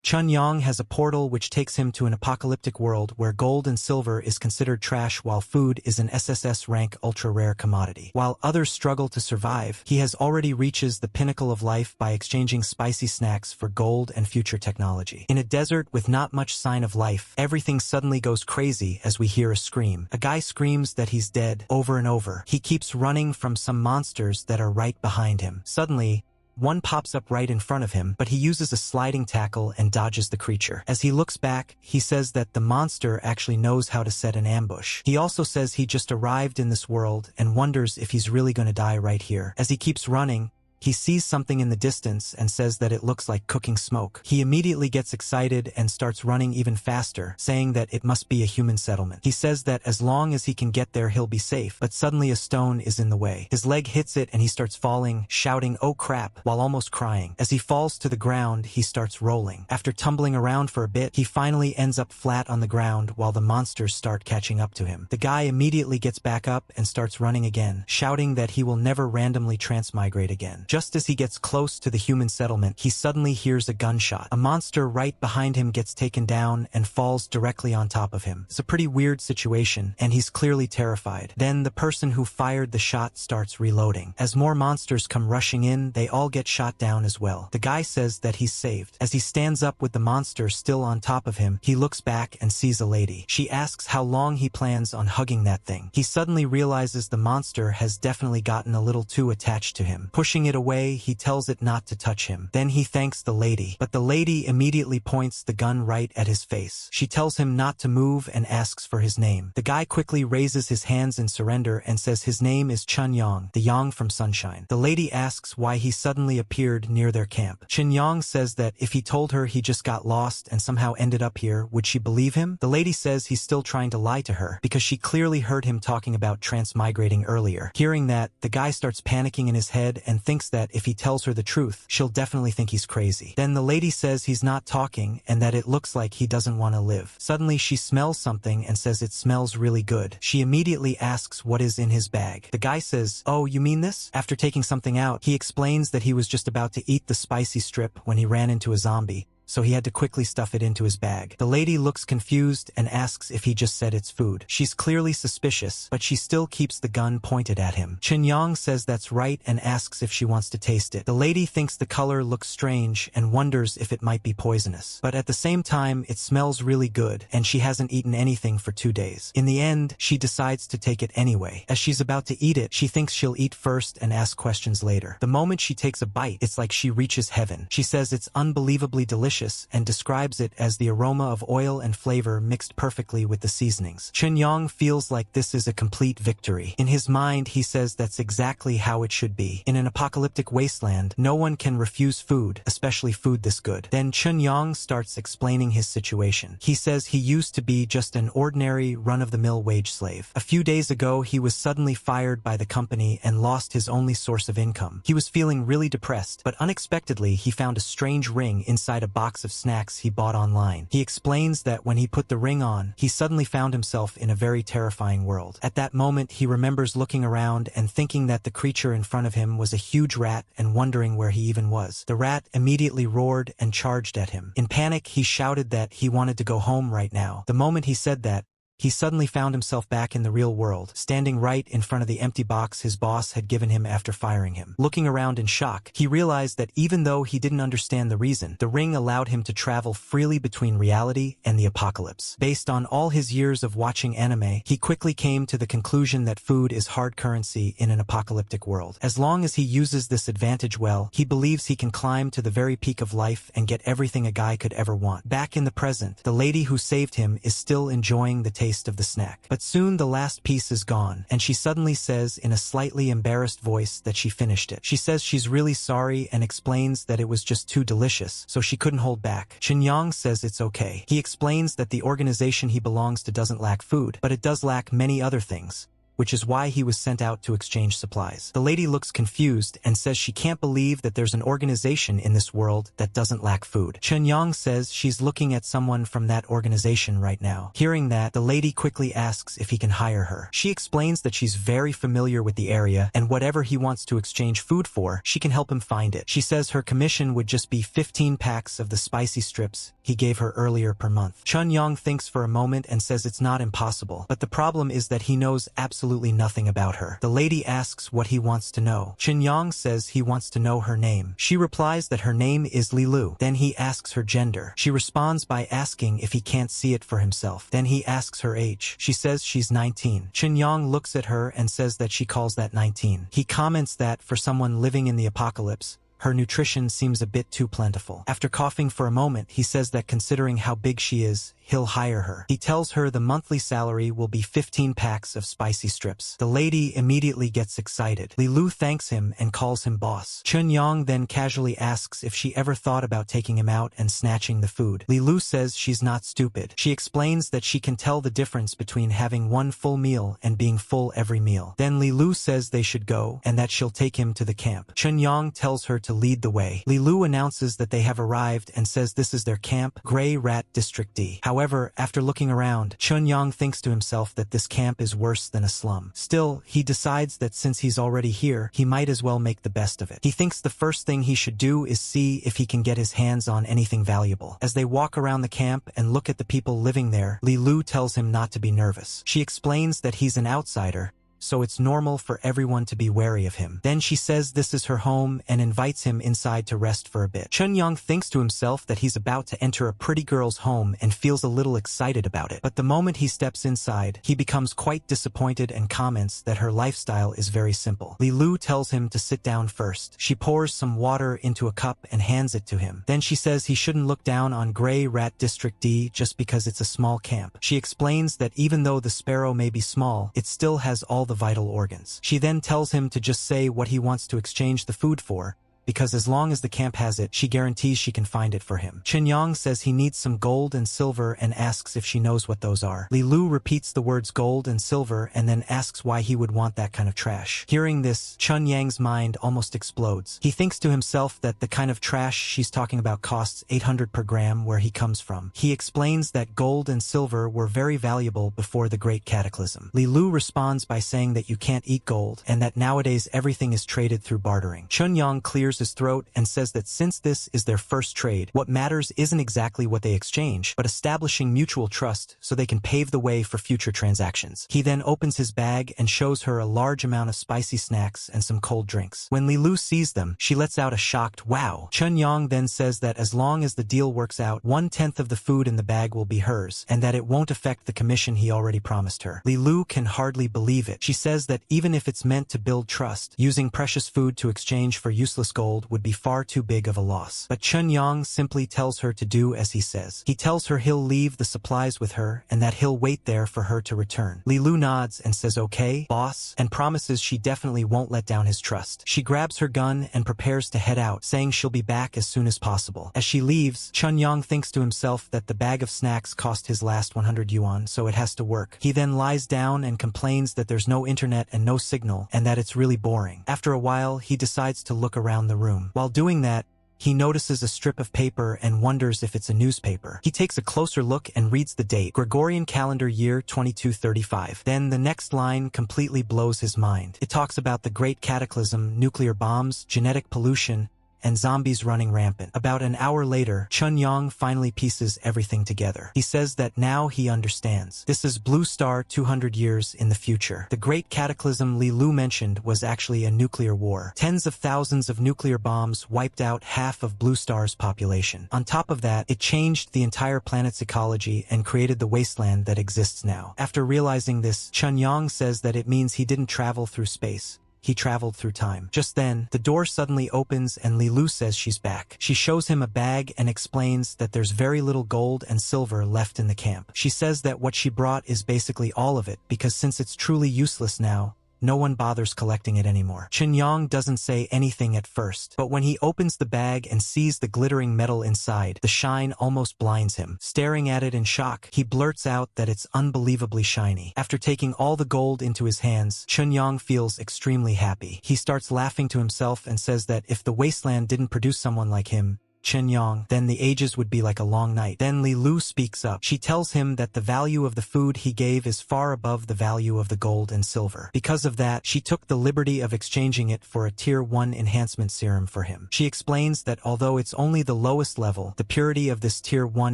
Chun-Yong has a portal which takes him to an apocalyptic world where gold and silver is considered trash while food is an SSS rank ultra-rare commodity. While others struggle to survive, he has already reaches the pinnacle of life by exchanging spicy snacks for gold and future technology. In a desert with not much sign of life, everything suddenly goes crazy as we hear a scream. A guy screams that he's dead over and over. He keeps running from some monsters that are right behind him. Suddenly, one pops up right in front of him, but he uses a sliding tackle and dodges the creature. As he looks back, he says that the monster actually knows how to set an ambush. He also says he just arrived in this world and wonders if he's really going to die right here. As he keeps running, he sees something in the distance and says that it looks like cooking smoke. He immediately gets excited and starts running even faster, saying that it must be a human settlement. He says that as long as he can get there, he'll be safe, but suddenly a stone is in the way. His leg hits it and he starts falling, shouting, "Oh crap," while almost crying. As he falls to the ground, he starts rolling. After tumbling around for a bit, he finally ends up flat on the ground while the monsters start catching up to him. The guy immediately gets back up and starts running again, shouting that he will never randomly transmigrate again. Just as he gets close to the human settlement, he suddenly hears a gunshot. A monster right behind him gets taken down and falls directly on top of him. It's a pretty weird situation, and he's clearly terrified. Then the person who fired the shot starts reloading. As more monsters come rushing in, they all get shot down as well. The guy says that he's saved. As he stands up with the monster still on top of him, he looks back and sees a lady. She asks how long he plans on hugging that thing. He suddenly realizes the monster has definitely gotten a little too attached to him. Pushing it away, he tells it not to touch him. Then he thanks the lady, but the lady immediately points the gun right at his face. She tells him not to move and asks for his name. The guy quickly raises his hands in surrender and says his name is Chun-Yong, the Yong from Sunshine. The lady asks why he suddenly appeared near their camp. Chun-Yong says that if he told her he just got lost and somehow ended up here, would she believe him? The lady says he's still trying to lie to her because she clearly heard him talking about transmigrating earlier. Hearing that, the guy starts panicking in his head and thinks that if he tells her the truth, she'll definitely think he's crazy. Then the lady says he's not talking and that it looks like he doesn't want to live. Suddenly she smells something and says it smells really good. She immediately asks what is in his bag. The guy says, "Oh, you mean this?" After taking something out, he explains that he was just about to eat the spicy strip when he ran into a zombie, so he had to quickly stuff it into his bag. The lady looks confused and asks if he just said it's food. She's clearly suspicious, but she still keeps the gun pointed at him. Chun-Yong says that's right and asks if she wants to taste it. The lady thinks the color looks strange and wonders if it might be poisonous. But at the same time, it smells really good, and she hasn't eaten anything for 2 days. In the end, she decides to take it anyway. As she's about to eat it, she thinks she'll eat first and ask questions later. The moment she takes a bite, it's like she reaches heaven. She says it's unbelievably delicious and describes it as the aroma of oil and flavor mixed perfectly with the seasonings. Chun-Yong feels like this is a complete victory. In his mind, he says that's exactly how it should be. In an apocalyptic wasteland, no one can refuse food, especially food this good. Then Chun-Yong starts explaining his situation. He says he used to be just an ordinary, run-of-the-mill wage slave. A few days ago, he was suddenly fired by the company and lost his only source of income. He was feeling really depressed, but unexpectedly, he found a strange ring inside a box of snacks he bought online. He explains that when he put the ring on, he suddenly found himself in a very terrifying world. At that moment, he remembers looking around and thinking that the creature in front of him was a huge rat and wondering where he even was. The rat immediately roared and charged at him. In panic, he shouted that he wanted to go home right now. The moment he said that, he suddenly found himself back in the real world, standing right in front of the empty box his boss had given him after firing him. Looking around in shock, he realized that even though he didn't understand the reason, the ring allowed him to travel freely between reality and the apocalypse. Based on all his years of watching anime, he quickly came to the conclusion that food is hard currency in an apocalyptic world. As long as he uses this advantage well, he believes he can climb to the very peak of life and get everything a guy could ever want. Back in the present, the lady who saved him is still enjoying the taste of the snack. But soon the last piece is gone, and she suddenly says in a slightly embarrassed voice that she finished it. She says she's really sorry and explains that it was just too delicious, so she couldn't hold back. Chun-Yong says it's okay. He explains that the organization he belongs to doesn't lack food, but it does lack many other things. which is why he was sent out to exchange supplies. The lady looks confused and says she can't believe that there's an organization in this world that doesn't lack food. Chen says she's looking at someone from that organization right now. Hearing that, the lady quickly asks if he can hire her. She explains that she's very familiar with the area and whatever he wants to exchange food for, she can help him find it. She says her commission would just be 15 packs of the spicy strips he gave her earlier per month. Chen thinks for a moment and says it's not impossible, but the problem is that he knows absolutely nothing about her. The lady asks what he wants to know. Chen says he wants to know her name. She replies that her name is Lilu. Then he asks her gender. She responds by asking if he can't see it for himself. Then he asks her age. She says she's 19. Chen looks at her and says that she calls that 19. He comments that for someone living in the apocalypse, her nutrition seems a bit too plentiful. After coughing for a moment, he says that considering how big she is, he'll hire her. He tells her the monthly salary will be 15 packs of spicy strips. The lady immediately gets excited. Lilu thanks him and calls him boss. Chen then casually asks if she ever thought about taking him out and snatching the food. Lilu says she's not stupid. She explains that she can tell the difference between having one full meal and being full every meal. Then Lilu says they should go and that she'll take him to the camp. Chen tells her to lead the way. Lilu announces that they have arrived and says this is their camp, Gray Rat District D. However, after looking around, Chen thinks to himself that this camp is worse than a slum. Still, he decides that since he's already here, he might as well make the best of it. He thinks the first thing he should do is see if he can get his hands on anything valuable. As they walk around the camp and look at the people living there, Lilu tells him not to be nervous. She explains that he's an outsider, so it's normal for everyone to be wary of him. Then she says this is her home and invites him inside to rest for a bit. Chen thinks to himself that he's about to enter a pretty girl's home and feels a little excited about it. But the moment he steps inside, he becomes quite disappointed and comments that her lifestyle is very simple. Lilu tells him to sit down first. She pours some water into a cup and hands it to him. Then she says he shouldn't look down on Gray Rat District D just because it's a small camp. She explains that even though the sparrow may be small, it still has all the vital organs. She then tells him to just say what he wants to exchange the food for, because as long as the camp has it, she guarantees she can find it for him. Chen says he needs some gold and silver and asks if she knows what those are. Lilu repeats the words gold and silver and then asks why he would want that kind of trash. Hearing this, Chen mind almost explodes. He thinks to himself that the kind of trash she's talking about costs 800 per gram where he comes from. He explains that gold and silver were very valuable before the Great Cataclysm. Lilu responds by saying that you can't eat gold and that nowadays everything is traded through bartering. Chen clears his throat and says that since this is their first trade, what matters isn't exactly what they exchange, but establishing mutual trust so they can pave the way for future transactions. He then opens his bag and shows her a large amount of spicy snacks and some cold drinks. When Lilu sees them, she lets out a shocked wow. Chen then says that as long as the deal works out, 1/10 of the food in the bag will be hers, and that it won't affect the commission he already promised her. Lilu can hardly believe it. She says that even if it's meant to build trust, using precious food to exchange for useless gold would be far too big of a loss. But Chen simply tells her to do as he says. He tells her he'll leave the supplies with her and that he'll wait there for her to return. Lilu nods and says okay, boss, and promises she definitely won't let down his trust. She grabs her gun and prepares to head out, saying she'll be back as soon as possible. As she leaves, Chen thinks to himself that the bag of snacks cost his last 100 yuan, so it has to work. He then lies down and complains that there's no internet and no signal, and that it's really boring. After a while, he decides to look around the room. While doing that, he notices a strip of paper and wonders if it's a newspaper. He takes a closer look and reads the date, Gregorian calendar year 2235. Then the next line completely blows his mind. It talks about the Great Cataclysm, nuclear bombs, genetic pollution, and zombies running rampant. About an hour later, Chen finally pieces everything together. He says that now he understands. This is Blue Star 200 years in the future. The Great Cataclysm Lilu mentioned was actually a nuclear war. Tens of thousands of nuclear bombs wiped out half of Blue Star's population. On top of that, it changed the entire planet's ecology and created the wasteland that exists now. After realizing this, Chen says that it means he didn't travel through space. He traveled through time. Just then, the door suddenly opens and Lilu says she's back. She shows him a bag and explains that there's very little gold and silver left in the camp. She says that what she brought is basically all of it because since it's truly useless now, no one bothers collecting it anymore. Chen doesn't say anything at first, but when he opens the bag and sees the glittering metal inside, the shine almost blinds him. Staring at it in shock, he blurts out that it's unbelievably shiny. After taking all the gold into his hands, Chen feels extremely happy. He starts laughing to himself and says that if the wasteland didn't produce someone like him, Chen, then the ages would be like a long night. Then Li Lu speaks up. She tells him that the value of the food he gave is far above the value of the gold and silver. Because of that, she took the liberty of exchanging it for a Tier 1 enhancement serum for him. She explains that although it's only the lowest level, the purity of this Tier 1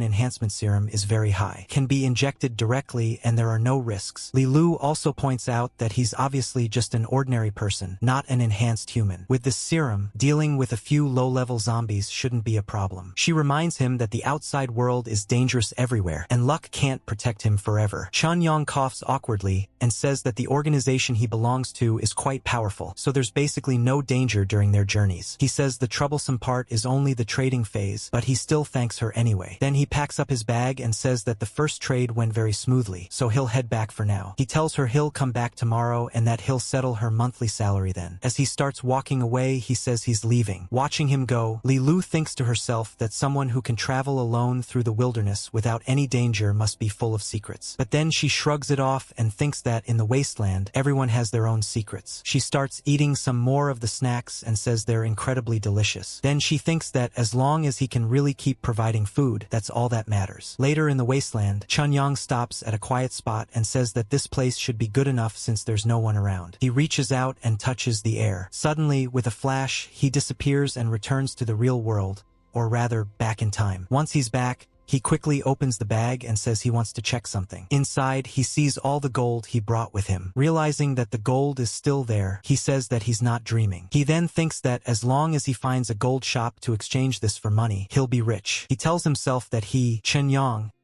enhancement serum is very high, can be injected directly, and there are no risks. Li Lu also points out that he's obviously just an ordinary person, not an enhanced human. With this serum, dealing with a few low-level zombies shouldn't be a problem. She reminds him that the outside world is dangerous everywhere, and luck can't protect him forever. Chen coughs awkwardly and says that the organization he belongs to is quite powerful, so there's basically no danger during their journeys. He says the troublesome part is only the trading phase, but he still thanks her anyway. Then he packs up his bag and says that the first trade went very smoothly, so he'll head back for now. He tells her he'll come back tomorrow and that he'll settle her monthly salary then. As he starts walking away, he says he's leaving. Watching him go, Li Lu thinks to herself that someone who can travel alone through the wilderness without any danger must be full of secrets. But then she shrugs it off and thinks that in the wasteland, everyone has their own secrets. She starts eating some more of the snacks and says they're incredibly delicious. Then she thinks that as long as he can really keep providing food, that's all that matters. Later in the wasteland, Chen stops at a quiet spot and says that this place should be good enough since there's no one around. He reaches out and touches the air. Suddenly, with a flash, he disappears and returns to the real world, or rather, back in time. Once he's back, he quickly opens the bag and says he wants to check something. Inside, he sees all the gold he brought with him. Realizing that the gold is still there, he says that he's not dreaming. He then thinks that as long as he finds a gold shop to exchange this for money, he'll be rich. He tells himself that he, Chen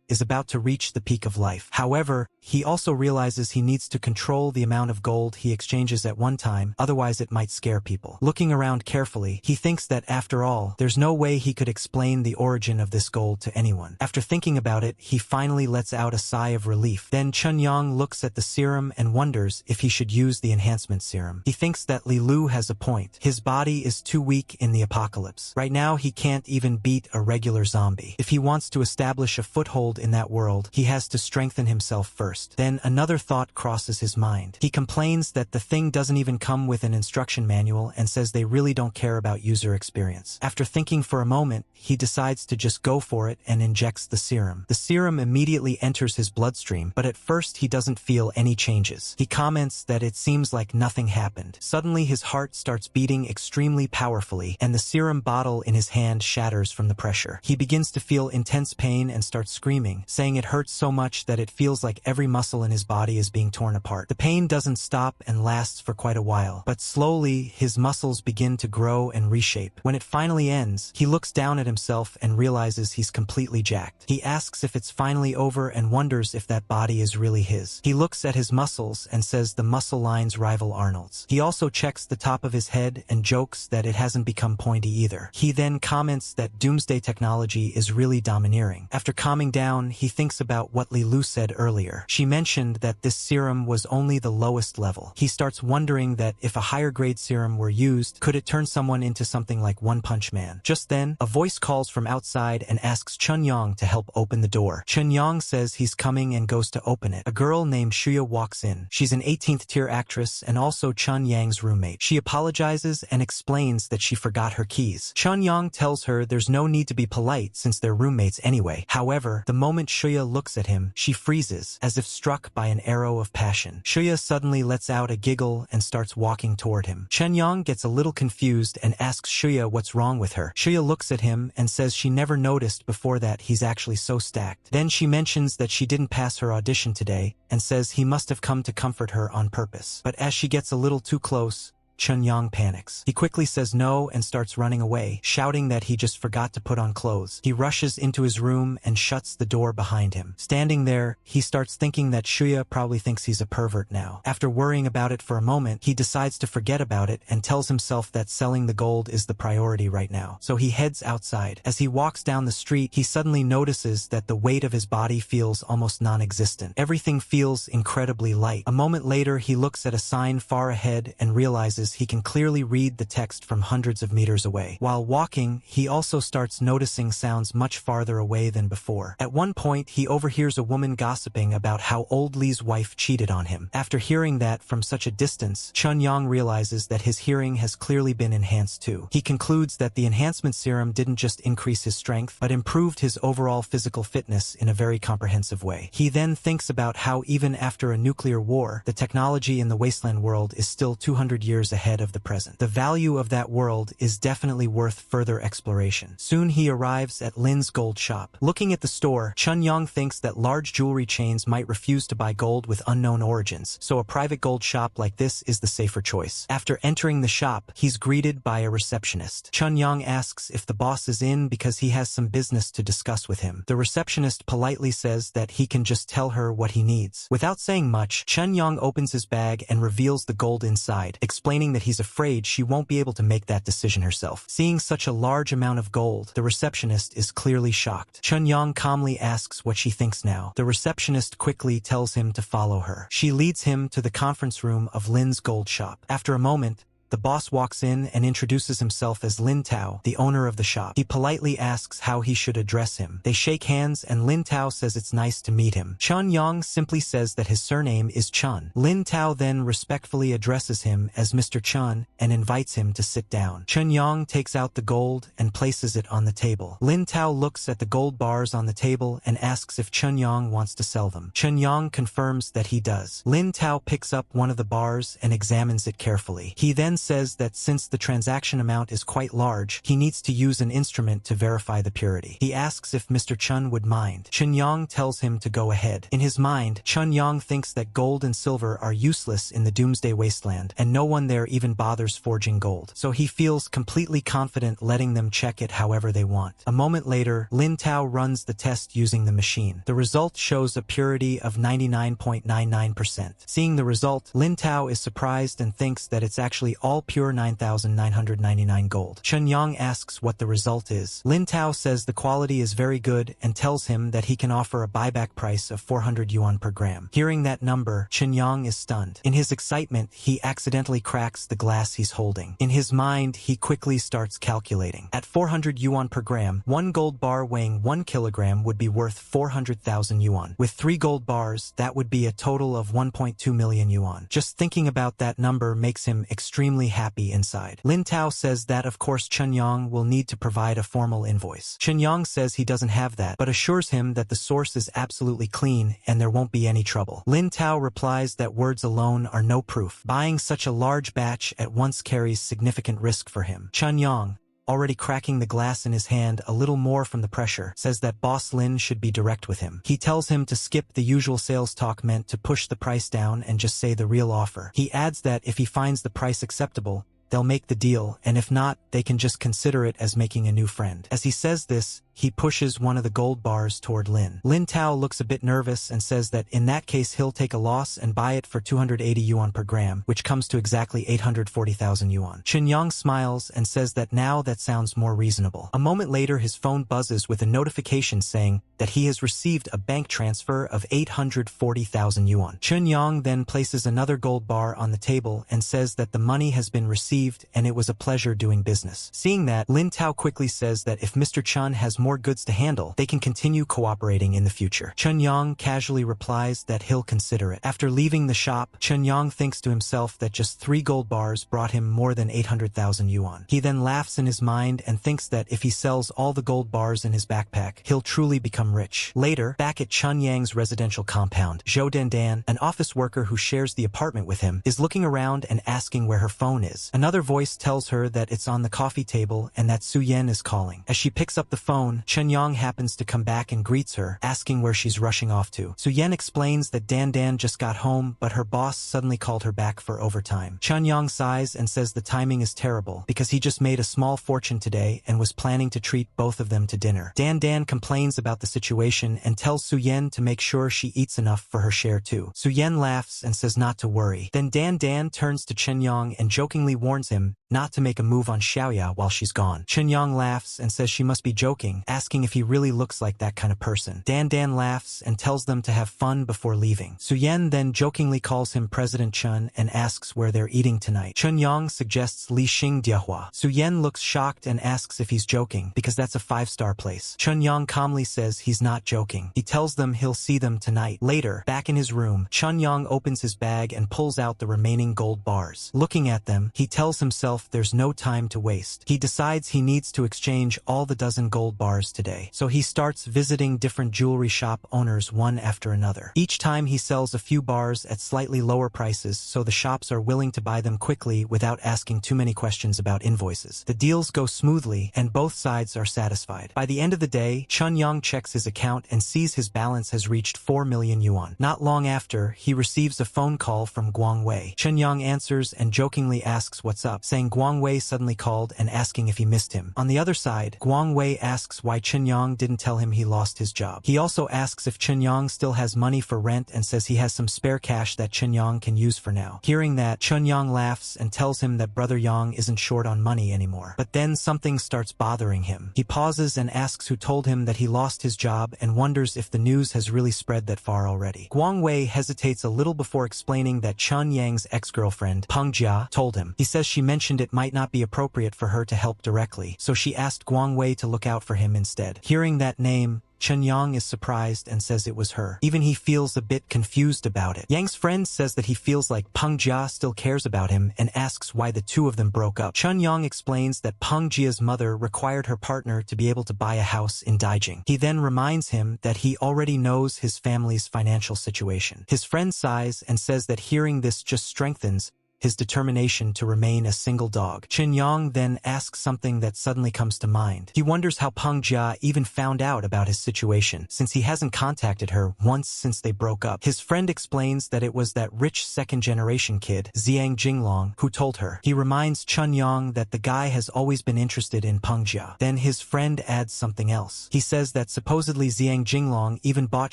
is about to reach the peak of life. However, he also realizes he needs to control the amount of gold he exchanges at one time, otherwise it might scare people. Looking around carefully, he thinks that after all, there's no way he could explain the origin of this gold to anyone. After thinking about it, he finally lets out a sigh of relief. Then Chen looks at the serum and wonders if he should use the enhancement serum. He thinks that Li Lu has a point. His body is too weak in the apocalypse. Right now, he can't even beat a regular zombie. If he wants to establish a foothold in that world, he has to strengthen himself first. Then another thought crosses his mind. He complains that the thing doesn't even come with an instruction manual and says they really don't care about user experience. After thinking for a moment, he decides to just go for it and injects the serum. The serum immediately enters his bloodstream, but at first he doesn't feel any changes. He comments that it seems like nothing happened. Suddenly his heart starts beating extremely powerfully, and the serum bottle in his hand shatters from the pressure. He begins to feel intense pain and starts screaming, saying it hurts so much that it feels like every muscle in his body is being torn apart. The pain doesn't stop and lasts for quite a while, but slowly his muscles begin to grow and reshape. When it finally ends, he looks down at himself and realizes he's completely jacked. He asks if it's finally over and wonders if that body is really his. He looks at his muscles and says the muscle lines rival Arnold's. He also checks the top of his head and jokes that it hasn't become pointy either. He then comments that doomsday technology is really domineering. After calming down, he thinks about what Li Lu said earlier. She mentioned that this serum was only the lowest level. He starts wondering that if a higher grade serum were used, could it turn someone into something like One Punch Man? Just then, a voice calls from outside and asks Chen to help open the door. Chen says he's coming and goes to open it. A girl named Shuya walks in. She's an 18th tier actress and also Chen Yang's roommate. She apologizes and explains that she forgot her keys. Chen tells her there's no need to be polite since they're roommates anyway. However, the moment Shuya looks at him, she freezes, as if struck by an arrow of passion. Shuya suddenly lets out a giggle and starts walking toward him. Chen gets a little confused and asks Shuya what's wrong with her. Shuya looks at him and says she never noticed before that he's actually so stacked. Then she mentions that she didn't pass her audition today and says he must have come to comfort her on purpose. But as she gets a little too close, Chun-Yang panics. He quickly says no and starts running away, shouting that he just forgot to put on clothes. He rushes into his room and shuts the door behind him. Standing there, he starts thinking that Shuya probably thinks he's a pervert now. After worrying about it for a moment, he decides to forget about it and tells himself that selling the gold is the priority right now. So he heads outside. As he walks down the street, he suddenly notices that the weight of his body feels almost non-existent. Everything feels incredibly light. A moment later, he looks at a sign far ahead and realizes he can clearly read the text from hundreds of meters away. While walking, he also starts noticing sounds much farther away than before. At one point, he overhears a woman gossiping about how old Li's wife cheated on him. After hearing that from such a distance, Chun-Yang realizes that his hearing has clearly been enhanced too. He concludes that the enhancement serum didn't just increase his strength, but improved his overall physical fitness in a very comprehensive way. He then thinks about how even after a nuclear war, the technology in the wasteland world is still 200 years ahead of the present. The value of that world is definitely worth further exploration. Soon he arrives at Lin's gold shop. Looking at the store, Chun-Yang thinks that large jewelry chains might refuse to buy gold with unknown origins, so a private gold shop like this is the safer choice. After entering the shop, he's greeted by a receptionist. Chun-Yang asks if the boss is in because he has some business to discuss with him. The receptionist politely says that he can just tell her what he needs. Without saying much, Chun-Yang opens his bag and reveals the gold inside, explaining that he's afraid she won't be able to make that decision herself. Seeing such a large amount of gold, the receptionist is clearly shocked. Chun-Yang calmly asks what she thinks now. The receptionist quickly tells him to follow her. She leads him to the conference room of Lin's gold shop. After a moment, the boss walks in and introduces himself as Lin Tao, the owner of the shop. He politely asks how he should address him. They shake hands and Lin Tao says it's nice to meet him. Chun-Yang simply says that his surname is Chun. Lin Tao then respectfully addresses him as Mr. Chun and invites him to sit down. Chun-Yang takes out the gold and places it on the table. Lin Tao looks at the gold bars on the table and asks if Chun-Yang wants to sell them. Chun-Yang confirms that he does. Lin Tao picks up one of the bars and examines it carefully. He then says that since the transaction amount is quite large, he needs to use an instrument to verify the purity. He asks if Mr. Chun would mind. Chun-Yang tells him to go ahead. In his mind, Chun-Yang thinks that gold and silver are useless in the Doomsday Wasteland, and no one there even bothers forging gold. So he feels completely confident letting them check it however they want. A moment later, Lin Tao runs the test using the machine. The result shows a purity of 99.99%. Seeing the result, Lin Tao is surprised and thinks that it's actually all pure 9,999 gold. Chun-Yang asks what the result is. Lin Tao says the quality is very good and tells him that he can offer a buyback price of 400 yuan per gram. Hearing that number, Chun-Yang is stunned. In his excitement, he accidentally cracks the glass he's holding. In his mind, he quickly starts calculating. At 400 yuan per gram, one gold bar weighing 1 kilogram would be worth 400,000 yuan. With 3 gold bars, that would be a total of 1.2 million yuan. Just thinking about that number makes him extremely happy inside. Lin Tao says that of course Chun-Yang will need to provide a formal invoice. Chun-Yang says he doesn't have that, but assures him that the source is absolutely clean and there won't be any trouble. Lin Tao replies that words alone are no proof. Buying such a large batch at once carries significant risk for him. Chun-Yang, already cracking the glass in his hand a little more from the pressure, says that Boss Lin should be direct with him. He tells him to skip the usual sales talk meant to push the price down and just say the real offer. He adds that if he finds the price acceptable, they'll make the deal, and if not, they can just consider it as making a new friend. As he says this, he pushes one of the gold bars toward Lin. Lin Tao looks a bit nervous and says that in that case he'll take a loss and buy it for 280 yuan per gram, which comes to exactly 840,000 yuan. Chun-Yang smiles and says that now that sounds more reasonable. A moment later his phone buzzes with a notification saying that he has received a bank transfer of 840,000 yuan. Chun-Yang then places another gold bar on the table and says that the money has been received and it was a pleasure doing business. Seeing that, Lin Tao quickly says that if Mr. Chun has more goods to handle, they can continue cooperating in the future. Chun-Yang casually replies that he'll consider it. After leaving the shop, Chun-Yang thinks to himself that just 3 gold bars brought him more than 800,000 yuan. He then laughs in his mind and thinks that if he sells all the gold bars in his backpack, he'll truly become rich. Later, back at Chun-Yang's residential compound, Zhou Dandan, an office worker who shares the apartment with him, is looking around and asking where her phone is. Another voice tells her that it's on the coffee table and that Su Yan is calling. As she picks up the phone, town, Chen-yang happens to come back and greets her, asking where she's rushing off to. Su-yen explains that Dan just got home, but her boss suddenly called her back for overtime. Chen-yang sighs and says the timing is terrible, because he just made a small fortune today and was planning to treat both of them to dinner. Dan complains about the situation and tells Su-yen to make sure she eats enough for her share too. Su-yen laughs and says not to worry. Then Dan turns to Chen-yang and jokingly warns him not to make a move on Xiaoya while she's gone. Chen-yang laughs and says she must be joking, asking if he really looks like that kind of person. Dan laughs and tells them to have fun before leaving. Su-yen then jokingly calls him President Chun and asks where they're eating tonight. Chen-yang suggests Li Xing Diahua. Su-yen looks shocked and asks if he's joking, because that's a 5-star place. Chen-yang calmly says he's not joking. He tells them he'll see them tonight. Later, back in his room, Chen-yang opens his bag and pulls out the remaining gold bars. Looking at them, he tells himself there's no time to waste. He decides he needs to exchange all the dozen gold bars today. So he starts visiting different jewelry shop owners one after another. Each time he sells a few bars at slightly lower prices, so the shops are willing to buy them quickly without asking too many questions about invoices. The deals go smoothly and both sides are satisfied. By the end of the day, Chen-yang checks his account and sees his balance has reached 4 million yuan. Not long after, he receives a phone call from Guang Wei. Chen-yang answers and jokingly asks what's up, saying Guang Wei suddenly called and asking if he missed him. On the other side, Guang Wei asks why Chen-yang didn't tell him he lost his job. He also asks if Chen-yang still has money for rent and says he has some spare cash that Chen-yang can use for now. Hearing that, Chen-yang laughs and tells him that brother Yang isn't short on money anymore. But then something starts bothering him. He pauses and asks who told him that he lost his job and wonders if the news has really spread that far already. Guang Wei hesitates a little before explaining that Chen Yang's ex-girlfriend, Peng Jia, told him. He says she mentioned it might not be appropriate for her to help directly, so she asked Guang Wei to look out for him instead. Hearing that name, Chen-yang is surprised and says it was her. Even he feels a bit confused about it. Yang's friend says that he feels like Peng Jia still cares about him and asks why the two of them broke up. Chen-yang explains that Peng Jia's mother required her partner to be able to buy a house in Daijing. He then reminds him that he already knows his family's financial situation. His friend sighs and says that hearing this just strengthens his determination to remain a single dog. Chen-yang then asks something that suddenly comes to mind. He wonders how Peng Jia even found out about his situation, since he hasn't contacted her once since they broke up. His friend explains that it was that rich second-generation kid, Zhang Jinglong, who told her. He reminds Chen-yang that the guy has always been interested in Peng Jia. Then his friend adds something else. He says that supposedly Zhang Jinglong even bought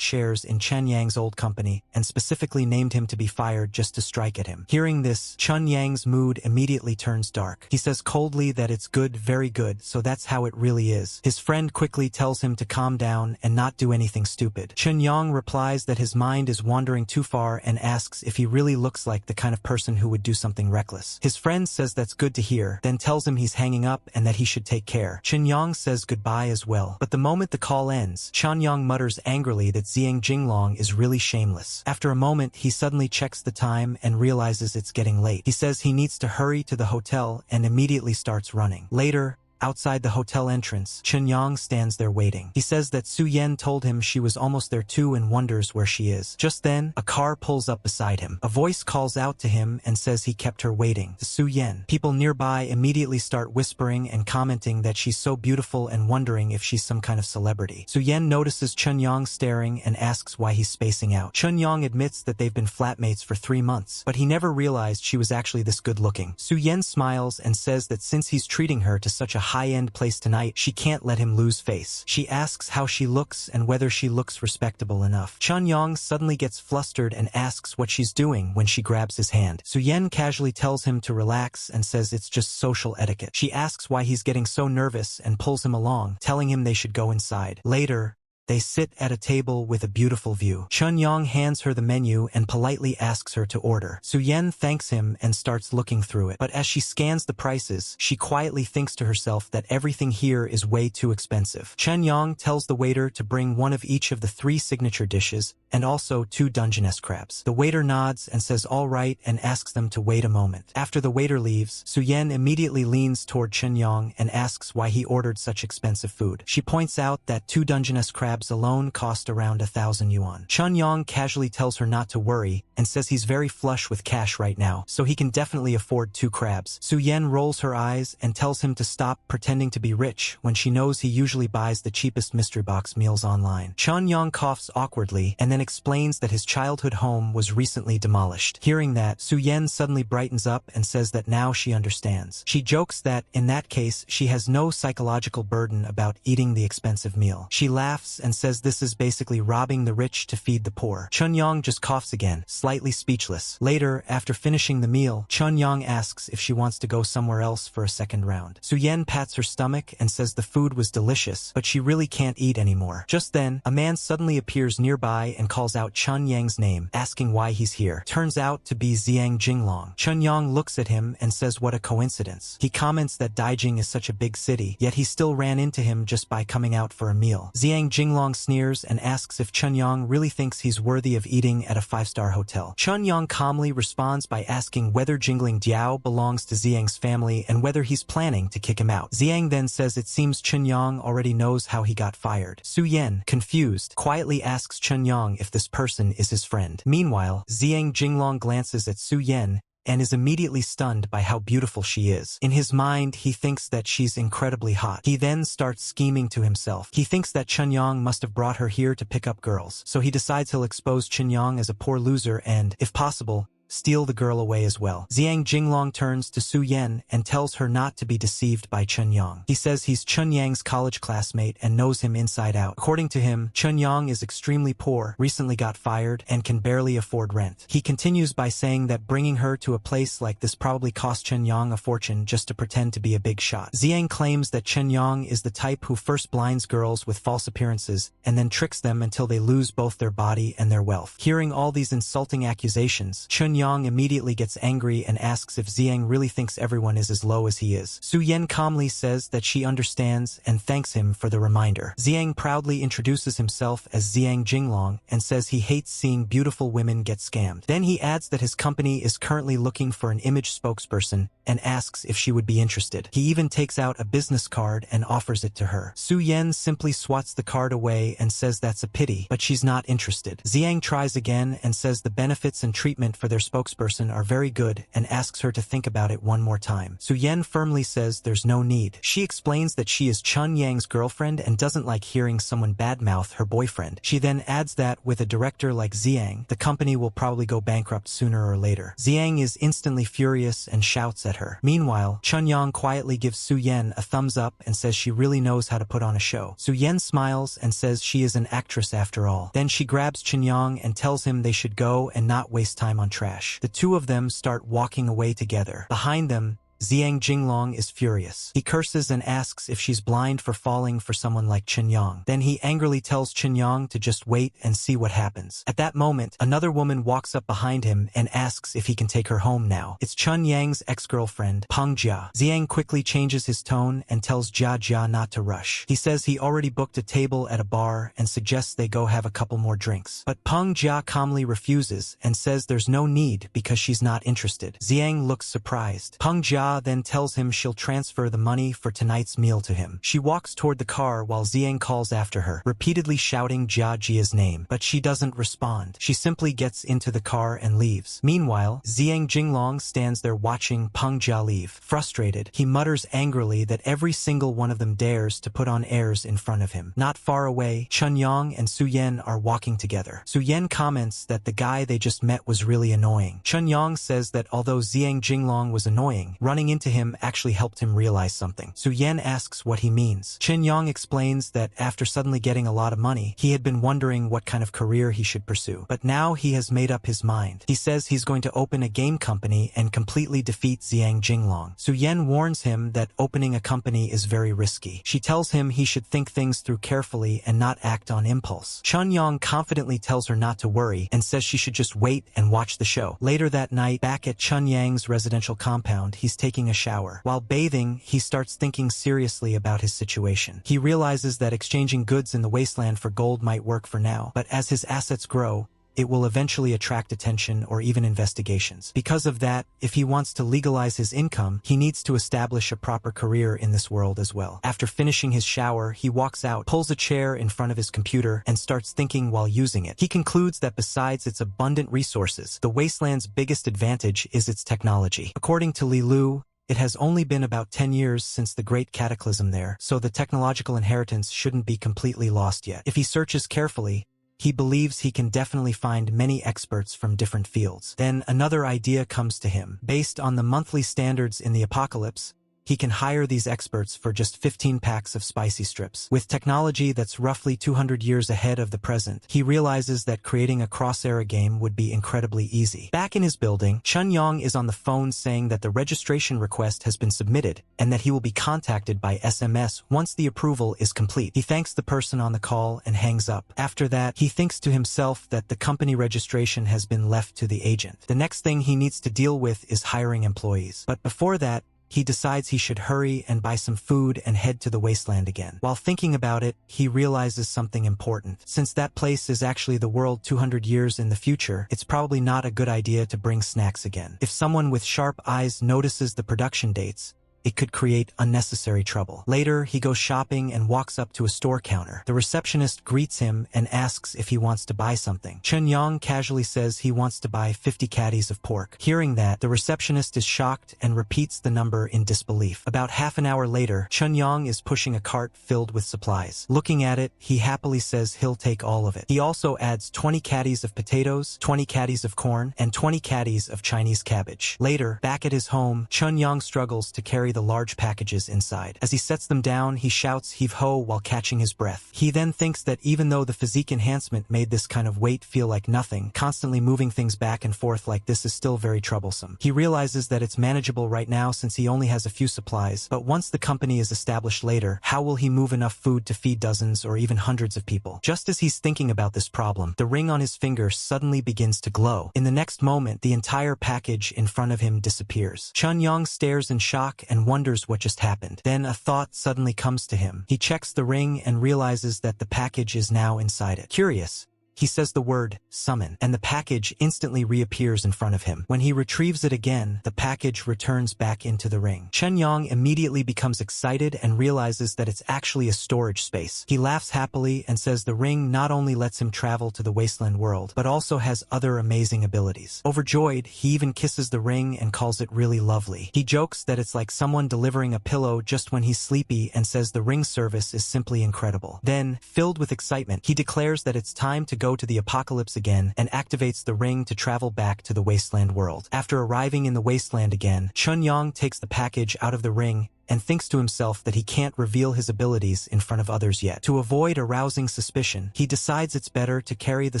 shares in Chen Yang's old company, and specifically named him to be fired just to strike at him. Hearing this, Chen Yang's mood immediately turns dark. He says coldly that it's good, very good, so that's how it really is. His friend quickly tells him to calm down and not do anything stupid. Chen Yang replies that his mind is wandering too far and asks if he really looks like the kind of person who would do something reckless. His friend says that's good to hear, then tells him he's hanging up and that he should take care. Chen Yang says goodbye as well. But the moment the call ends, Chen Yang mutters angrily that Zhang Jinglong is really shameless. After a moment, he suddenly checks the time and realizes it's getting late. He says he needs to hurry to the hotel and immediately starts running. Later, outside the hotel entrance, Chen Yang stands there waiting. He says that Su Yen told him she was almost there too and wonders where she is. Just then, a car pulls up beside him. A voice calls out to him and says he kept her waiting. To Su Yen. People nearby immediately start whispering and commenting that she's so beautiful and wondering if she's some kind of celebrity. Su Yen notices Chen Yang staring and asks why he's spacing out. Chen Yang admits that they've been flatmates for 3 months, but he never realized she was actually this good looking. Su Yen smiles and says that since he's treating her to such a high-end place tonight, she can't let him lose face. She asks how she looks and whether she looks respectable enough. Chen Yang suddenly gets flustered and asks what she's doing when she grabs his hand. Su Yen casually tells him to relax and says it's just social etiquette. She asks why he's getting so nervous and pulls him along, telling him they should go inside. Later, they sit at a table with a beautiful view. Chen Yang hands her the menu and politely asks her to order. Su Yen thanks him and starts looking through it. But as she scans the prices, she quietly thinks to herself that everything here is way too expensive. Chen Yang tells the waiter to bring one of each of the 3 signature dishes, and also 2 Dungeness crabs. The waiter nods and says all right and asks them to wait a moment. After the waiter leaves, Su Yen immediately leans toward Chen Yang and asks why he ordered such expensive food. She points out that 2 Dungeness crabs crabs alone cost around 1,000 yuan. Chun-Yang casually tells her not to worry and says he's very flush with cash right now, so he can definitely afford 2 crabs. Su-Yen rolls her eyes and tells him to stop pretending to be rich when she knows he usually buys the cheapest mystery box meals online. Chun-Yang coughs awkwardly and then explains that his childhood home was recently demolished. Hearing that, Su-Yen suddenly brightens up and says that now she understands. She jokes that, in that case, she has no psychological burden about eating the expensive meal. She laughs and says this is basically robbing the rich to feed the poor. Chun-Yang just coughs again, slightly speechless. Later, after finishing the meal, Chun-Yang asks if she wants to go somewhere else for a second round. Su-Yen pats her stomach and says the food was delicious, but she really can't eat anymore. Just then, a man suddenly appears nearby and calls out Chun-Yang's name, asking why he's here. Turns out to be Zhang Jinglong. Chun-Yang looks at him and says what a coincidence. He comments that Daijing is such a big city, yet he still ran into him just by coming out for a meal. Zhang Jinglong sneers and asks if Chun-Yang really thinks he's worthy of eating at a 5-star hotel. Chun-Yang calmly responds by asking whether Jingling Diao belongs to Zhang's family and whether he's planning to kick him out. Zhang then says it seems Chun-Yang already knows how he got fired. Su-Yen, confused, quietly asks Chun-Yang if this person is his friend. Meanwhile, Zhang Jinglong glances at Su-Yen and is immediately stunned by how beautiful she is. In his mind, he thinks that she's incredibly hot. He then starts scheming to himself. He thinks that Chun-Yang must have brought her here to pick up girls, so he decides he'll expose Chun-Yang as a poor loser and, if possible, steal the girl away as well. Zhang Jinglong turns to Su-Yen and tells her not to be deceived by Chun-Yang. He says he's Chun-Yang's college classmate and knows him inside out. According to him, Chun-Yang is extremely poor, recently got fired, and can barely afford rent. He continues by saying that bringing her to a place like this probably cost Chun-Yang a fortune just to pretend to be a big shot. Zhang claims that Chun-Yang is the type who first blinds girls with false appearances and then tricks them until they lose both their body and their wealth. Hearing all these insulting accusations, Chun-Yang immediately gets angry and asks if Zhang really thinks everyone is as low as he is. Su-Yen calmly says that she understands and thanks him for the reminder. Zhang proudly introduces himself as Zhang Jinglong and says he hates seeing beautiful women get scammed. Then he adds that his company is currently looking for an image spokesperson and asks if she would be interested. He even takes out a business card and offers it to her. Su-Yen simply swats the card away and says that's a pity, but she's not interested. Zhang tries again and says the benefits and treatment for their spokesperson are very good and asks her to think about it one more time. Su-Yen firmly says there's no need. She explains that she is Chun-Yang's girlfriend and doesn't like hearing someone badmouth her boyfriend. She then adds that with a director like Zhang, the company will probably go bankrupt sooner or later. Zhang is instantly furious and shouts at her. Meanwhile, Chun-Yang quietly gives Su-Yen a thumbs up and says she really knows how to put on a show. Su-Yen smiles and says she is an actress after all. Then she grabs Chun-Yang and tells him they should go and not waste time on trash. The two of them start walking away together. Behind them, Zhang Jinglong is furious. He curses and asks if she's blind for falling for someone like Chun-Yang. Then he angrily tells Chun-Yang to just wait and see what happens. At that moment, another woman walks up behind him and asks if he can take her home now. It's Chun-Yang's ex-girlfriend, Peng Jia. Zhang quickly changes his tone and tells Jia not to rush. He says he already booked a table at a bar and suggests they go have a couple more drinks. But Peng Jia calmly refuses and says there's no need because she's not interested. Zhang looks surprised. Peng Jia then tells him she'll transfer the money for tonight's meal to him. She walks toward the car while Zhang calls after her, repeatedly shouting Jia's name, but she doesn't respond. She simply gets into the car and leaves. Meanwhile, Zhang Jinglong stands there watching Peng Jia leave. Frustrated, he mutters angrily that every single one of them dares to put on airs in front of him. Not far away, Chun-Yang and Su-Yen are walking together. Su-Yen comments that the guy they just met was really annoying. Chun-Yang says that although Zhang Jinglong was annoying, running into him actually helped him realize something. Su-Yen asks what he means. Chun-Yang explains that after suddenly getting a lot of money, he had been wondering what kind of career he should pursue. But now he has made up his mind. He says he's going to open a game company and completely defeat Zhang Jinglong. Su-Yen warns him that opening a company is very risky. She tells him he should think things through carefully and not act on impulse. Chun-Yang confidently tells her not to worry and says she should just wait and watch the show. Later that night, back at Chun-Yang's residential compound, he's taking a shower. While bathing, he starts thinking seriously about his situation. He realizes that exchanging goods in the wasteland for gold might work for now, but as his assets grow, it will eventually attract attention or even investigations. Because of that, if he wants to legalize his income, he needs to establish a proper career in this world as well. After finishing his shower, he walks out, pulls a chair in front of his computer, and starts thinking while using it. He concludes that besides its abundant resources, the wasteland's biggest advantage is its technology. According to Li Lu, it has only been about 10 years since the Great Cataclysm there, so the technological inheritance shouldn't be completely lost yet. If he searches carefully, he believes he can definitely find many experts from different fields. Then another idea comes to him. Based on the monthly standards in the apocalypse, he can hire these experts for just 15 packs of spicy strips. With technology that's roughly 200 years ahead of the present, he realizes that creating a cross-era game would be incredibly easy. Back in his building, Chun Yong is on the phone saying that the registration request has been submitted and that he will be contacted by SMS once the approval is complete. He thanks the person on the call and hangs up. After that, he thinks to himself that the company registration has been left to the agent. The next thing he needs to deal with is hiring employees. But before that, he decides he should hurry and buy some food and head to the wasteland again. While thinking about it, he realizes something important. Since that place is actually the world 200 years in the future, it's probably not a good idea to bring snacks again. If someone with sharp eyes notices the production dates, it could create unnecessary trouble. Later, he goes shopping and walks up to a store counter. The receptionist greets him and asks if he wants to buy something. Chun Yong casually says he wants to buy 50 caddies of pork. Hearing that, the receptionist is shocked and repeats the number in disbelief. About half an hour later, Chun Yong is pushing a cart filled with supplies. Looking at it, he happily says he'll take all of it. He also adds 20 caddies of potatoes, 20 caddies of corn, and 20 caddies of Chinese cabbage. Later, back at his home, Chun Yong struggles to carry the large packages inside. As he sets them down, he shouts heave-ho while catching his breath. He then thinks that even though the physique enhancement made this kind of weight feel like nothing, constantly moving things back and forth like this is still very troublesome. He realizes that it's manageable right now since he only has a few supplies, but once the company is established later, how will he move enough food to feed dozens or even hundreds of people? Just as he's thinking about this problem, the ring on his finger suddenly begins to glow. In the next moment, the entire package in front of him disappears. Chun Yong stares in shock and wonders what just happened. Then a thought suddenly comes to him. He checks the ring and realizes that the package is now inside it. Curious, he says the word, summon, and the package instantly reappears in front of him. When he retrieves it again, the package returns back into the ring. Chun Yong immediately becomes excited and realizes that it's actually a storage space. He laughs happily and says the ring not only lets him travel to the wasteland world, but also has other amazing abilities. Overjoyed, he even kisses the ring and calls it really lovely. He jokes that it's like someone delivering a pillow just when he's sleepy and says the ring service is simply incredible. Then, filled with excitement, he declares that it's time to go to the apocalypse again and activates the ring to travel back to the wasteland world. After arriving in the wasteland again, Chun Yong takes the package out of the ring and thinks to himself that he can't reveal his abilities in front of others yet. To avoid arousing suspicion, he decides it's better to carry the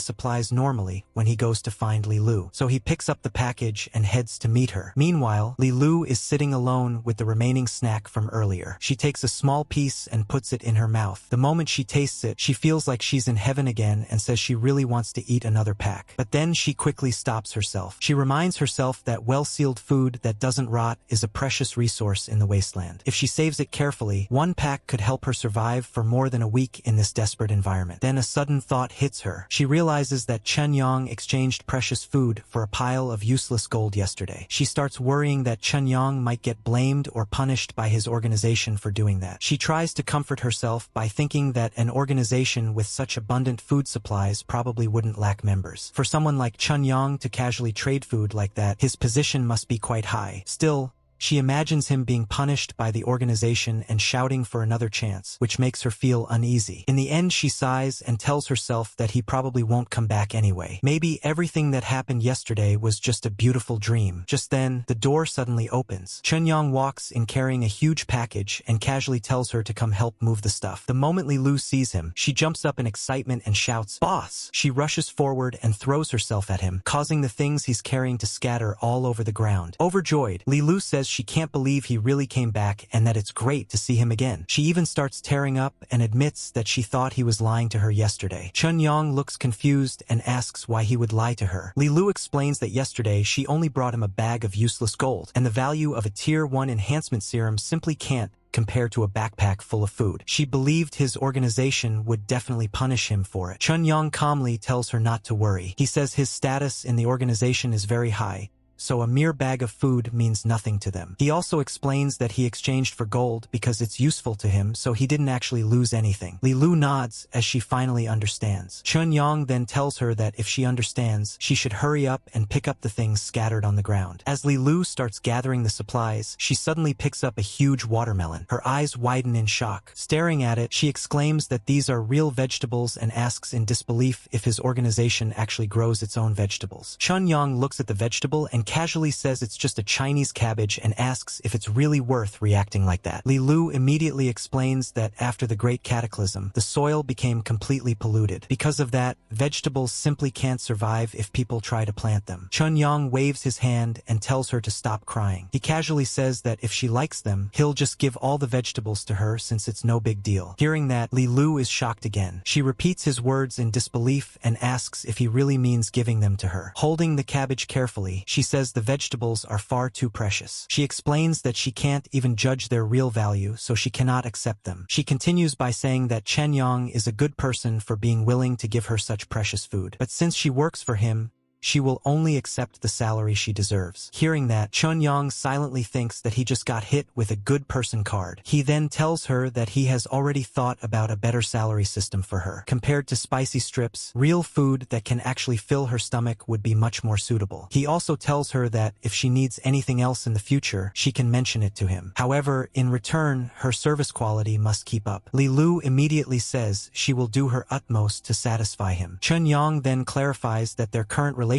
supplies normally when he goes to find Li Lu. So he picks up the package and heads to meet her. Meanwhile, Li Lu is sitting alone with the remaining snack from earlier. She takes a small piece and puts it in her mouth. The moment she tastes it, she feels like she's in heaven again and says she really wants to eat another pack. But then she quickly stops herself. She reminds herself that well-sealed food that doesn't rot is a precious resource in the wasteland. If she saves it carefully, one pack could help her survive for more than a week in this desperate environment. Then a sudden thought hits her. She realizes that Chun Yong exchanged precious food for a pile of useless gold yesterday. She starts worrying that Chun Yong might get blamed or punished by his organization for doing that. She tries to comfort herself by thinking that an organization with such abundant food supplies probably wouldn't lack members. For someone like Chun Yong to casually trade food like that, his position must be quite high. Still, she imagines him being punished by the organization and shouting for another chance, which makes her feel uneasy. In the end, she sighs and tells herself that he probably won't come back anyway. Maybe everything that happened yesterday was just a beautiful dream. Just then, the door suddenly opens. Chun Yong walks in carrying a huge package and casually tells her to come help move the stuff. The moment Li Lu sees him, she jumps up in excitement and shouts, "Boss!" She rushes forward and throws herself at him, causing the things he's carrying to scatter all over the ground. Overjoyed, Li Lu says she can't believe he really came back and that it's great to see him again. She even starts tearing up and admits that she thought he was lying to her yesterday. Chun Yong looks confused and asks why he would lie to her. Li Lu explains that yesterday she only brought him a bag of useless gold, and the value of a Tier 1 enhancement serum simply can't compared to a backpack full of food. She believed his organization would definitely punish him for it. Chunyong calmly tells her not to worry. He says his status in the organization is very high, so a mere bag of food means nothing to them. He also explains that he exchanged for gold because it's useful to him, so he didn't actually lose anything. Li Lu nods as she finally understands. Chunyong then tells her that if she understands, she should hurry up and pick up the things scattered on the ground. As Li Lu starts gathering the supplies, she suddenly picks up a huge watermelon. Her eyes widen in shock. Staring at it, she exclaims that these are real vegetables and asks in disbelief if his organization actually grows its own vegetables. Chunyong looks at the vegetable and casually says it's just a Chinese cabbage and asks if it's really worth reacting like that. Li Lu immediately explains that after the Great Cataclysm, the soil became completely polluted. Because of that, vegetables simply can't survive if people try to plant them. Chunyong waves his hand and tells her to stop crying. He casually says that if she likes them, he'll just give all the vegetables to her since it's no big deal. Hearing that, Li Lu is shocked again. She repeats his words in disbelief and asks if he really means giving them to her. Holding the cabbage carefully, she says the vegetables are far too precious. She explains that she can't even judge their real value, so she cannot accept them. She continues by saying that Chunyong is a good person for being willing to give her such precious food. But since she works for him, she will only accept the salary she deserves. Hearing that, Chunyong silently thinks that he just got hit with a good person card. He then tells her that he has already thought about a better salary system for her. Compared to spicy strips, real food that can actually fill her stomach would be much more suitable. He also tells her that if she needs anything else in the future, she can mention it to him. However, in return, her service quality must keep up. Li Lu immediately says she will do her utmost to satisfy him. Chunyong then clarifies that their current relationship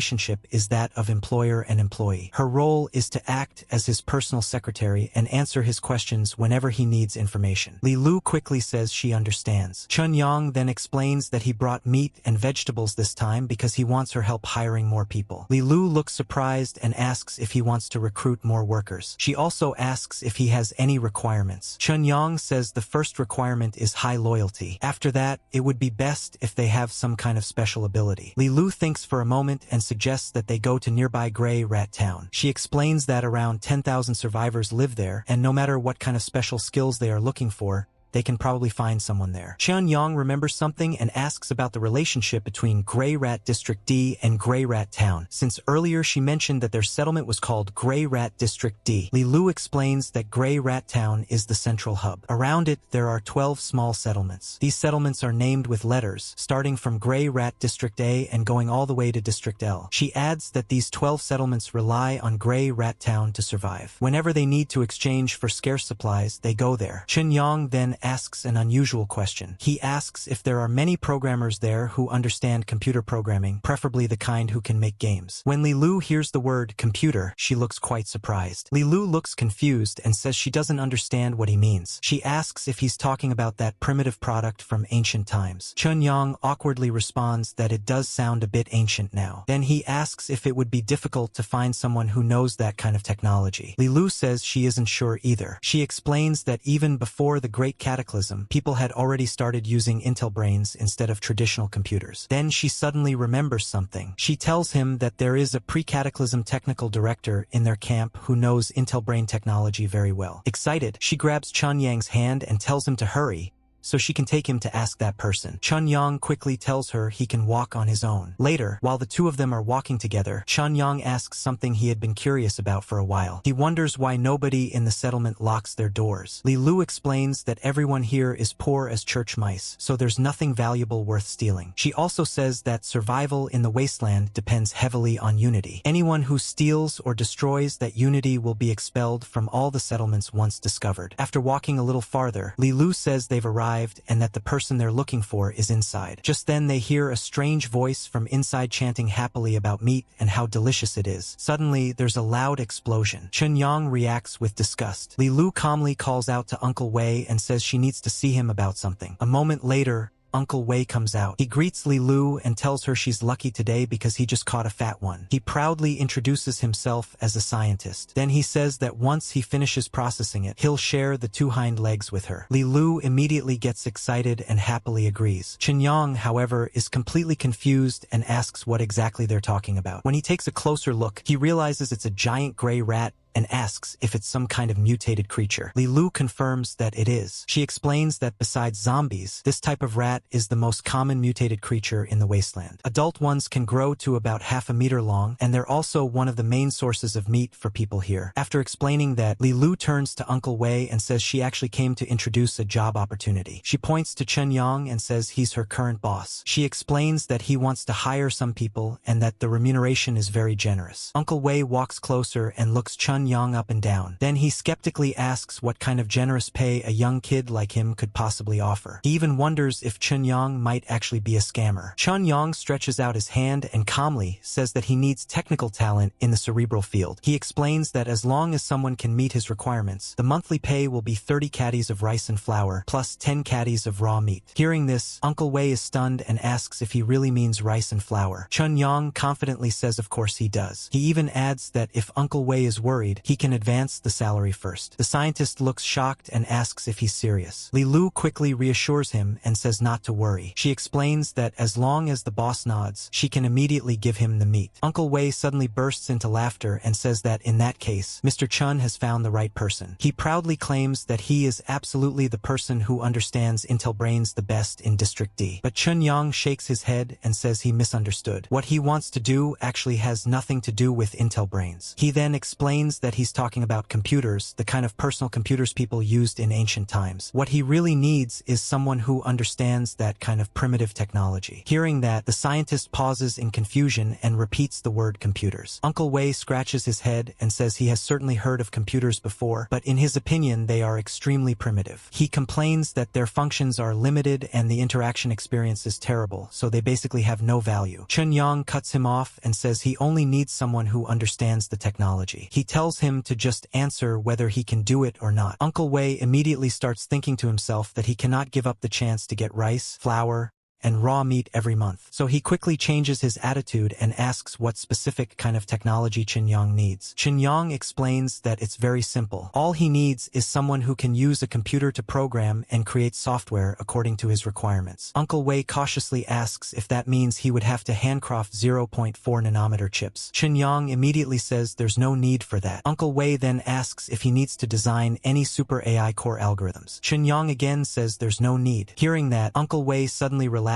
is that of employer and employee. Her role is to act as his personal secretary and answer his questions whenever he needs information. Li Lu quickly says she understands. Chunyong then explains that he brought meat and vegetables this time because he wants her help hiring more people. Li Lu looks surprised and asks if he wants to recruit more workers. She also asks if he has any requirements. Chunyong says the first requirement is high loyalty. After that, it would be best if they have some kind of special ability. Li Lu thinks for a moment and suggests that they go to nearby Grey Rat Town. She explains that around 10,000 survivors live there, and no matter what kind of special skills they are looking for, they can probably find someone there. Chunyong remembers something and asks about the relationship between Grey Rat District D and Grey Rat Town, since earlier she mentioned that their settlement was called Grey Rat District D. Li Lu explains that Grey Rat Town is the central hub. Around it, there are 12 small settlements. These settlements are named with letters, starting from Grey Rat District A and going all the way to District L. She adds that these 12 settlements rely on Grey Rat Town to survive. Whenever they need to exchange for scarce supplies, they go there. Chunyong then asks an unusual question. He asks if there are many programmers there who understand computer programming, preferably the kind who can make games. When Li Lu hears the word computer, she looks quite surprised. Li Lu looks confused and says she doesn't understand what he means. She asks if he's talking about that primitive product from ancient times. Chunyong awkwardly responds that it does sound a bit ancient now. Then he asks if it would be difficult to find someone who knows that kind of technology. Li Lu says she isn't sure either. She explains that even before the Great Cataclysm, people had already started using Intel brains instead of traditional computers. Then she suddenly remembers something. She tells him that there is a pre-cataclysm technical director in their camp who knows Intel brain technology very well. Excited, she grabs Chunyang's hand and tells him to hurry, so she can take him to ask that person. Chunyong quickly tells her he can walk on his own. Later, while the two of them are walking together, Chunyong asks something he had been curious about for a while. He wonders why nobody in the settlement locks their doors. Li Lu explains that everyone here is poor as church mice, so there's nothing valuable worth stealing. She also says that survival in the wasteland depends heavily on unity. Anyone who steals or destroys that unity will be expelled from all the settlements once discovered. After walking a little farther, Li Lu says they've arrived and that the person they're looking for is inside. Just then they hear a strange voice from inside chanting happily about meat and how delicious it is. Suddenly, there's a loud explosion. Chunyong reacts with disgust. Li Lu calmly calls out to Uncle Wei and says she needs to see him about something. A moment later, Uncle Wei comes out. He greets Li Lu and tells her she's lucky today because he just caught a fat one. He proudly introduces himself as a scientist. Then he says that once he finishes processing it, he'll share the 2 hind legs with her. Li Lu immediately gets excited and happily agrees. Chunyong, however, is completely confused and asks what exactly they're talking about. When he takes a closer look, he realizes it's a giant gray rat and asks if it's some kind of mutated creature. Li Lu confirms that it is. She explains that besides zombies, this type of rat is the most common mutated creature in the wasteland. Adult ones can grow to about half a meter long, and they're also one of the main sources of meat for people here. After explaining that, Li Lu turns to Uncle Wei and says she actually came to introduce a job opportunity. She points to Chen Yang and says he's her current boss. She explains that he wants to hire some people and that the remuneration is very generous. Uncle Wei walks closer and looks Chen Yang up and down. Then he skeptically asks what kind of generous pay a young kid like him could possibly offer. He even wonders if Chen Yang might actually be a scammer. Chen Yang stretches out his hand and calmly says that he needs technical talent in the cerebral field. He explains that as long as someone can meet his requirements, the monthly pay will be 30 caddies of rice and flour plus 10 caddies of raw meat. Hearing this, Uncle Wei is stunned and asks if he really means rice and flour. Chen Yang confidently says of course he does. He even adds that if Uncle Wei is worried, he can advance the salary first. The scientist looks shocked and asks if he's serious. Li Lu quickly reassures him and says not to worry. She explains that as long as the boss nods, she can immediately give him the meat. Uncle Wei suddenly bursts into laughter and says that in that case, Mr. Chun has found the right person. He proudly claims that he is absolutely the person who understands Intel Brains the best in District D. But Chen Yang shakes his head and says he misunderstood. What he wants to do actually has nothing to do with Intel Brains. He then explains that he's talking about computers, the kind of personal computers people used in ancient times. What he really needs is someone who understands that kind of primitive technology. Hearing that, the scientist pauses in confusion and repeats the word computers. Uncle Wei scratches his head and says he has certainly heard of computers before, but in his opinion they are extremely primitive. He complains that their functions are limited and the interaction experience is terrible, so they basically have no value. Chen Yang cuts him off and says he only needs someone who understands the technology. He tells him to just answer whether he can do it or not. Uncle Wei immediately starts thinking to himself that he cannot give up the chance to get rice, flour, and raw meat every month. So he quickly changes his attitude and asks what specific kind of technology Chen Yang needs. Chen Yang explains that it's very simple. All he needs is someone who can use a computer to program and create software according to his requirements. Uncle Wei cautiously asks if that means he would have to handcraft 0.4 nanometer chips. Chen Yang immediately says there's no need for that. Uncle Wei then asks if he needs to design any super AI core algorithms. Chen Yang again says there's no need. Hearing that, Uncle Wei suddenly relaxes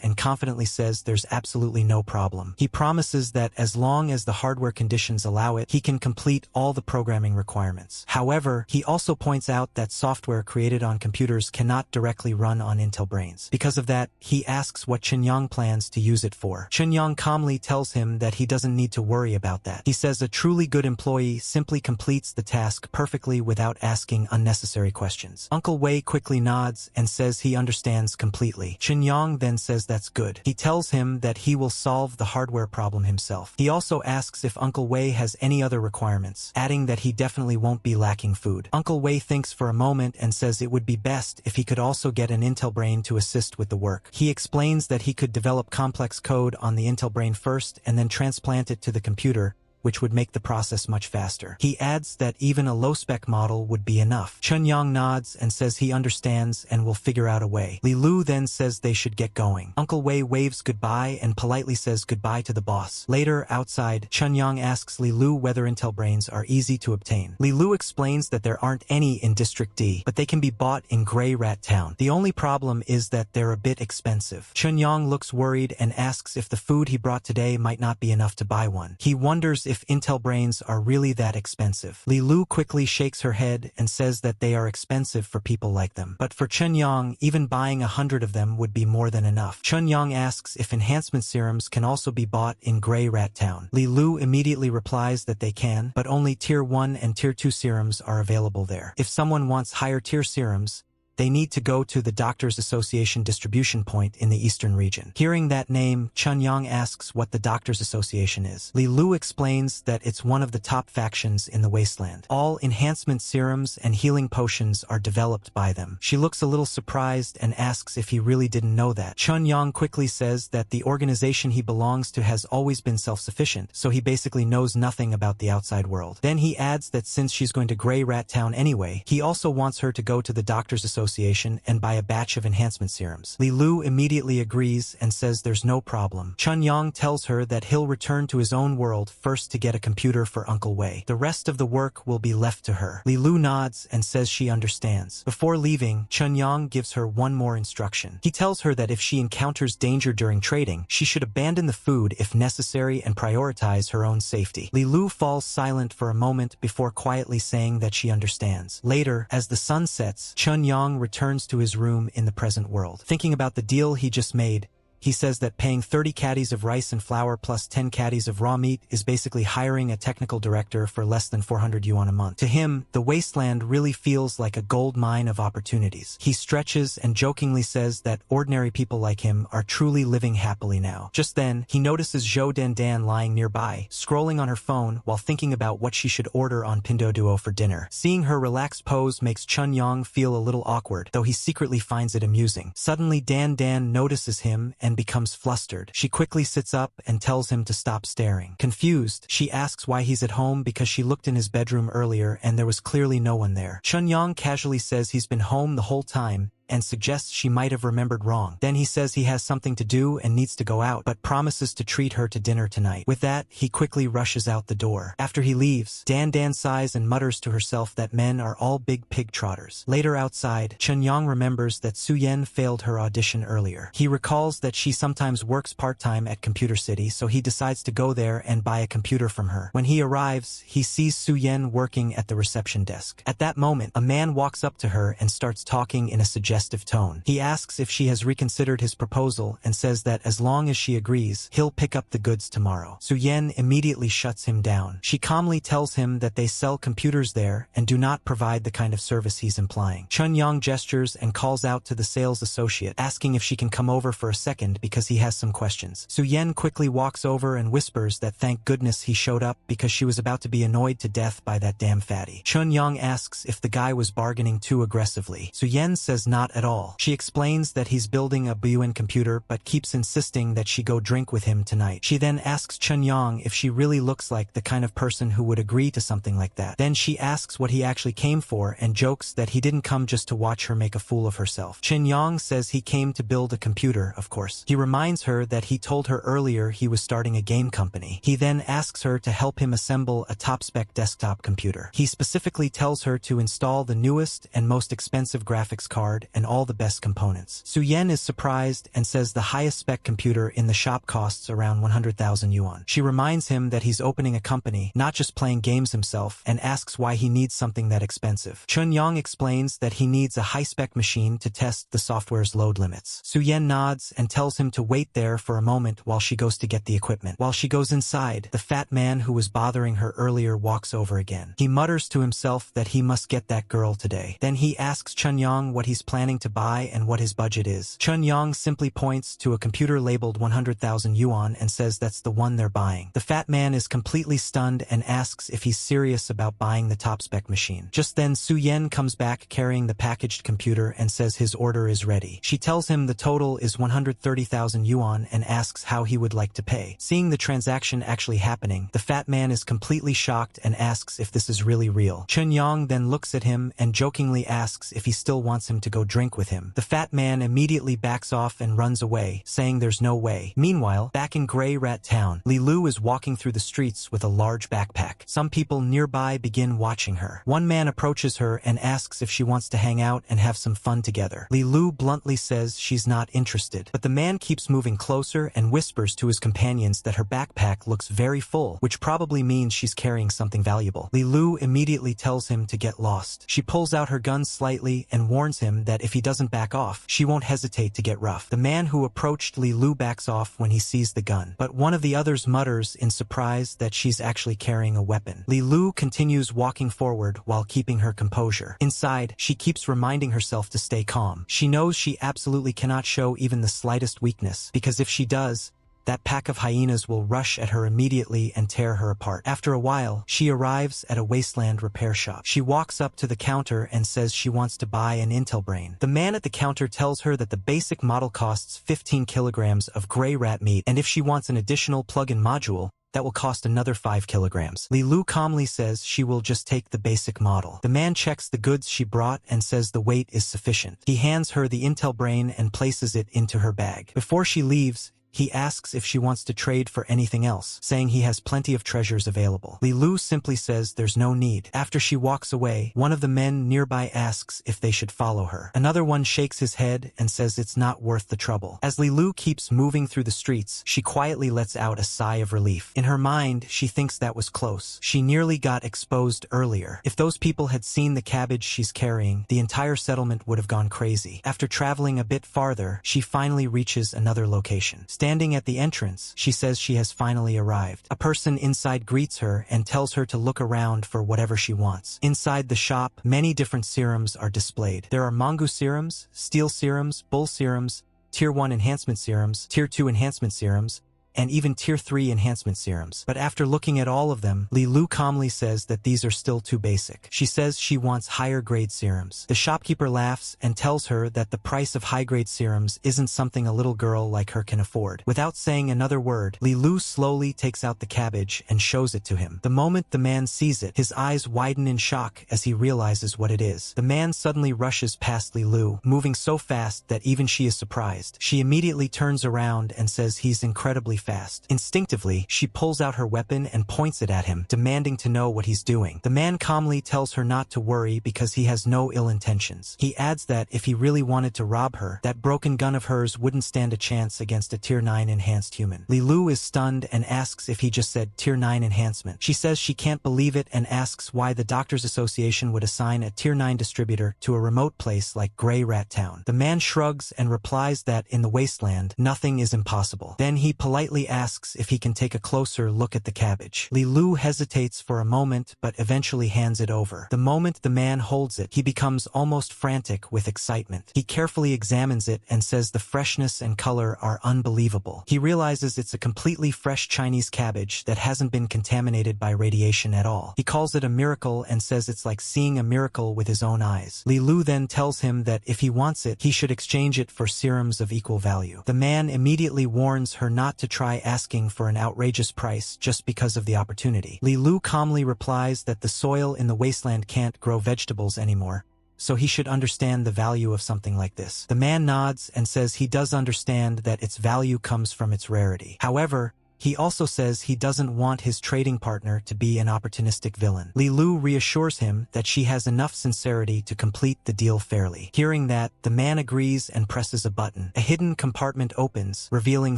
and confidently says there's absolutely no problem. He promises that as long as the hardware conditions allow it, he can complete all the programming requirements. However, he also points out that software created on computers cannot directly run on Intel Brains. Because of that, he asks what Chen Yang plans to use it for. Chen Yang calmly tells him that he doesn't need to worry about that. He says a truly good employee simply completes the task perfectly without asking unnecessary questions. Uncle Wei quickly nods and says he understands completely. Chen Yang then says that's good. He tells him that he will solve the hardware problem himself. He also asks if Uncle Wei has any other requirements, adding that he definitely won't be lacking food. Uncle Wei thinks for a moment and says it would be best if he could also get an Intel Brain to assist with the work. He explains that he could develop complex code on the Intel Brain first and then transplant it to the computer, which would make the process much faster. He adds that even a low-spec model would be enough. Chen Yang nods and says he understands and will figure out a way. Li Lu then says they should get going. Uncle Wei waves goodbye and politely says goodbye to the boss. Later, outside, Chen Yang asks Li Lu whether Intel Brains are easy to obtain. Li Lu explains that there aren't any in District D, but they can be bought in Grey Rat Town. The only problem is that they're a bit expensive. Chen Yang looks worried and asks if the food he brought today might not be enough to buy one. He wonders if Intel Brains are really that expensive. Li Lu quickly shakes her head and says that they are expensive for people like them. But for Chen Yang, even buying 100 of them would be more than enough. Chen Yang asks if enhancement serums can also be bought in Grey Rat Town. Li Lu immediately replies that they can, but only Tier 1 and Tier 2 serums are available there. If someone wants higher tier serums, they need to go to the Doctors Association distribution point in the eastern region. Hearing that name, Chen Yang asks what the Doctors Association is. Li Lu explains that it's one of the top factions in the wasteland. All enhancement serums and healing potions are developed by them. She looks a little surprised and asks if he really didn't know that. Chen Yang quickly says that the organization he belongs to has always been self-sufficient, so he basically knows nothing about the outside world. Then he adds that since she's going to Grey Rat Town anyway, he also wants her to go to the Doctors Association Association and buy a batch of enhancement serums. Li Lu immediately agrees and says there's no problem. Chun Yang tells her that he'll return to his own world first to get a computer for Uncle Wei. The rest of the work will be left to her. Li Lu nods and says she understands. Before leaving, Chun Yang gives her one more instruction. He tells her that if she encounters danger during trading, she should abandon the food if necessary and prioritize her own safety. Li Lu falls silent for a moment before quietly saying that she understands. Later, as the sun sets, Chun Yang returns to his room in the present world. Thinking about the deal he just made, he says that paying 30 caddies of rice and flour plus 10 caddies of raw meat is basically hiring a technical director for less than 400 yuan a month. To him, the wasteland really feels like a gold mine of opportunities. He stretches and jokingly says that ordinary people like him are truly living happily now. Just then, he notices Zhou Dandan lying nearby, scrolling on her phone while thinking about what she should order on Pinduoduo for dinner. Seeing her relaxed pose makes Chun Yang feel a little awkward, though he secretly finds it amusing. Suddenly, Dandan notices him and becomes flustered. She quickly sits up and tells him to stop staring. Confused, she asks why he's at home because she looked in his bedroom earlier and there was clearly no one there. Chun Yang casually says he's been home the whole time and suggests she might have remembered wrong. Then he says he has something to do and needs to go out, but promises to treat her to dinner tonight. With that, he quickly rushes out the door. After he leaves, Dan sighs and mutters to herself that men are all big pig trotters. Later outside, Chun Yang remembers that Su Yen failed her audition earlier. He recalls that she sometimes works part-time at Computer City, so he decides to go there and buy a computer from her. When he arrives, he sees Su Yen working at the reception desk. At that moment, a man walks up to her and starts talking in a suggestive tone. He asks if she has reconsidered his proposal and says that as long as she agrees, he'll pick up the goods tomorrow. Su Yen immediately shuts him down. She calmly tells him that they sell computers there and do not provide the kind of service he's implying. Chun Yang gestures and calls out to the sales associate, asking if she can come over for a second because he has some questions. Su Yen quickly walks over and whispers that thank goodness he showed up because she was about to be annoyed to death by that damn fatty. Chun Yang asks if the guy was bargaining too aggressively. Su Yen says not at all. She explains that he's building a Buin computer but keeps insisting that she go drink with him tonight. She then asks Chun Yang if she really looks like the kind of person who would agree to something like that. Then she asks what he actually came for and jokes that he didn't come just to watch her make a fool of herself. Chun Yang says he came to build a computer, of course. He reminds her that he told her earlier he was starting a game company. He then asks her to help him assemble a top-spec desktop computer. He specifically tells her to install the newest and most expensive graphics card and all the best components. Su Yen is surprised and says the highest spec computer in the shop costs around 100,000 yuan. She reminds him that he's opening a company, not just playing games himself, and asks why he needs something that expensive. Chun Yang explains that he needs a high-spec machine to test the software's load limits. Su Yen nods and tells him to wait there for a moment while she goes to get the equipment. While she goes inside, the fat man who was bothering her earlier walks over again. He mutters to himself that he must get that girl today. Then he asks Chun Yang what he's planning to buy and what his budget is. Chun Yang simply points to a computer labeled 100,000 yuan and says that's the one they're buying. The fat man is completely stunned and asks if he's serious about buying the top-spec machine. Just then, Su Yen comes back carrying the packaged computer and says his order is ready. She tells him the total is 130,000 yuan and asks how he would like to pay. Seeing the transaction actually happening, the fat man is completely shocked and asks if this is really real. Chun Yang then looks at him and jokingly asks if he still wants him to go drink with him. The fat man immediately backs off and runs away, saying there's no way. Meanwhile, back in Grey Rat Town, Li Lu is walking through the streets with a large backpack. Some people nearby begin watching her. One man approaches her and asks if she wants to hang out and have some fun together. Li Lu bluntly says she's not interested, but the man keeps moving closer and whispers to his companions that her backpack looks very full, which probably means she's carrying something valuable. Li Lu immediately tells him to get lost. She pulls out her gun slightly and warns him that if he doesn't back off, she won't hesitate to get rough. The man who approached Li Lu backs off when he sees the gun, but one of the others mutters in surprise that she's actually carrying a weapon. Li Lu continues walking forward while keeping her composure. Inside, she keeps reminding herself to stay calm. She knows she absolutely cannot show even the slightest weakness, because if she does, that pack of hyenas will rush at her immediately and tear her apart. After a while, she arrives at a wasteland repair shop. She walks up to the counter and says she wants to buy an Intel brain. The man at the counter tells her that the basic model costs 15 kilograms of gray rat meat, and if she wants an additional plug-in module, that will cost another 5 kilograms. Li Lu calmly says she will just take the basic model. The man checks the goods she brought and says the weight is sufficient. He hands her the Intel brain and places it into her bag. Before she leaves, he asks if she wants to trade for anything else, saying he has plenty of treasures available. Li Lu simply says there's no need. After she walks away, one of the men nearby asks if they should follow her. Another one shakes his head and says it's not worth the trouble. As Li Lu keeps moving through the streets, she quietly lets out a sigh of relief. In her mind, she thinks that was close. She nearly got exposed earlier. If those people had seen the cabbage she's carrying, the entire settlement would have gone crazy. After traveling a bit farther, she finally reaches another location. Standing at the entrance, she says she has finally arrived. A person inside greets her and tells her to look around for whatever she wants. Inside the shop, many different serums are displayed. There are Mangu serums, Steel serums, Bull serums, Tier 1 enhancement serums, Tier 2 enhancement serums, and even Tier 3 enhancement serums. But after looking at all of them, Li Lu calmly says that these are still too basic. She says she wants higher grade serums. The shopkeeper laughs and tells her that the price of high grade serums isn't something a little girl like her can afford. Without saying another word, Li Lu slowly takes out the cabbage and shows it to him. The moment the man sees it, his eyes widen in shock as he realizes what it is. The man suddenly rushes past Li Lu, moving so fast that even she is surprised. She immediately turns around and says he's incredibly fast. Instinctively, she pulls out her weapon and points it at him, demanding to know what he's doing. The man calmly tells her not to worry because he has no ill intentions. He adds that if he really wanted to rob her, that broken gun of hers wouldn't stand a chance against a Tier 9 enhanced human. Li Lu is stunned and asks if he just said Tier 9 enhancement. She says she can't believe it and asks why the Doctors Association would assign a Tier 9 distributor to a remote place like Grey Rat Town. The man shrugs and replies that in the wasteland, nothing is impossible. Then he politely asks if he can take a closer look at the cabbage. Li Lu hesitates for a moment but eventually hands it over. The moment the man holds it, he becomes almost frantic with excitement. He carefully examines it and says the freshness and color are unbelievable. He realizes it's a completely fresh Chinese cabbage that hasn't been contaminated by radiation at all. He calls it a miracle and says it's like seeing a miracle with his own eyes. Li Lu then tells him that if he wants it, he should exchange it for serums of equal value. The man immediately warns her not to try asking for an outrageous price just because of the opportunity. Li Lu calmly replies that the soil in the wasteland can't grow vegetables anymore, so he should understand the value of something like this. The man nods and says he does understand that its value comes from its rarity. However, he also says he doesn't want his trading partner to be an opportunistic villain. Li Lu reassures him that she has enough sincerity to complete the deal fairly. Hearing that, the man agrees and presses a button. A hidden compartment opens, revealing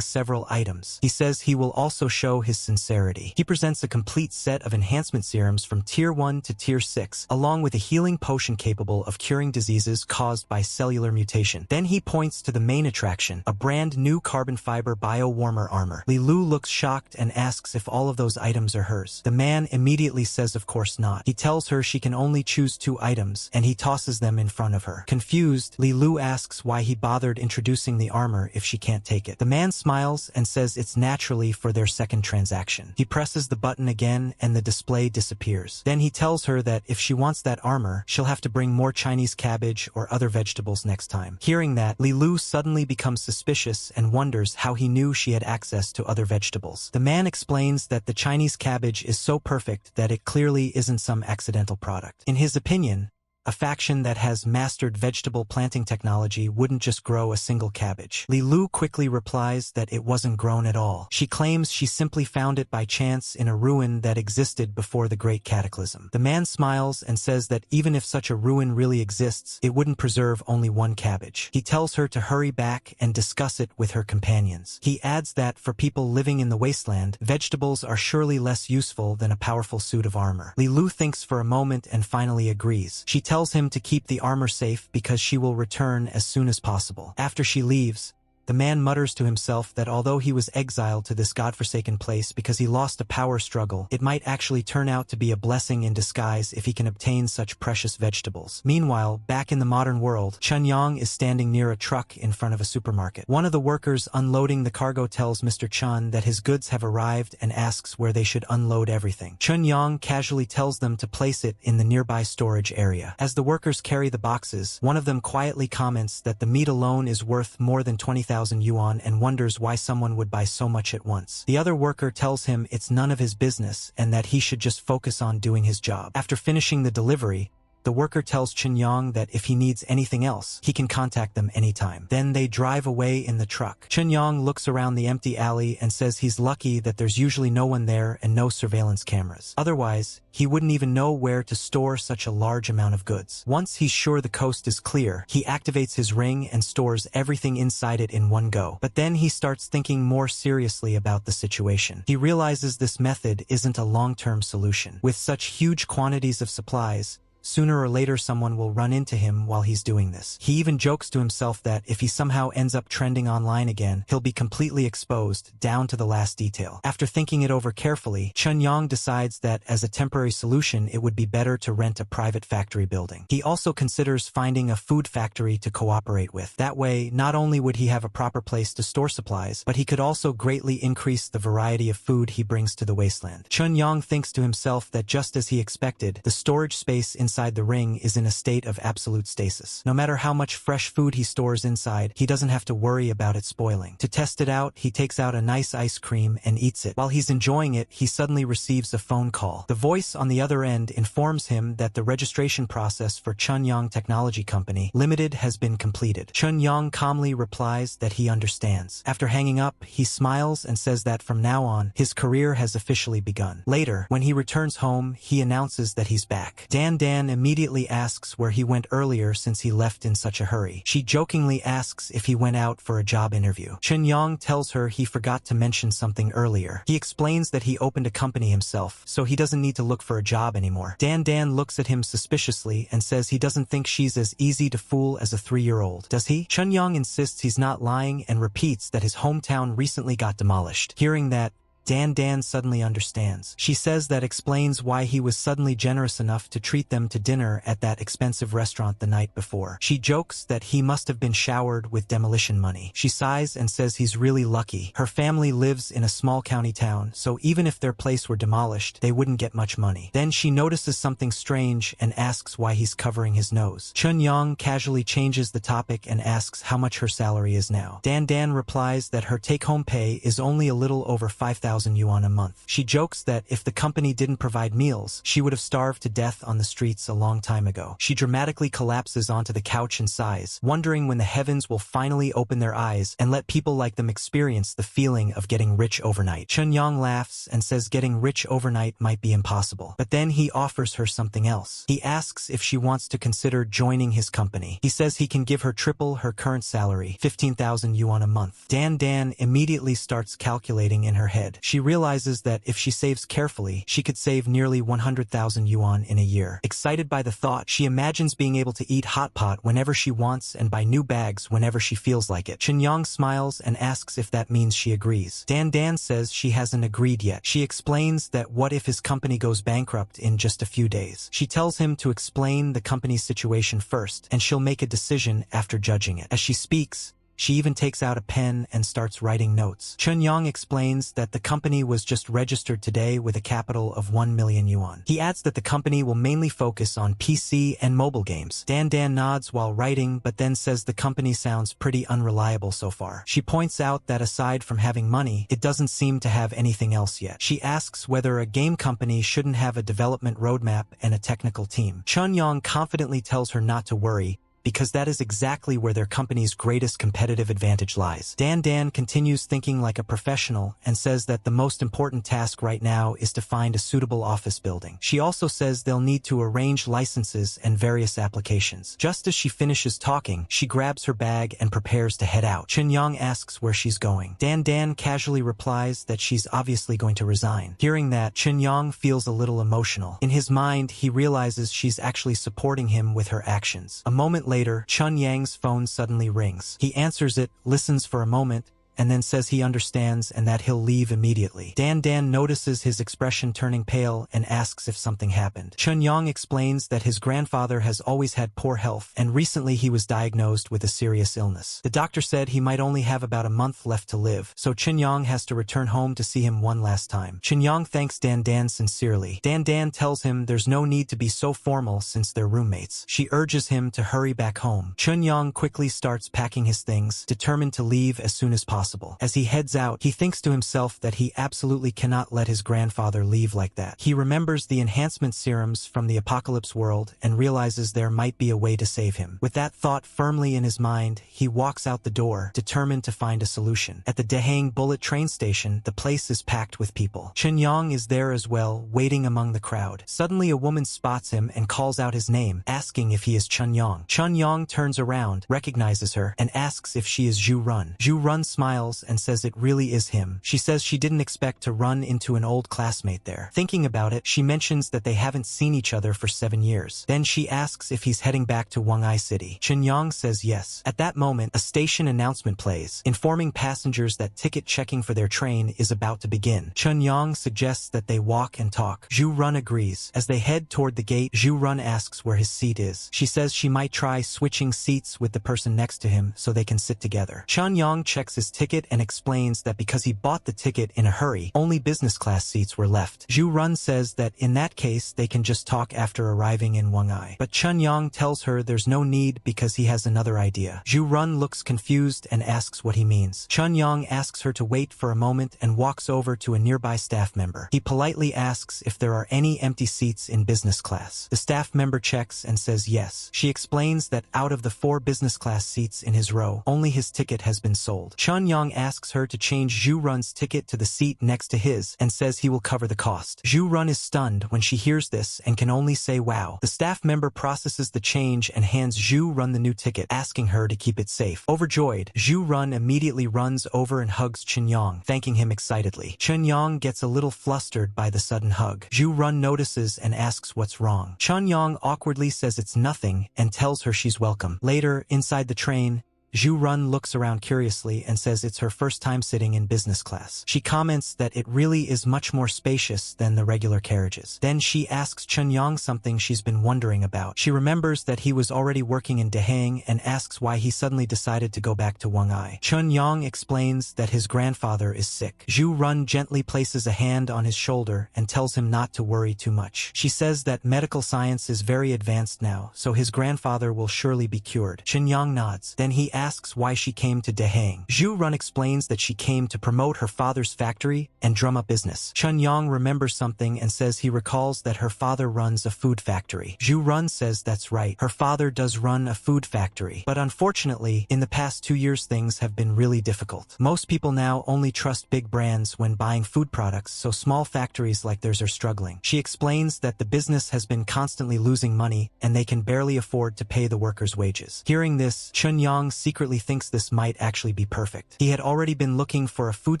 several items. He says he will also show his sincerity. He presents a complete set of enhancement serums from Tier 1 to Tier 6, along with a healing potion capable of curing diseases caused by cellular mutation. Then he points to the main attraction, a brand new carbon fiber bio-warmer armor. Li Lu looks shocked and asks if all of those items are hers. The man immediately says of course not. He tells her she can only choose 2 items, and he tosses them in front of her. Confused, Li Lu asks why he bothered introducing the armor if she can't take it. The man smiles and says it's naturally for their second transaction. He presses the button again and the display disappears. Then he tells her that if she wants that armor, she'll have to bring more Chinese cabbage or other vegetables next time. Hearing that, Li Lu suddenly becomes suspicious and wonders how he knew she had access to other vegetables. The man explains that the Chinese cabbage is so perfect that it clearly isn't some accidental product. In his opinion, a faction that has mastered vegetable planting technology wouldn't just grow a single cabbage. Li Lu quickly replies that it wasn't grown at all. She claims she simply found it by chance in a ruin that existed before the Great Cataclysm. The man smiles and says that even if such a ruin really exists, it wouldn't preserve only one cabbage. He tells her to hurry back and discuss it with her companions. He adds that for people living in the wasteland, vegetables are surely less useful than a powerful suit of armor. Li Lu thinks for a moment and finally agrees. She tells him to keep the armor safe because she will return as soon as possible. After she leaves, the man mutters to himself that although he was exiled to this godforsaken place because he lost a power struggle, it might actually turn out to be a blessing in disguise if he can obtain such precious vegetables. Meanwhile, back in the modern world, Chun Yang is standing near a truck in front of a supermarket. One of the workers unloading the cargo tells Mr. Chun that his goods have arrived and asks where they should unload everything. Chun Yang casually tells them to place it in the nearby storage area. As the workers carry the boxes, one of them quietly comments that the meat alone is worth more than 20,000 15,000 yuan and wonders why someone would buy so much at once. The other worker tells him it's none of his business and that he should just focus on doing his job. After finishing the delivery, the worker tells Chunyang that if he needs anything else, he can contact them anytime. Then they drive away in the truck. Chunyang looks around the empty alley and says he's lucky that there's usually no one there and no surveillance cameras. Otherwise, he wouldn't even know where to store such a large amount of goods. Once he's sure the coast is clear, he activates his ring and stores everything inside it in one go. But then he starts thinking more seriously about the situation. He realizes this method isn't a long-term solution. With such huge quantities of supplies, sooner or later someone will run into him while he's doing this. He even jokes to himself that if he somehow ends up trending online again, he'll be completely exposed, down to the last detail. After thinking it over carefully, Chunyang decides that as a temporary solution it would be better to rent a private factory building. He also considers finding a food factory to cooperate with. That way, not only would he have a proper place to store supplies, but he could also greatly increase the variety of food he brings to the wasteland. Chunyang thinks to himself that just as he expected, the storage space inside the ring is in a state of absolute stasis. No matter how much fresh food he stores inside, he doesn't have to worry about it spoiling. To test it out, he takes out a nice ice cream and eats it. While he's enjoying it, he suddenly receives a phone call. The voice on the other end informs him that the registration process for Chunyang Technology Company Limited has been completed. Chunyang calmly replies that he understands. After hanging up, he smiles and says that from now on, his career has officially begun. Later, when he returns home, he announces that he's back. Dan immediately asks where he went earlier since he left in such a hurry. She jokingly asks if he went out for a job interview. Chunyang tells her he forgot to mention something earlier. He explains that he opened a company himself, so he doesn't need to look for a job anymore. Dan looks at him suspiciously and says he doesn't think she's as easy to fool as a 3-year-old. Does he? Chunyang insists he's not lying and repeats that his hometown recently got demolished. Hearing that, Dan suddenly understands. She says that explains why he was suddenly generous enough to treat them to dinner at that expensive restaurant the night before. She jokes that he must have been showered with demolition money. She sighs and says he's really lucky. Her family lives in a small county town, so even if their place were demolished, they wouldn't get much money. Then she notices something strange and asks why he's covering his nose. Chunyang casually changes the topic and asks how much her salary is now. Dan replies that her take-home pay is only a little over 5,000 yuan a month. She jokes that if the company didn't provide meals, she would have starved to death on the streets a long time ago. She dramatically collapses onto the couch and sighs, wondering when the heavens will finally open their eyes and let people like them experience the feeling of getting rich overnight. Chunyang laughs and says getting rich overnight might be impossible. But then he offers her something else. He asks if she wants to consider joining his company. He says he can give her triple her current salary, 15,000 yuan a month. Dan immediately starts calculating in her head. She realizes that if she saves carefully, she could save nearly 100,000 yuan in a year. Excited by the thought, she imagines being able to eat hot pot whenever she wants and buy new bags whenever she feels like it. Chunyang smiles and asks if that means she agrees. Dan says she hasn't agreed yet. She explains that what if his company goes bankrupt in just a few days. She tells him to explain the company's situation first, and she'll make a decision after judging it. As she speaks, she even takes out a pen and starts writing notes. Chunyang explains that the company was just registered today with a capital of 1 million yuan. He adds that the company will mainly focus on PC and mobile games. Dan nods while writing, but then says the company sounds pretty unreliable so far. She points out that aside from having money, it doesn't seem to have anything else yet. She asks whether a game company shouldn't have a development roadmap and a technical team. Chunyang confidently tells her not to worry, because that is exactly where their company's greatest competitive advantage lies. Dan continues thinking like a professional and says that the most important task right now is to find a suitable office building. She also says they'll need to arrange licenses and various applications. Just as she finishes talking, she grabs her bag and prepares to head out. Chunyang asks where she's going. Dan casually replies that she's obviously going to resign. Hearing that, Chunyang feels a little emotional. In his mind, he realizes she's actually supporting him with her actions. A moment later, Chunyang's phone suddenly rings. He answers it, listens for a moment, and then says he understands and that he'll leave immediately. Dan notices his expression turning pale and asks if something happened. Chun-Yong explains that his grandfather has always had poor health, and recently he was diagnosed with a serious illness. The doctor said he might only have about a month left to live, so Chun-Yong has to return home to see him one last time. Chun-Yong thanks Dan sincerely. Dan tells him there's no need to be so formal since they're roommates. She urges him to hurry back home. Chun-Yong quickly starts packing his things, determined to leave as soon as possible. As he heads out, he thinks to himself that he absolutely cannot let his grandfather leave like that. He remembers the enhancement serums from the apocalypse world and realizes there might be a way to save him. With that thought firmly in his mind, he walks out the door, determined to find a solution. At the Dahang Bullet train station, the place is packed with people. Chun-Yong is there as well, waiting among the crowd. Suddenly a woman spots him and calls out his name, asking if he is Chun-Yong. Chun-Yong turns around, recognizes her, and asks if she is Zhu Run. Zhu Run smiles and says it really is him. She says she didn't expect to run into an old classmate there. Thinking about it, she mentions that they haven't seen each other for 7 years. Then she asks if he's heading back to Wang'ai City. Chun-Yong says yes. At that moment, a station announcement plays, informing passengers that ticket checking for their train is about to begin. Chun-Yong suggests that they walk and talk. Zhu Run agrees. As they head toward the gate, Zhu Run asks where his seat is. She says she might try switching seats with the person next to him so they can sit together. Chun-Yong checks his ticket and explains that because he bought the ticket in a hurry, only business class seats were left. Zhu Run says that in that case they can just talk after arriving in Wang'ai. But Chun-Yong tells her there's no need because he has another idea. Zhu Run looks confused and asks what he means. Chun-Yong asks her to wait for a moment and walks over to a nearby staff member. He politely asks if there are any empty seats in business class. The staff member checks and says yes. She explains that out of the 4 business class seats in his row, only his ticket has been sold. Chun-Yong asks her to change Zhu Run's ticket to the seat next to his and says he will cover the cost. Zhu Run is stunned when she hears this and can only say wow. The staff member processes the change and hands Zhu Run the new ticket, asking her to keep it safe. Overjoyed, Zhu Run immediately runs over and hugs Chun-Yong, thanking him excitedly. Chun-Yong gets a little flustered by the sudden hug. Zhu Run notices and asks what's wrong. Chun-Yong awkwardly says it's nothing and tells her she's welcome. Later, inside the train, Zhu Run looks around curiously and says it's her first time sitting in business class. She comments that it really is much more spacious than the regular carriages. Then she asks Chun-Yong something she's been wondering about. She remembers that he was already working in Dahang and asks why he suddenly decided to go back to Wang'ai. Chun-Yong explains that his grandfather is sick. Zhu Run gently places a hand on his shoulder and tells him not to worry too much. She says that medical science is very advanced now, so his grandfather will surely be cured. Chun-Yong nods. Then he asks why she came to Dahang. Zhu Run explains that she came to promote her father's factory and drum up business. Chun-Yong remembers something and says he recalls that her father runs a food factory. Zhu Run says that's right. Her father does run a food factory. But unfortunately, in the past 2 years things have been really difficult. Most people now only trust big brands when buying food products, so small factories like theirs are struggling. She explains that the business has been constantly losing money and they can barely afford to pay the workers' wages. Hearing this, Chun-Yong secretly thinks this might actually be perfect. He had already been looking for a food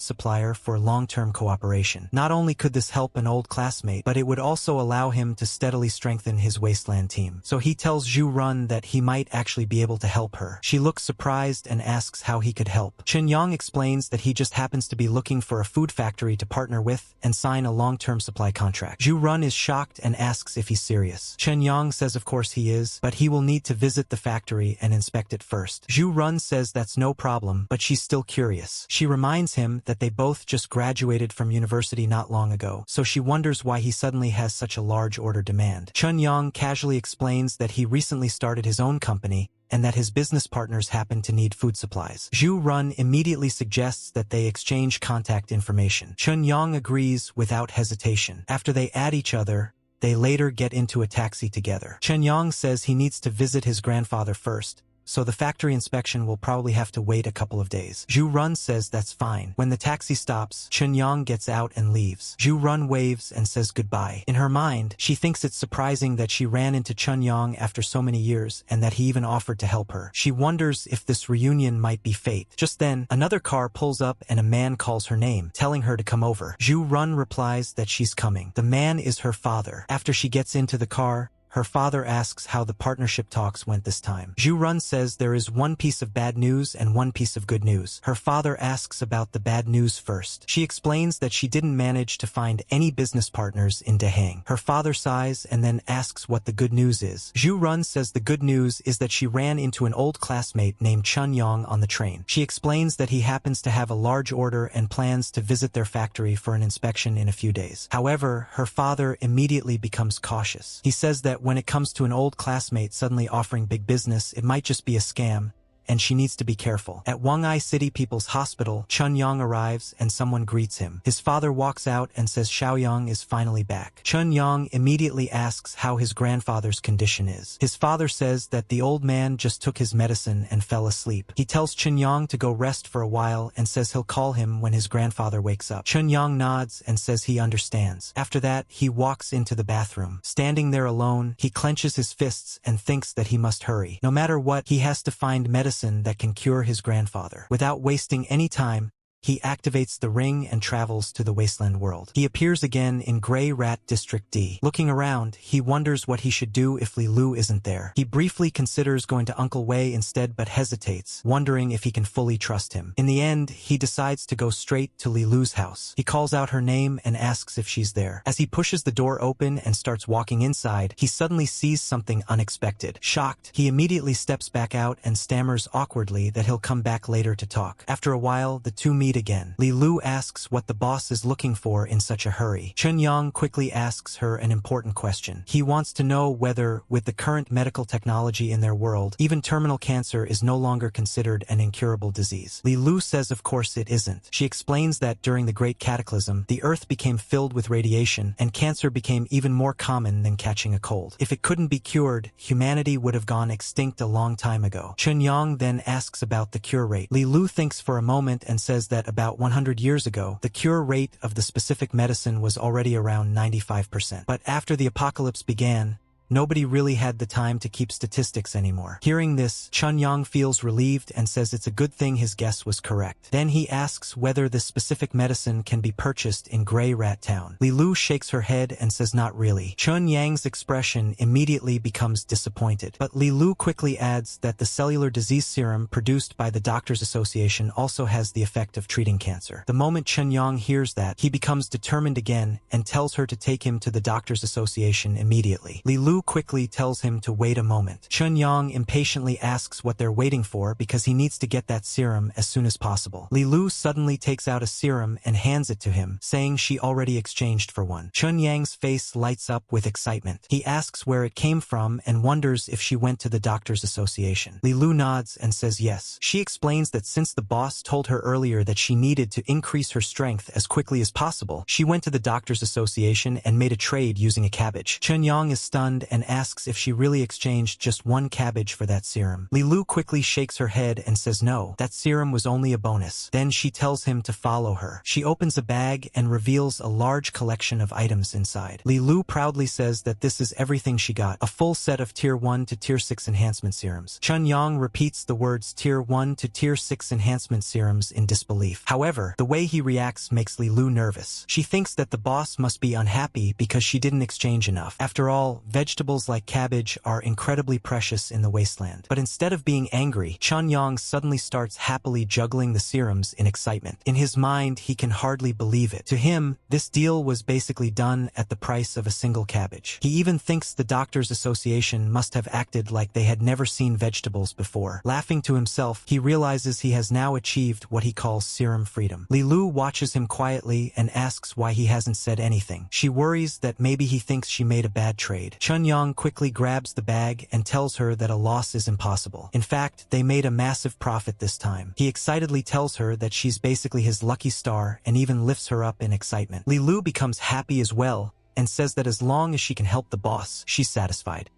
supplier for long-term cooperation. Not only could this help an old classmate, but it would also allow him to steadily strengthen his wasteland team. So he tells Zhu Run that he might actually be able to help her. She looks surprised and asks how he could help. Chun-Yong explains that he just happens to be looking for a food factory to partner with and sign a long-term supply contract. Zhu Run is shocked and asks if he's serious. Chun-Yong says of course he is, but he will need to visit the factory and inspect it first. Zhu Run says that's no problem, but she's still curious. She reminds him that they both just graduated from university not long ago, so she wonders why he suddenly has such a large order demand. Chun-Yong casually explains that he recently started his own company and that his business partners happen to need food supplies. Zhu Run immediately suggests that they exchange contact information. Chun-Yong agrees without hesitation. After they add each other, they later get into a taxi together. Chun-Yong says he needs to visit his grandfather first, so the factory inspection will probably have to wait a couple of days. Zhu Run says that's fine. When the taxi stops, Chun-Yong gets out and leaves. Zhu Run waves and says goodbye. In her mind, she thinks it's surprising that she ran into Chun-Yong after so many years and that he even offered to help her. She wonders if this reunion might be fate. Just then, another car pulls up and a man calls her name, telling her to come over. Zhu Run replies that she's coming. The man is her father. After she gets into the car, her father asks how the partnership talks went this time. Zhu Run says there is one piece of bad news and one piece of good news. Her father asks about the bad news first. She explains that she didn't manage to find any business partners in Dahang. Her father sighs and then asks what the good news is. Zhu Run says the good news is that she ran into an old classmate named Chun Yong on the train. She explains that he happens to have a large order and plans to visit their factory for an inspection in a few days. However, her father immediately becomes cautious. He says that when it comes to an old classmate suddenly offering big business, it might just be a scam, and she needs to be careful. At Wang'ai City People's Hospital, Chun Yang arrives and someone greets him. His father walks out and says Xiaoyang is finally back. Chun Yang immediately asks how his grandfather's condition is. His father says that the old man just took his medicine and fell asleep. He tells Chun Yang to go rest for a while and says he'll call him when his grandfather wakes up. Chun Yang nods and says he understands. After that, he walks into the bathroom. Standing there alone, he clenches his fists and thinks that he must hurry. No matter what, he has to find medicine that can cure his grandfather. Without wasting any time, he activates the ring and travels to the wasteland world. He appears again in Grey Rat District D. Looking around, he wonders what he should do if Li Lu isn't there. He briefly considers going to Uncle Wei instead but hesitates, wondering if he can fully trust him. In the end, he decides to go straight to Li Lu's house. He calls out her name and asks if she's there. As he pushes the door open and starts walking inside, he suddenly sees something unexpected. Shocked, he immediately steps back out and stammers awkwardly that he'll come back later to talk. After a while, the two meet again. Li Lu asks what the boss is looking for in such a hurry. Chun Yang quickly asks her an important question. He wants to know whether, with the current medical technology in their world, even terminal cancer is no longer considered an incurable disease. Li Lu says of course it isn't. She explains that during the Great Cataclysm, the Earth became filled with radiation, and cancer became even more common than catching a cold. If it couldn't be cured, humanity would have gone extinct a long time ago. Chun Yang then asks about the cure rate. Li Lu thinks for a moment and says that about 100 years ago, the cure rate of the specific medicine was already around 95%. But after the apocalypse began, nobody really had the time to keep statistics anymore. Hearing this, Chun Yang feels relieved and says it's a good thing his guess was correct. Then he asks whether this specific medicine can be purchased in Grey Rat Town. Li Lu shakes her head and says not really. Chun Yang's expression immediately becomes disappointed. But Li Lu quickly adds that the cellular disease serum produced by the Doctors Association also has the effect of treating cancer. The moment Chun Yang hears that, he becomes determined again and tells her to take him to the Doctors Association immediately. Li Lu quickly tells him to wait a moment. Chun Yang impatiently asks what they're waiting for because he needs to get that serum as soon as possible. Li Lu suddenly takes out a serum and hands it to him, saying she already exchanged for one. Chun Yang's face lights up with excitement. He asks where it came from and wonders if she went to the Doctors Association. Li Lu nods and says yes. She explains that since the boss told her earlier that she needed to increase her strength as quickly as possible, she went to the Doctors Association and made a trade using a cabbage. Chun Yang is stunned and asks if she really exchanged just one cabbage for that serum. Li Lu quickly shakes her head and says no, that serum was only a bonus. Then she tells him to follow her. She opens a bag and reveals a large collection of items inside. Li Lu proudly says that this is everything she got, a full set of Tier 1 to Tier 6 enhancement serums. Chun Yang repeats the words Tier 1 to Tier 6 enhancement serums in disbelief. However, the way he reacts makes Li Lu nervous. She thinks that the boss must be unhappy because she didn't exchange enough. After all, vegetables like cabbage are incredibly precious in the wasteland. But instead of being angry, Chun Yang suddenly starts happily juggling the serums in excitement. In his mind, he can hardly believe it. To him, this deal was basically done at the price of a single cabbage. He even thinks the Doctors Association must have acted like they had never seen vegetables before. Laughing to himself, he realizes he has now achieved what he calls serum freedom. Li Lu watches him quietly and asks why he hasn't said anything. She worries that maybe he thinks she made a bad trade. Chun Yang quickly grabs the bag and tells her that a loss is impossible. In fact, they made a massive profit this time. He excitedly tells her that she's basically his lucky star and even lifts her up in excitement. Li Lu becomes happy as well and says that as long as she can help the boss, she's satisfied.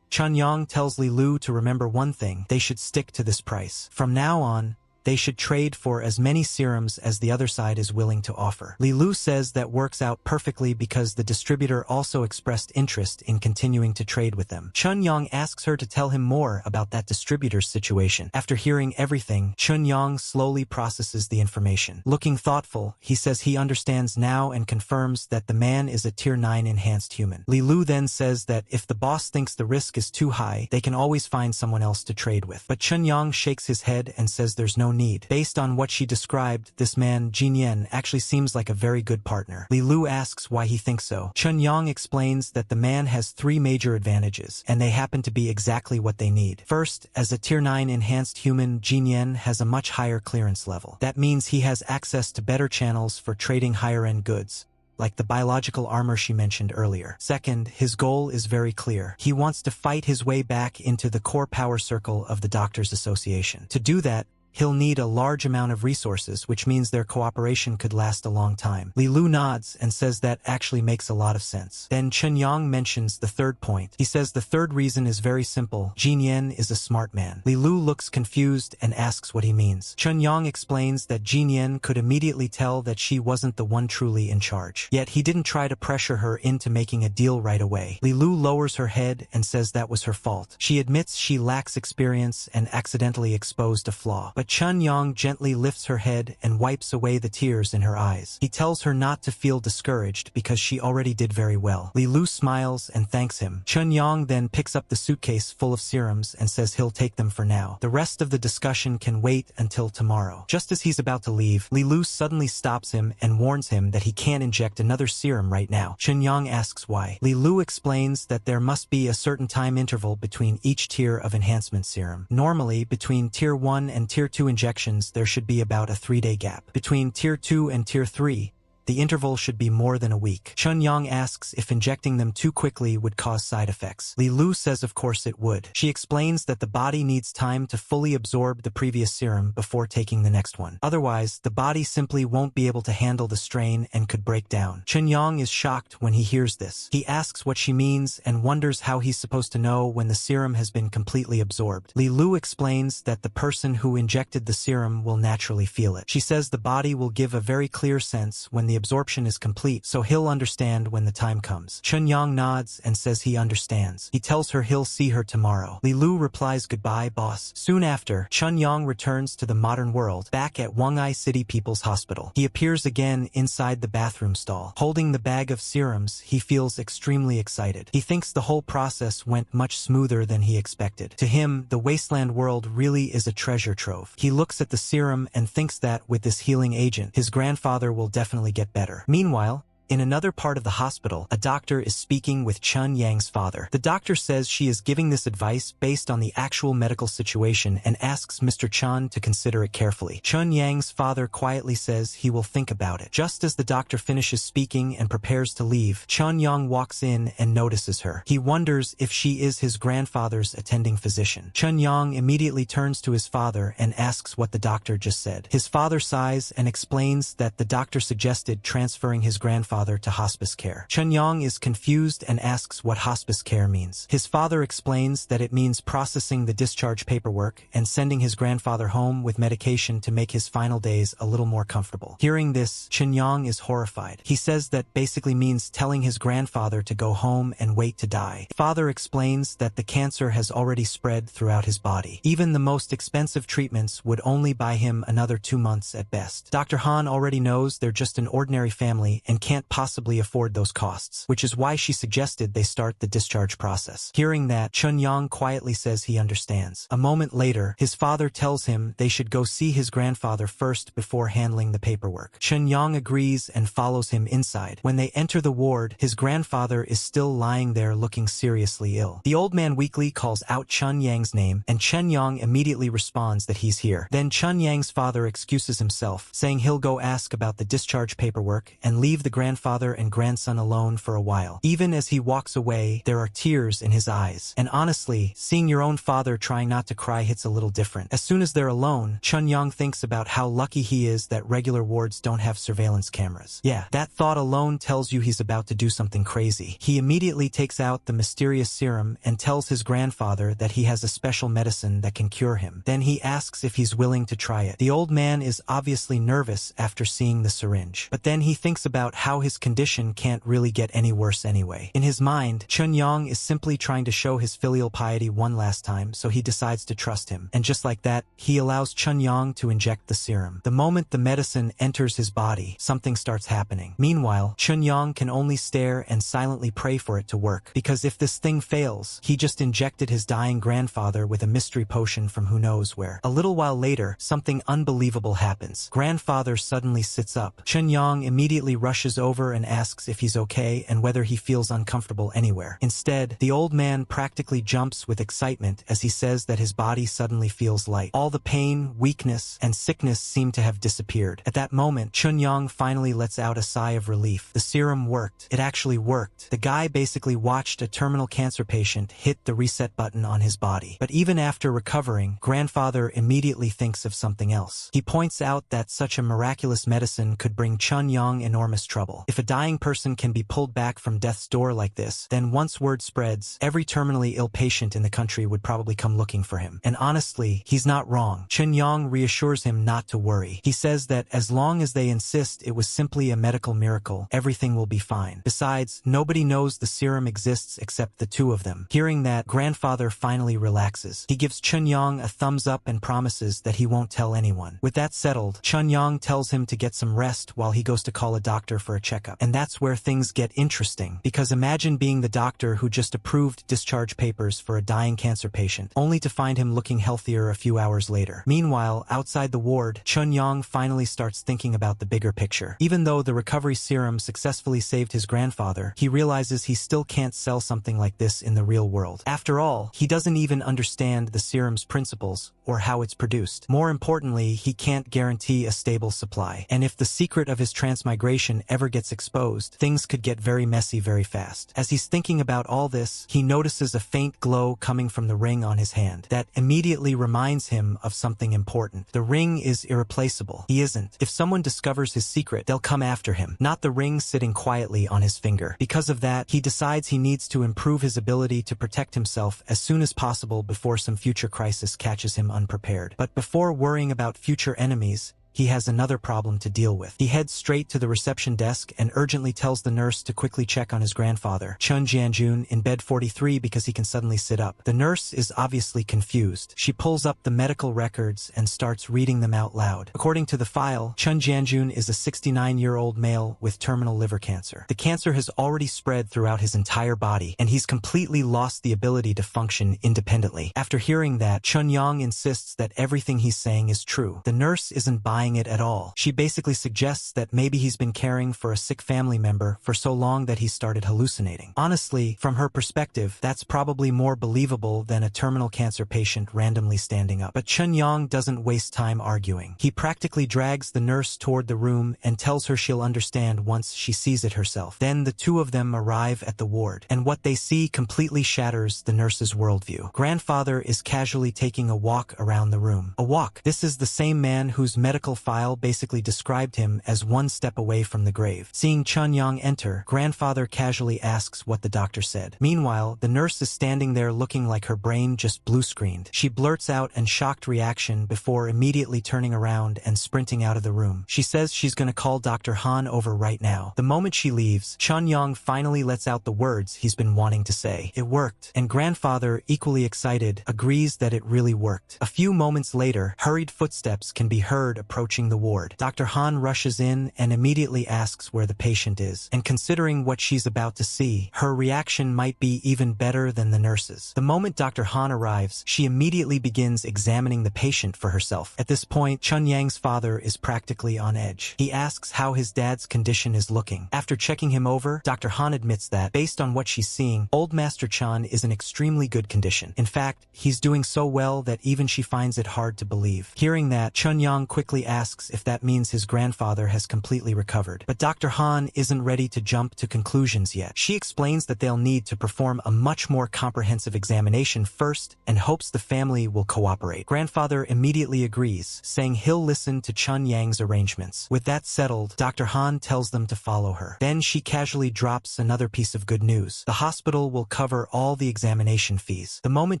Chun Yang tells Li Lu to remember one thing: they should stick to this price. From now on, they should trade for as many serums as the other side is willing to offer. Li Lu says that works out perfectly because the distributor also expressed interest in continuing to trade with them. Chun-Yang asks her to tell him more about that distributor's situation. After hearing everything, Chun-Yang slowly processes the information. Looking thoughtful, he says he understands now and confirms that the man is a Tier 9 enhanced human. Li Lu then says that if the boss thinks the risk is too high, they can always find someone else to trade with. But Chun-Yang shakes his head and says there's no need. Based on what she described, this man, Jin Yen, actually seems like a very good partner. Li Lu asks why he thinks so. Chun-Yang explains that the man has 3 major advantages, and they happen to be exactly what they need. First, as a Tier 9 enhanced human, Jin Yen has a much higher clearance level. That means he has access to better channels for trading higher-end goods, like the biological armor she mentioned earlier. Second, his goal is very clear. He wants to fight his way back into the core power circle of the Doctors Association. To do that, he'll need a large amount of resources, which means their cooperation could last a long time. Li Lu nods and says that actually makes a lot of sense. Then Chun-Yang mentions the third point. He says the third reason is very simple. Jin Yen is a smart man. Li Lu looks confused and asks what he means. Chun-Yang explains that Jin Yen could immediately tell that she wasn't the one truly in charge. Yet he didn't try to pressure her into making a deal right away. Li Lu lowers her head and says that was her fault. She admits she lacks experience and accidentally exposed a flaw. But Chun-Yang gently lifts her head and wipes away the tears in her eyes. He tells her not to feel discouraged because she already did very well. Li Lu smiles and thanks him. Chun-Yang then picks up the suitcase full of serums and says he'll take them for now. The rest of the discussion can wait until tomorrow. Just as he's about to leave, Li Lu suddenly stops him and warns him that he can't inject another serum right now. Chun-Yang asks why. Li Lu explains that there must be a certain time interval between each tier of enhancement serum. Normally, between Tier 1 and Tier 2 injections, there should be about a 3-day gap. Between Tier 2 and Tier 3, the interval should be more than a week. Chun-Yang asks if injecting them too quickly would cause side effects. Li Lu says of course it would. She explains that the body needs time to fully absorb the previous serum before taking the next one. Otherwise, the body simply won't be able to handle the strain and could break down. Chun-Yang is shocked when he hears this. He asks what she means and wonders how he's supposed to know when the serum has been completely absorbed. Li Lu explains that the person who injected the serum will naturally feel it. She says the body will give a very clear sense when the absorption is complete, so he'll understand when the time comes. Chun-Yang nods and says he understands. He tells her he'll see her tomorrow. Li Lu replies goodbye, boss. Soon after, Chun-Yang returns to the modern world, back at Wongai City People's Hospital. He appears again inside the bathroom stall. Holding the bag of serums, he feels extremely excited. He thinks the whole process went much smoother than he expected. To him, the wasteland world really is a treasure trove. He looks at the serum and thinks that with this healing agent, his grandfather will definitely get better. Meanwhile, in another part of the hospital, a doctor is speaking with Chun-Yang's father. The doctor says she is giving this advice based on the actual medical situation and asks Mr. Chun to consider it carefully. Chun-Yang's father quietly says he will think about it. Just as the doctor finishes speaking and prepares to leave, Chun-Yang walks in and notices her. He wonders if she is his grandfather's attending physician. Chun-Yang immediately turns to his father and asks what the doctor just said. His father sighs and explains that the doctor suggested transferring his grandfather to hospice care. Chun-Yang is confused and asks what hospice care means. His father explains that it means processing the discharge paperwork and sending his grandfather home with medication to make his final days a little more comfortable. Hearing this, Chun-Yang is horrified. He says that basically means telling his grandfather to go home and wait to die. Father explains that the cancer has already spread throughout his body. Even the most expensive treatments would only buy him another 2 months at best. Dr. Han already knows they're just an ordinary family and can't possibly afford those costs, which is why she suggested they start the discharge process. Hearing that, Chun-Yang quietly says he understands. A moment later, his father tells him they should go see his grandfather first before handling the paperwork. Chun-Yang agrees and follows him inside. When they enter the ward, his grandfather is still lying there looking seriously ill. The old man weakly calls out Chun-Yang's name, and Chun-Yang immediately responds that he's here. Then Chun-Yang's father excuses himself, saying he'll go ask about the discharge paperwork and leave the grandfather grandfather and grandson alone for a while. Even as he walks away, there are tears in his eyes. And honestly, seeing your own father trying not to cry hits a little different. As soon as they're alone, Chun-Young thinks about how lucky he is that regular wards don't have surveillance cameras. Yeah, that thought alone tells you he's about to do something crazy. He immediately takes out the mysterious serum and tells his grandfather that he has a special medicine that can cure him. Then he asks if he's willing to try it. The old man is obviously nervous after seeing the syringe, but then he thinks about how his condition can't really get any worse anyway. In his mind, Chun-Young is simply trying to show his filial piety one last time, so he decides to trust him. And just like that, he allows Chun-Young to inject the serum. The moment the medicine enters his body, something starts happening. Meanwhile, Chun-Young can only stare and silently pray for it to work, because if this thing fails, he just injected his dying grandfather with a mystery potion from who knows where. A little while later, something unbelievable happens. Grandfather suddenly sits up. Chun-Young immediately rushes over and asks if he's okay and whether he feels uncomfortable anywhere. Instead, the old man practically jumps with excitement as he says that his body suddenly feels light. All the pain, weakness, and sickness seem to have disappeared. At that moment, Chun-Young finally lets out a sigh of relief. The serum worked. It actually worked. The guy basically watched a terminal cancer patient hit the reset button on his body. But even after recovering, grandfather immediately thinks of something else. He points out that such a miraculous medicine could bring Chun-Young enormous trouble. If a dying person can be pulled back from death's door like this, then once word spreads, every terminally ill patient in the country would probably come looking for him. And honestly, he's not wrong. Chun-Young reassures him not to worry. He says that as long as they insist it was simply a medical miracle, everything will be fine. Besides, nobody knows the serum exists except the two of them. Hearing that, grandfather finally relaxes. He gives Chun-Young a thumbs up and promises that he won't tell anyone. With that settled, Chun-Young tells him to get some rest while he goes to call a doctor for a checkup. And that's where things get interesting, because imagine being the doctor who just approved discharge papers for a dying cancer patient, only to find him looking healthier a few hours later. Meanwhile, outside the ward, Chun-Young finally starts thinking about the bigger picture. Even though the recovery serum successfully saved his grandfather, he realizes he still can't sell something like this in the real world. After all, he doesn't even understand the serum's principles or how it's produced. More importantly, he can't guarantee a stable supply. And if the secret of his transmigration ever gets exposed, things could get very messy very fast. As he's thinking about all this, he notices a faint glow coming from the ring on his hand. That immediately reminds him of something important. The ring is irreplaceable. He isn't. If someone discovers his secret, they'll come after him, not the ring sitting quietly on his finger. Because of that, he decides he needs to improve his ability to protect himself as soon as possible before some future crisis catches him unprepared. But before worrying about future enemies, he has another problem to deal with. He heads straight to the reception desk and urgently tells the nurse to quickly check on his grandfather, Chun Jianjun, in bed 43 because he can suddenly sit up. The nurse is obviously confused. She pulls up the medical records and starts reading them out loud. According to the file, Chun Jianjun is a 69-year-old male with terminal liver cancer. The cancer has already spread throughout his entire body, and he's completely lost the ability to function independently. After hearing that, Chun-Young insists that everything he's saying is true. The nurse isn't buying it at all. She basically suggests that maybe he's been caring for a sick family member for so long that he started hallucinating. Honestly, from her perspective, that's probably more believable than a terminal cancer patient randomly standing up. But Chun-Young doesn't waste time arguing. He practically drags the nurse toward the room and tells her she'll understand once she sees it herself. Then the two of them arrive at the ward, and what they see completely shatters the nurse's worldview. Grandfather is casually taking a walk around the room. A walk. This is the same man whose medical file basically described him as one step away from the grave. Seeing Chun-Young enter, grandfather casually asks what the doctor said. Meanwhile, the nurse is standing there looking like her brain just blue-screened. She blurts out a shocked reaction before immediately turning around and sprinting out of the room. She says she's gonna call Dr. Han over right now. The moment she leaves, Chun-Young finally lets out the words he's been wanting to say. It worked. And grandfather, equally excited, agrees that it really worked. A few moments later, hurried footsteps can be heard approaching the ward. Dr. Han rushes in and immediately asks where the patient is. And considering what she's about to see, her reaction might be even better than the nurse's. The moment Dr. Han arrives, she immediately begins examining the patient for herself. At this point, Chun-Yang's father is practically on edge. He asks how his dad's condition is looking. After checking him over, Dr. Han admits that, based on what she's seeing, old Master Chan is in extremely good condition. In fact, he's doing so well that even she finds it hard to believe. Hearing that, Chun-Yang quickly asks if that means his grandfather has completely recovered. But Dr. Han isn't ready to jump to conclusions yet. She explains that they'll need to perform a much more comprehensive examination first and hopes the family will cooperate. Grandfather immediately agrees, saying he'll listen to Chun Yang's arrangements. With that settled, Dr. Han tells them to follow her. Then she casually drops another piece of good news. The hospital will cover all the examination fees. The moment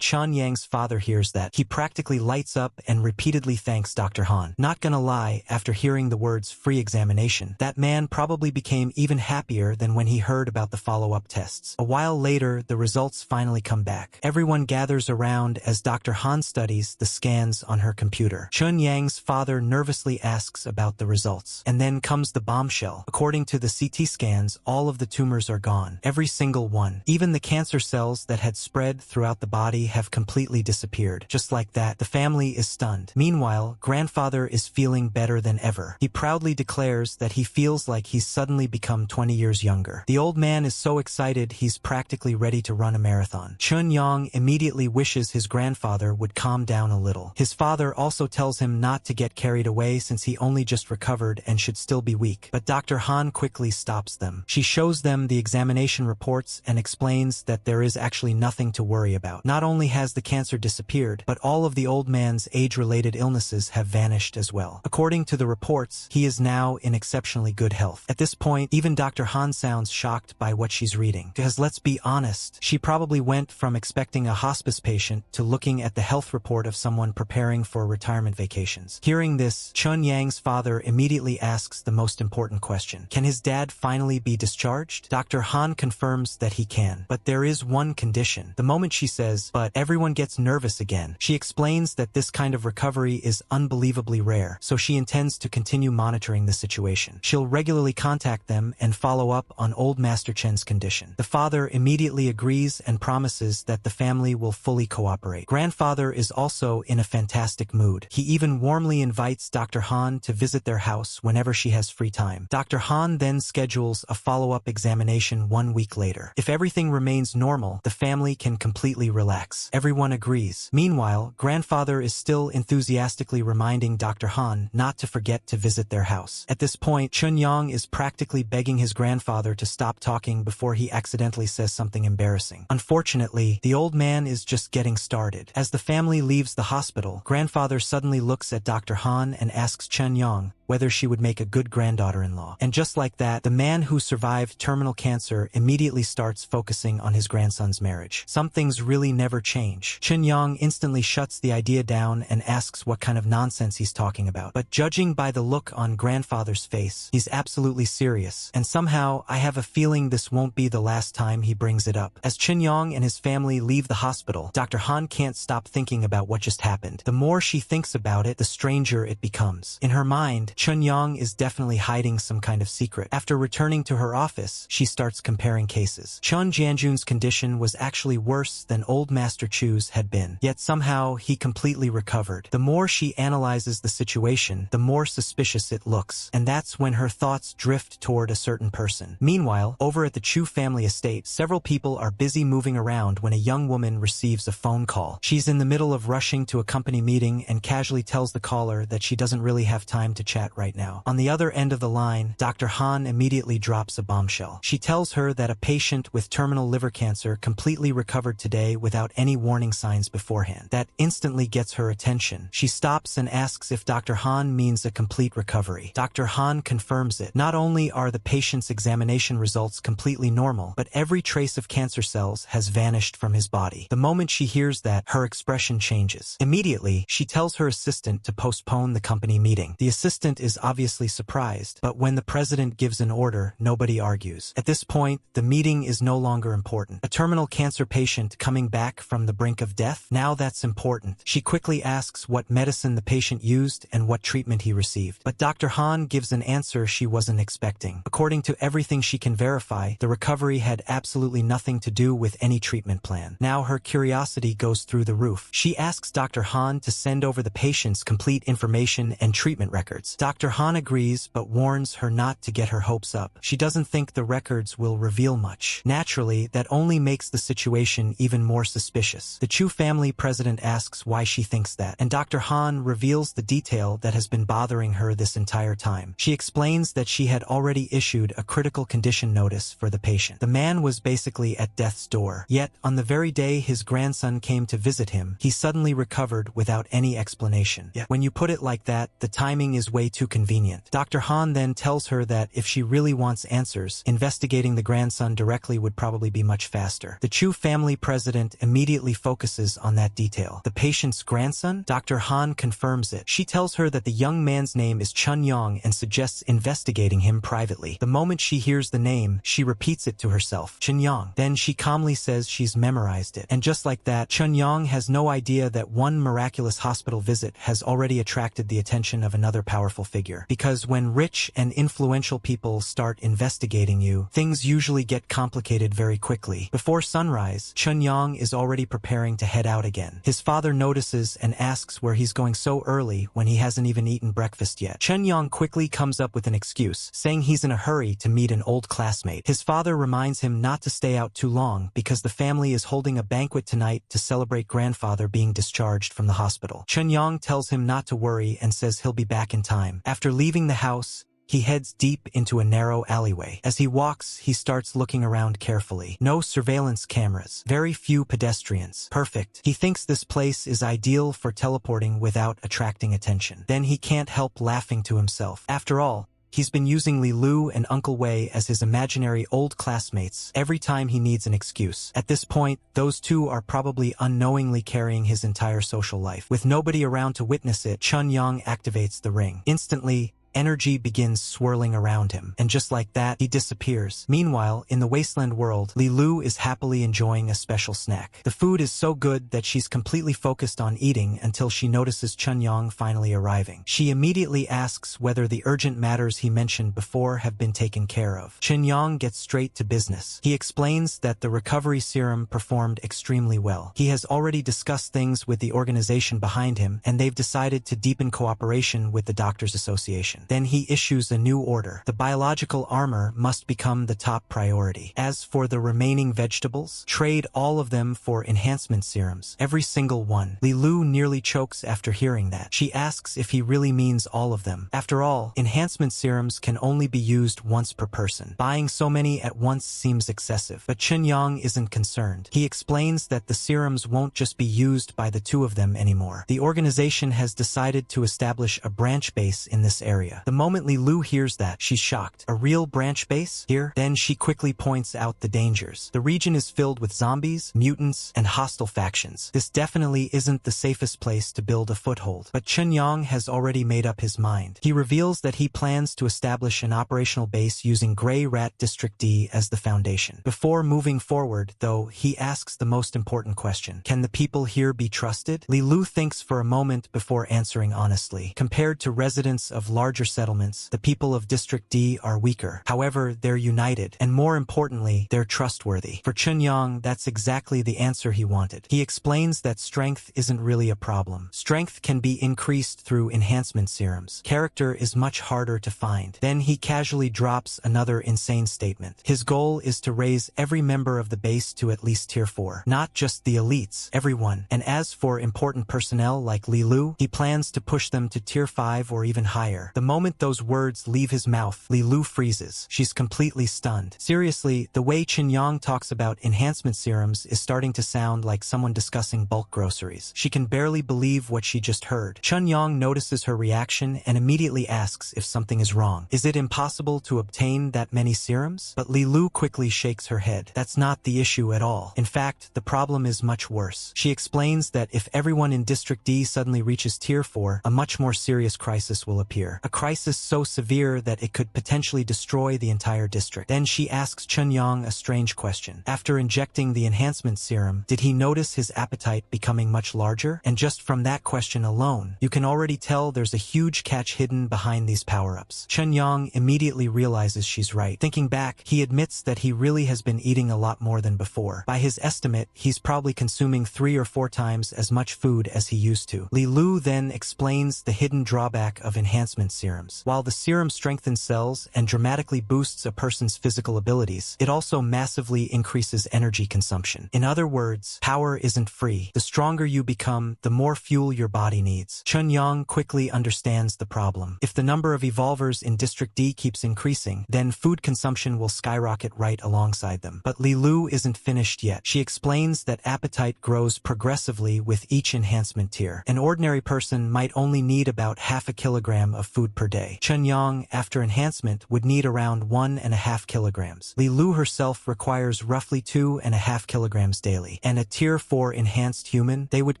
Chun Yang's father hears that, he practically lights up and repeatedly thanks Dr. Han. Not gonna lie, after hearing the words free examination, that man probably became even happier than when he heard about the follow-up tests. A while later, the results finally come back. Everyone gathers around as Dr. Han studies the scans on her computer. Chun Yang's father nervously asks about the results. And then comes the bombshell. According to the CT scans, all of the tumors are gone. Every single one. Even the cancer cells that had spread throughout the body have completely disappeared. Just like that, the family is stunned. Meanwhile, grandfather is feeling better than ever. He proudly declares that he feels like he's suddenly become 20 years younger. The old man is so excited he's practically ready to run a marathon. Chun Yang immediately wishes his grandfather would calm down a little. His father also tells him not to get carried away since he only just recovered and should still be weak. But Dr. Han quickly stops them. She shows them the examination reports and explains that there is actually nothing to worry about. Not only has the cancer disappeared, but all of the old man's age-related illnesses have vanished as well. According to the reports, he is now in exceptionally good health. At this point, even Dr. Han sounds shocked by what she's reading. Because let's be honest, she probably went from expecting a hospice patient to looking at the health report of someone preparing for retirement vacations. Hearing this, Chun Yang's father immediately asks the most important question. Can his dad finally be discharged? Dr. Han confirms that he can, but there is one condition. The moment she says, but everyone gets nervous again, she explains that this kind of recovery is unbelievably rare, so she intends to continue monitoring the situation. She'll regularly contact them and follow up on old Master Chen's condition. The father immediately agrees and promises that the family will fully cooperate. Grandfather is also in a fantastic mood. He even warmly invites Dr. Han to visit their house whenever she has free time. Dr. Han then schedules a follow-up examination 1 week later. If everything remains normal, the family can completely relax. Everyone agrees. Meanwhile, grandfather is still enthusiastically reminding Dr. Han not to forget to visit their house. At this point, Chun Yang is practically begging his grandfather to stop talking before he accidentally says something embarrassing. Unfortunately, the old man is just getting started. As the family leaves the hospital, grandfather suddenly looks at Dr. Han and asks Chun Yang whether she would make a good granddaughter-in-law. And just like that, the man who survived terminal cancer immediately starts focusing on his grandson's marriage. Some things really never change. Chun Yang instantly shuts the idea down and asks what kind of nonsense he's talking about. But judging by the look on grandfather's face, he's absolutely serious. And somehow, I have a feeling this won't be the last time he brings it up. As Chun Yang and his family leave the hospital, Dr. Han can't stop thinking about what just happened. The more she thinks about it, the stranger it becomes. In her mind, Chun Yang is definitely hiding some kind of secret. After returning to her office, she starts comparing cases. Chun Jianjun's condition was actually worse than old Master Chu's had been, yet somehow he completely recovered. The more she analyzes the situation, the more suspicious it looks, and that's when her thoughts drift toward a certain person. Meanwhile, over at the Chu family estate, several people are busy moving around when a young woman receives a phone call. She's in the middle of rushing to a company meeting and casually tells the caller that she doesn't really have time to chat right now. On the other end of the line, Dr. Han immediately drops a bombshell. She tells her that a patient with terminal liver cancer completely recovered today without any warning signs beforehand. That instantly gets her attention. She stops and asks if Dr. Han means a complete recovery. Dr. Han confirms it. Not only are the patient's examination results completely normal, but every trace of cancer cells has vanished from his body. The moment she hears that, her expression changes. Immediately, she tells her assistant to postpone the company meeting. The assistant is obviously surprised, but when the president gives an order, nobody argues. At this point, the meeting is no longer important. A terminal cancer patient coming back from the brink of death? Now that's important. She quickly asks what medicine the patient used and what treatment he received. But Dr. Han gives an answer she wasn't expecting. According to everything she can verify, the recovery had absolutely nothing to do with any treatment plan. Now her curiosity goes through the roof. She asks Dr. Han to send over the patient's complete information and treatment records. Dr. Han agrees, but warns her not to get her hopes up. She doesn't think the records will reveal much. Naturally, that only makes the situation even more suspicious. The Chu family president asks why she thinks that, and Dr. Han reveals the detail that has been bothering her this entire time. She explains that she had already issued a critical condition notice for the patient. The man was basically at death's door. Yet, on the very day his grandson came to visit him, he suddenly recovered without any explanation. When you put it like that, the timing is way too convenient. Dr. Han then tells her that if she really wants answers, investigating the grandson directly would probably be much faster. The Chu family president immediately focuses on that detail. The patient's grandson? Dr. Han confirms it. She tells her that the young man's name is Chun Yong and suggests investigating him privately. The moment she hears the name, she repeats it to herself. Chun Yong. Then she calmly says she's memorized it. And just like that, Chun Yong has no idea that one miraculous hospital visit has already attracted the attention of another powerful figure. Because when rich and influential people start investigating you, things usually get complicated very quickly. Before sunrise, Chun Yong is already preparing to head out again. His father notices and asks where he's going so early when he hasn't even eaten breakfast yet. Chun Yong quickly comes up with an excuse, saying he's in a hurry to meet an old classmate. His father reminds him not to stay out too long because the family is holding a banquet tonight to celebrate grandfather being discharged from the hospital. Chun Yong tells him not to worry and says he'll be back in time. After leaving the house, he heads deep into a narrow alleyway. As he walks, he starts looking around carefully. No surveillance cameras. Very few pedestrians. Perfect. He thinks this place is ideal for teleporting without attracting attention. Then he can't help laughing to himself. After all, he's been using Li Lu and Uncle Wei as his imaginary old classmates every time he needs an excuse. At this point, those two are probably unknowingly carrying his entire social life. With nobody around to witness it, Chun Yong activates the ring. Instantly, energy begins swirling around him, and just like that, he disappears. Meanwhile, in the wasteland world, Li Lu is happily enjoying a special snack. The food is so good that she's completely focused on eating until she notices Chun Yong finally arriving. She immediately asks whether the urgent matters he mentioned before have been taken care of. Chun Yong gets straight to business. He explains that the recovery serum performed extremely well. He has already discussed things with the organization behind him, and they've decided to deepen cooperation with the Doctors Association. Then he issues a new order. The biological armor must become the top priority. As for the remaining vegetables, trade all of them for enhancement serums. Every single one. Li Lu nearly chokes after hearing that. She asks if he really means all of them. After all, enhancement serums can only be used once per person. Buying so many at once seems excessive. But Chun Yong isn't concerned. He explains that the serums won't just be used by the two of them anymore. The organization has decided to establish a branch base in this area. The moment Li Lu hears that, she's shocked. A real branch base? Here? Then she quickly points out the dangers. The region is filled with zombies, mutants, and hostile factions. This definitely isn't the safest place to build a foothold. But Chun Yong has already made up his mind. He reveals that he plans to establish an operational base using Grey Rat District D as the foundation. Before moving forward, though, he asks the most important question. Can the people here be trusted? Li Lu thinks for a moment before answering honestly. Compared to residents of larger settlements, the people of District D are weaker. However, they're united, and more importantly, they're trustworthy. For Chun Yong, that's exactly the answer he wanted. He explains that strength isn't really a problem. Strength can be increased through enhancement serums. Character is much harder to find. Then he casually drops another insane statement. His goal is to raise every member of the base to at least tier 4. Not just the elites, everyone. And as for important personnel like Li Lu, he plans to push them to tier 5 or even higher. The moment those words leave his mouth, Li Lu freezes. She's completely stunned. Seriously, the way Chun Yong talks about enhancement serums is starting to sound like someone discussing bulk groceries. She can barely believe what she just heard. Chun Yong notices her reaction and immediately asks if something is wrong. Is it impossible to obtain that many serums? But Li Lu quickly shakes her head. That's not the issue at all. In fact, the problem is much worse. She explains that if everyone in District D suddenly reaches tier 4, a much more serious crisis will appear. A crisis so severe that it could potentially destroy the entire district. Then she asks Chun Yong a strange question. After injecting the enhancement serum, did he notice his appetite becoming much larger? And just from that question alone, you can already tell there's a huge catch hidden behind these power-ups. Chun Yong immediately realizes she's right. Thinking back, he admits that he really has been eating a lot more than before. By his estimate, he's probably consuming 3 or 4 times as much food as he used to. Li Lu then explains the hidden drawback of enhancement serums. serums. While the serum strengthens cells and dramatically boosts a person's physical abilities, it also massively increases energy consumption. In other words, power isn't free. The stronger you become, the more fuel your body needs. Chun-Yang quickly understands the problem. If the number of evolvers in District D keeps increasing, then food consumption will skyrocket right alongside them. But Li Lu isn't finished yet. She explains that appetite grows progressively with each enhancement tier. An ordinary person might only need about half a kilogram of food per day. Chun-Yang, after enhancement, would need around 1.5 kilograms. Li Lu herself requires roughly 2.5 kilograms daily. And a tier 4 enhanced human, they would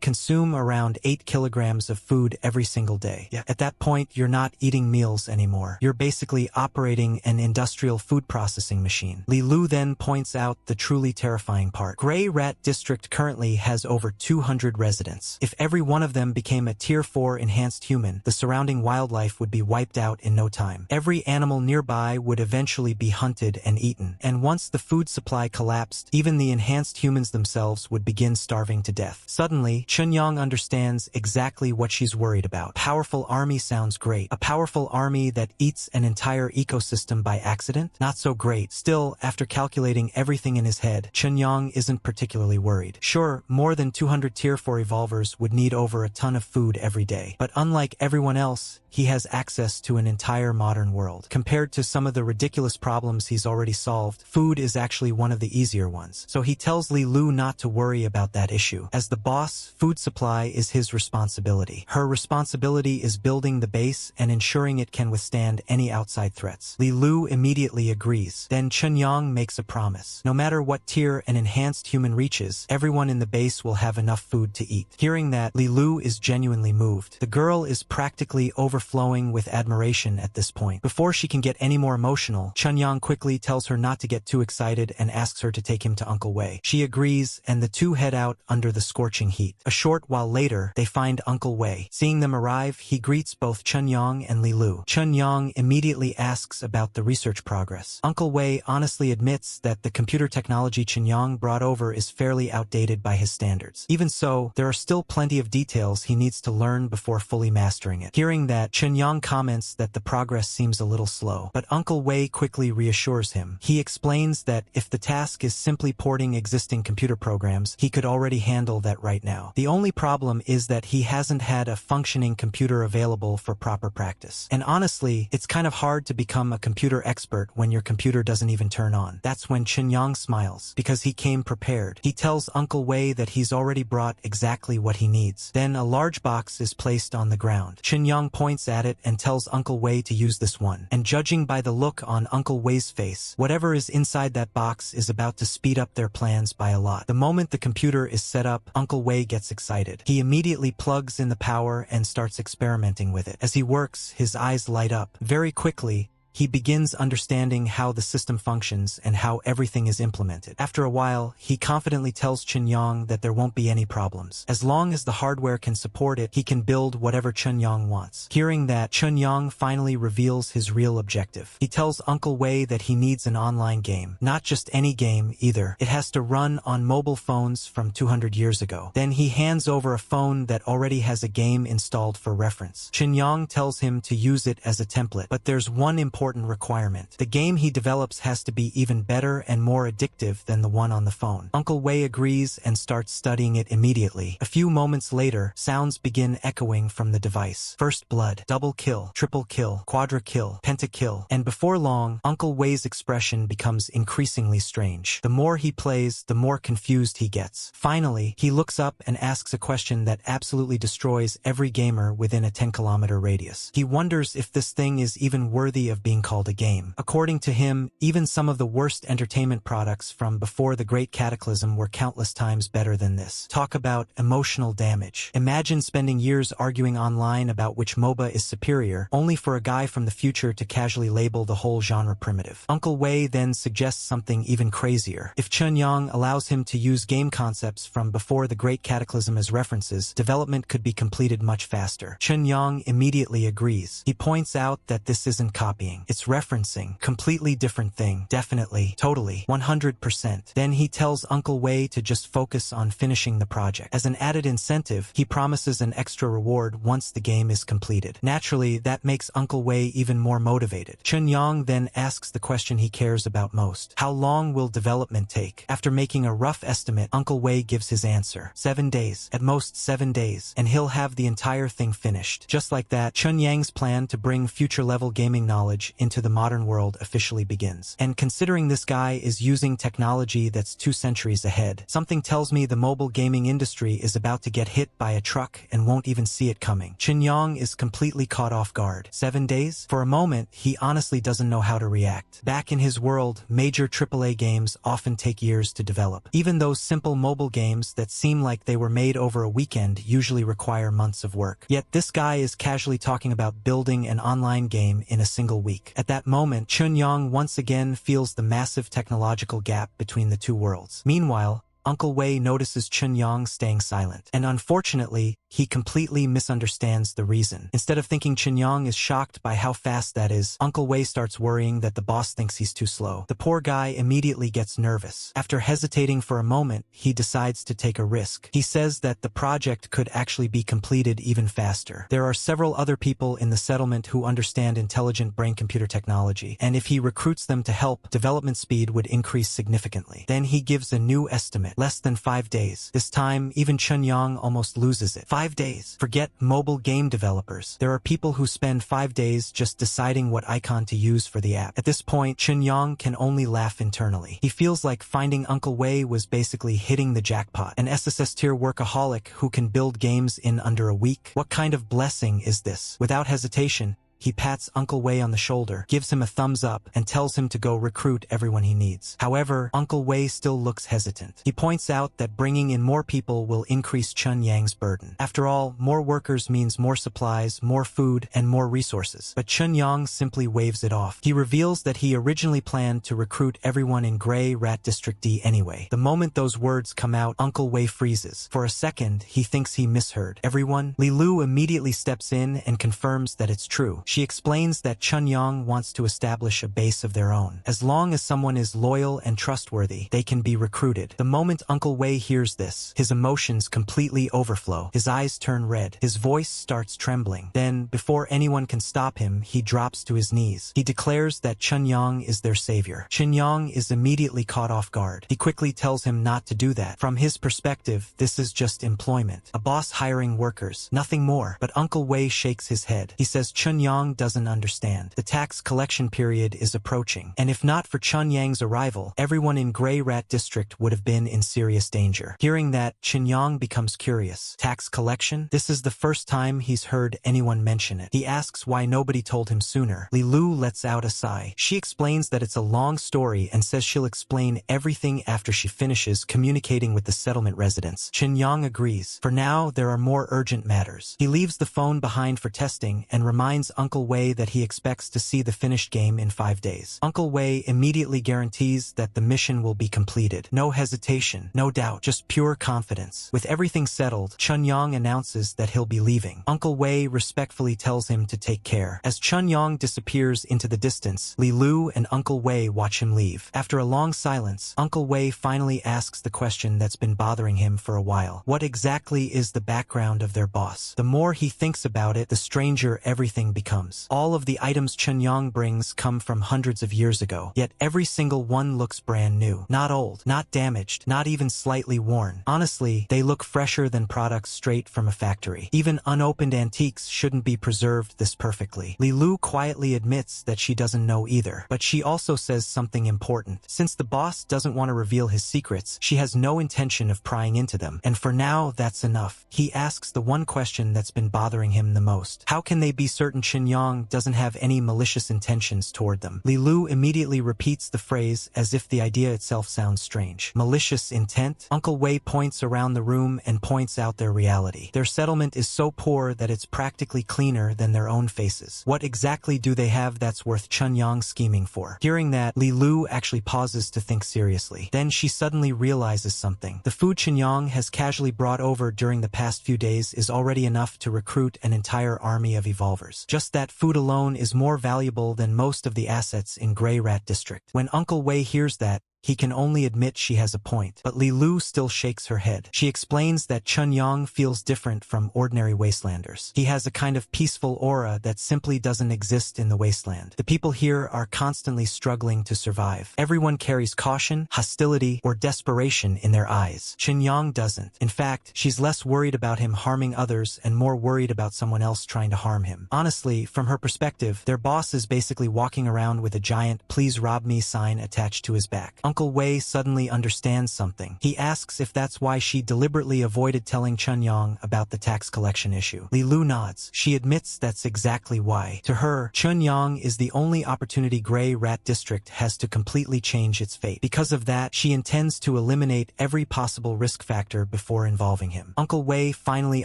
consume around 8 kilograms of food every single day. At that point, you're not eating meals anymore. You're basically operating an industrial food processing machine. Li Lu then points out the truly terrifying part. Gray Rat District currently has over 200 residents. If every one of them became a tier 4 enhanced human, the surrounding wildlife would be wiped out in no time. Every animal nearby would eventually be hunted and eaten. And once the food supply collapsed, even the enhanced humans themselves would begin starving to death. Suddenly, Chun-Yang understands exactly what she's worried about. Powerful army sounds great. A powerful army that eats an entire ecosystem by accident? Not so great. Still, after calculating everything in his head, Chun-Yang isn't particularly worried. Sure, more than 200 tier 4 evolvers would need over a ton of food every day. But unlike everyone else, he has access to an entire modern world. Compared to some of the ridiculous problems he's already solved, food is actually one of the easier ones. So he tells Li Lu not to worry about that issue. As the boss, food supply is his responsibility. Her responsibility is building the base and ensuring it can withstand any outside threats. Li Lu immediately agrees. Then Chun-Yang makes a promise. No matter what tier an enhanced human reaches, everyone in the base will have enough food to eat. Hearing that, Li Lu is genuinely moved. The girl is practically overflowing with admiration at this point. Before she can get any more emotional, Chun-Yang quickly tells her not to get too excited and asks her to take him to Uncle Wei. She agrees, and the two head out under the scorching heat. A short while later, they find Uncle Wei. Seeing them arrive, he greets both Chun-Yang and Li Lu. Chun-Yang immediately asks about the research progress. Uncle Wei honestly admits that the computer technology Chun-Yang brought over is fairly outdated by his standards. Even so, there are still plenty of details he needs to learn before fully mastering it. Hearing that, Chun-Yang comments that the progress seems a little slow, but Uncle Wei quickly reassures him. He explains that if the task is simply porting existing computer programs, he could already handle that right now. The only problem is that he hasn't had a functioning computer available for proper practice. And honestly, it's kind of hard to become a computer expert when your computer doesn't even turn on. That's when Chun-Yang smiles, because he came prepared. He tells Uncle Wei that he's already brought exactly what he needs. Then a large box is placed on the ground. Chun-Yang points at it and tells Uncle Wei to use this one. And judging by the look on Uncle Wei's face, whatever is inside that box is about to speed up their plans by a lot. The moment the computer is set up, Uncle Wei gets excited. He immediately plugs in the power and starts experimenting with it. As he works, his eyes light up. Very quickly, he begins understanding how the system functions and how everything is implemented. After a while, he confidently tells Chun-Yang that there won't be any problems. As long as the hardware can support it, he can build whatever Chun-Yang wants. Hearing that, Chun-Yang finally reveals his real objective. He tells Uncle Wei that he needs an online game. Not just any game, either. It has to run on mobile phones from 200 years ago. Then he hands over a phone that already has a game installed for reference. Chun-Yang tells him to use it as a template, but there's one important requirement. The game he develops has to be even better and more addictive than the one on the phone. Uncle Wei agrees and starts studying it immediately. A few moments later, sounds begin echoing from the device. First blood, double kill, triple kill, quadra kill, pentakill, and before long, Uncle Wei's expression becomes increasingly strange. The more he plays, the more confused he gets. Finally, he looks up and asks a question that absolutely destroys every gamer within a 10-kilometer radius. He wonders if this thing is even worthy of being called a game. According to him, even some of the worst entertainment products from before the Great Cataclysm were countless times better than this. Talk about emotional damage. Imagine spending years arguing online about which MOBA is superior, only for a guy from the future to casually label the whole genre primitive. Uncle Wei then suggests something even crazier. If Chun-Yang allows him to use game concepts from before the Great Cataclysm as references, development could be completed much faster. Chun-Yang immediately agrees. He points out that this isn't copying. meaning. It's referencing. Completely different thing. Definitely. Totally. 100%. Then he tells Uncle Wei to just focus on finishing the project. As an added incentive, he promises an extra reward once the game is completed. Naturally, that makes Uncle Wei even more motivated. Chunyang then asks the question he cares about most. How long will development take? After making a rough estimate, Uncle Wei gives his answer. 7 days. At most 7 days. And he'll have the entire thing finished. Just like that, Chunyang's plan to bring future-level gaming knowledge into the modern world officially begins. And considering this guy is using technology that's 2 centuries ahead, something tells me the mobile gaming industry is about to get hit by a truck and won't even see it coming. Chunyang is completely caught off guard. 7 days? For a moment, he honestly doesn't know how to react. Back in his world, major AAA games often take years to develop. Even those simple mobile games that seem like they were made over a weekend usually require months of work. Yet this guy is casually talking about building an online game in a single week. At that moment, Chunyang once again feels the massive technological gap between the two worlds. Meanwhile, Uncle Wei notices Chunyang staying silent, and unfortunately, he completely misunderstands the reason. Instead of thinking Chunyang is shocked by how fast that is, Uncle Wei starts worrying that the boss thinks he's too slow. The poor guy immediately gets nervous. After hesitating for a moment, he decides to take a risk. He says that the project could actually be completed even faster. There are several other people in the settlement who understand intelligent brain-computer technology, and if he recruits them to help, development speed would increase significantly. Then he gives a new estimate. Less than 5 days. This time, even Chunyang almost loses it. 5 days. Forget mobile game developers. There are people who spend 5 days just deciding what icon to use for the app. At this point, Chunyang can only laugh internally. He feels like finding Uncle Wei was basically hitting the jackpot. An SSS tier workaholic who can build games in under a week? What kind of blessing is this? Without hesitation, he pats Uncle Wei on the shoulder, gives him a thumbs up, and tells him to go recruit everyone he needs. However, Uncle Wei still looks hesitant. He points out that bringing in more people will increase Chunyang's burden. After all, more workers means more supplies, more food, and more resources. But Chunyang simply waves it off. He reveals that he originally planned to recruit everyone in Grey Rat District D anyway. The moment those words come out, Uncle Wei freezes. For a second, he thinks he misheard. Everyone? Li Lu immediately steps in and confirms that it's true. She explains that Chunyang wants to establish a base of their own. As long as someone is loyal and trustworthy, they can be recruited. The moment Uncle Wei hears this, his emotions completely overflow. His eyes turn red. His voice starts trembling. Then, before anyone can stop him, he drops to his knees. He declares that Chunyang is their savior. Chunyang is immediately caught off guard. He quickly tells him not to do that. From his perspective, this is just employment. A boss hiring workers. Nothing more. But Uncle Wei shakes his head. He says Chunyang doesn't understand. The tax collection period is approaching, and if not for Chunyang's arrival, everyone in Grey Rat District would have been in serious danger. Hearing that, Chunyang becomes curious. Tax collection? This is the first time he's heard anyone mention it. He asks why nobody told him sooner. Li Lu lets out a sigh. She explains that it's a long story and says she'll explain everything after she finishes communicating with the settlement residents. Chunyang agrees. For now, there are more urgent matters. He leaves the phone behind for testing and reminds Uncle Wei that he expects to see the finished game in 5 days. Uncle Wei immediately guarantees that the mission will be completed. No hesitation, no doubt, just pure confidence. With everything settled, Chunyang announces that he'll be leaving. Uncle Wei respectfully tells him to take care. As Chunyang disappears into the distance, Li Lu and Uncle Wei watch him leave. After a long silence, Uncle Wei finally asks the question that's been bothering him for a while. What exactly is the background of their boss? The more he thinks about it, the stranger everything becomes. All of the items Chunyang brings come from hundreds of years ago, yet every single one looks brand new. Not old, not damaged, not even slightly worn. Honestly, they look fresher than products straight from a factory. Even unopened antiques shouldn't be preserved this perfectly. Li Lu quietly admits that she doesn't know either, but she also says something important. Since the boss doesn't want to reveal his secrets, she has no intention of prying into them, and for now, that's enough. He asks the one question that's been bothering him the most. How can they be certain Chunyang doesn't have any malicious intentions toward them? Li Lu immediately repeats the phrase as if the idea itself sounds strange. Malicious intent? Uncle Wei points around the room and points out their reality. Their settlement is so poor that it's practically cleaner than their own faces. What exactly do they have that's worth Chunyang scheming for? Hearing that, Li Lu actually pauses to think seriously. Then she suddenly realizes something. The food Chunyang has casually brought over during the past few days is already enough to recruit an entire army of evolvers. Just that food alone is more valuable than most of the assets in Grey Rat District. When Uncle Wei hears that, he can only admit she has a point, but Li Lu still shakes her head. She explains that Chun Yang feels different from ordinary wastelanders. He has a kind of peaceful aura that simply doesn't exist in the wasteland. The people here are constantly struggling to survive. Everyone carries caution, hostility, or desperation in their eyes. Chun Yang doesn't. In fact, she's less worried about him harming others and more worried about someone else trying to harm him. Honestly, from her perspective, their boss is basically walking around with a giant "Please rob me" sign attached to his back. Uncle Wei suddenly understands something. He asks if that's why she deliberately avoided telling Chun Yang about the tax collection issue. Li Lu nods. She admits that's exactly why. To her, Chun Yang is the only opportunity Grey Rat District has to completely change its fate. Because of that, she intends to eliminate every possible risk factor before involving him. Uncle Wei finally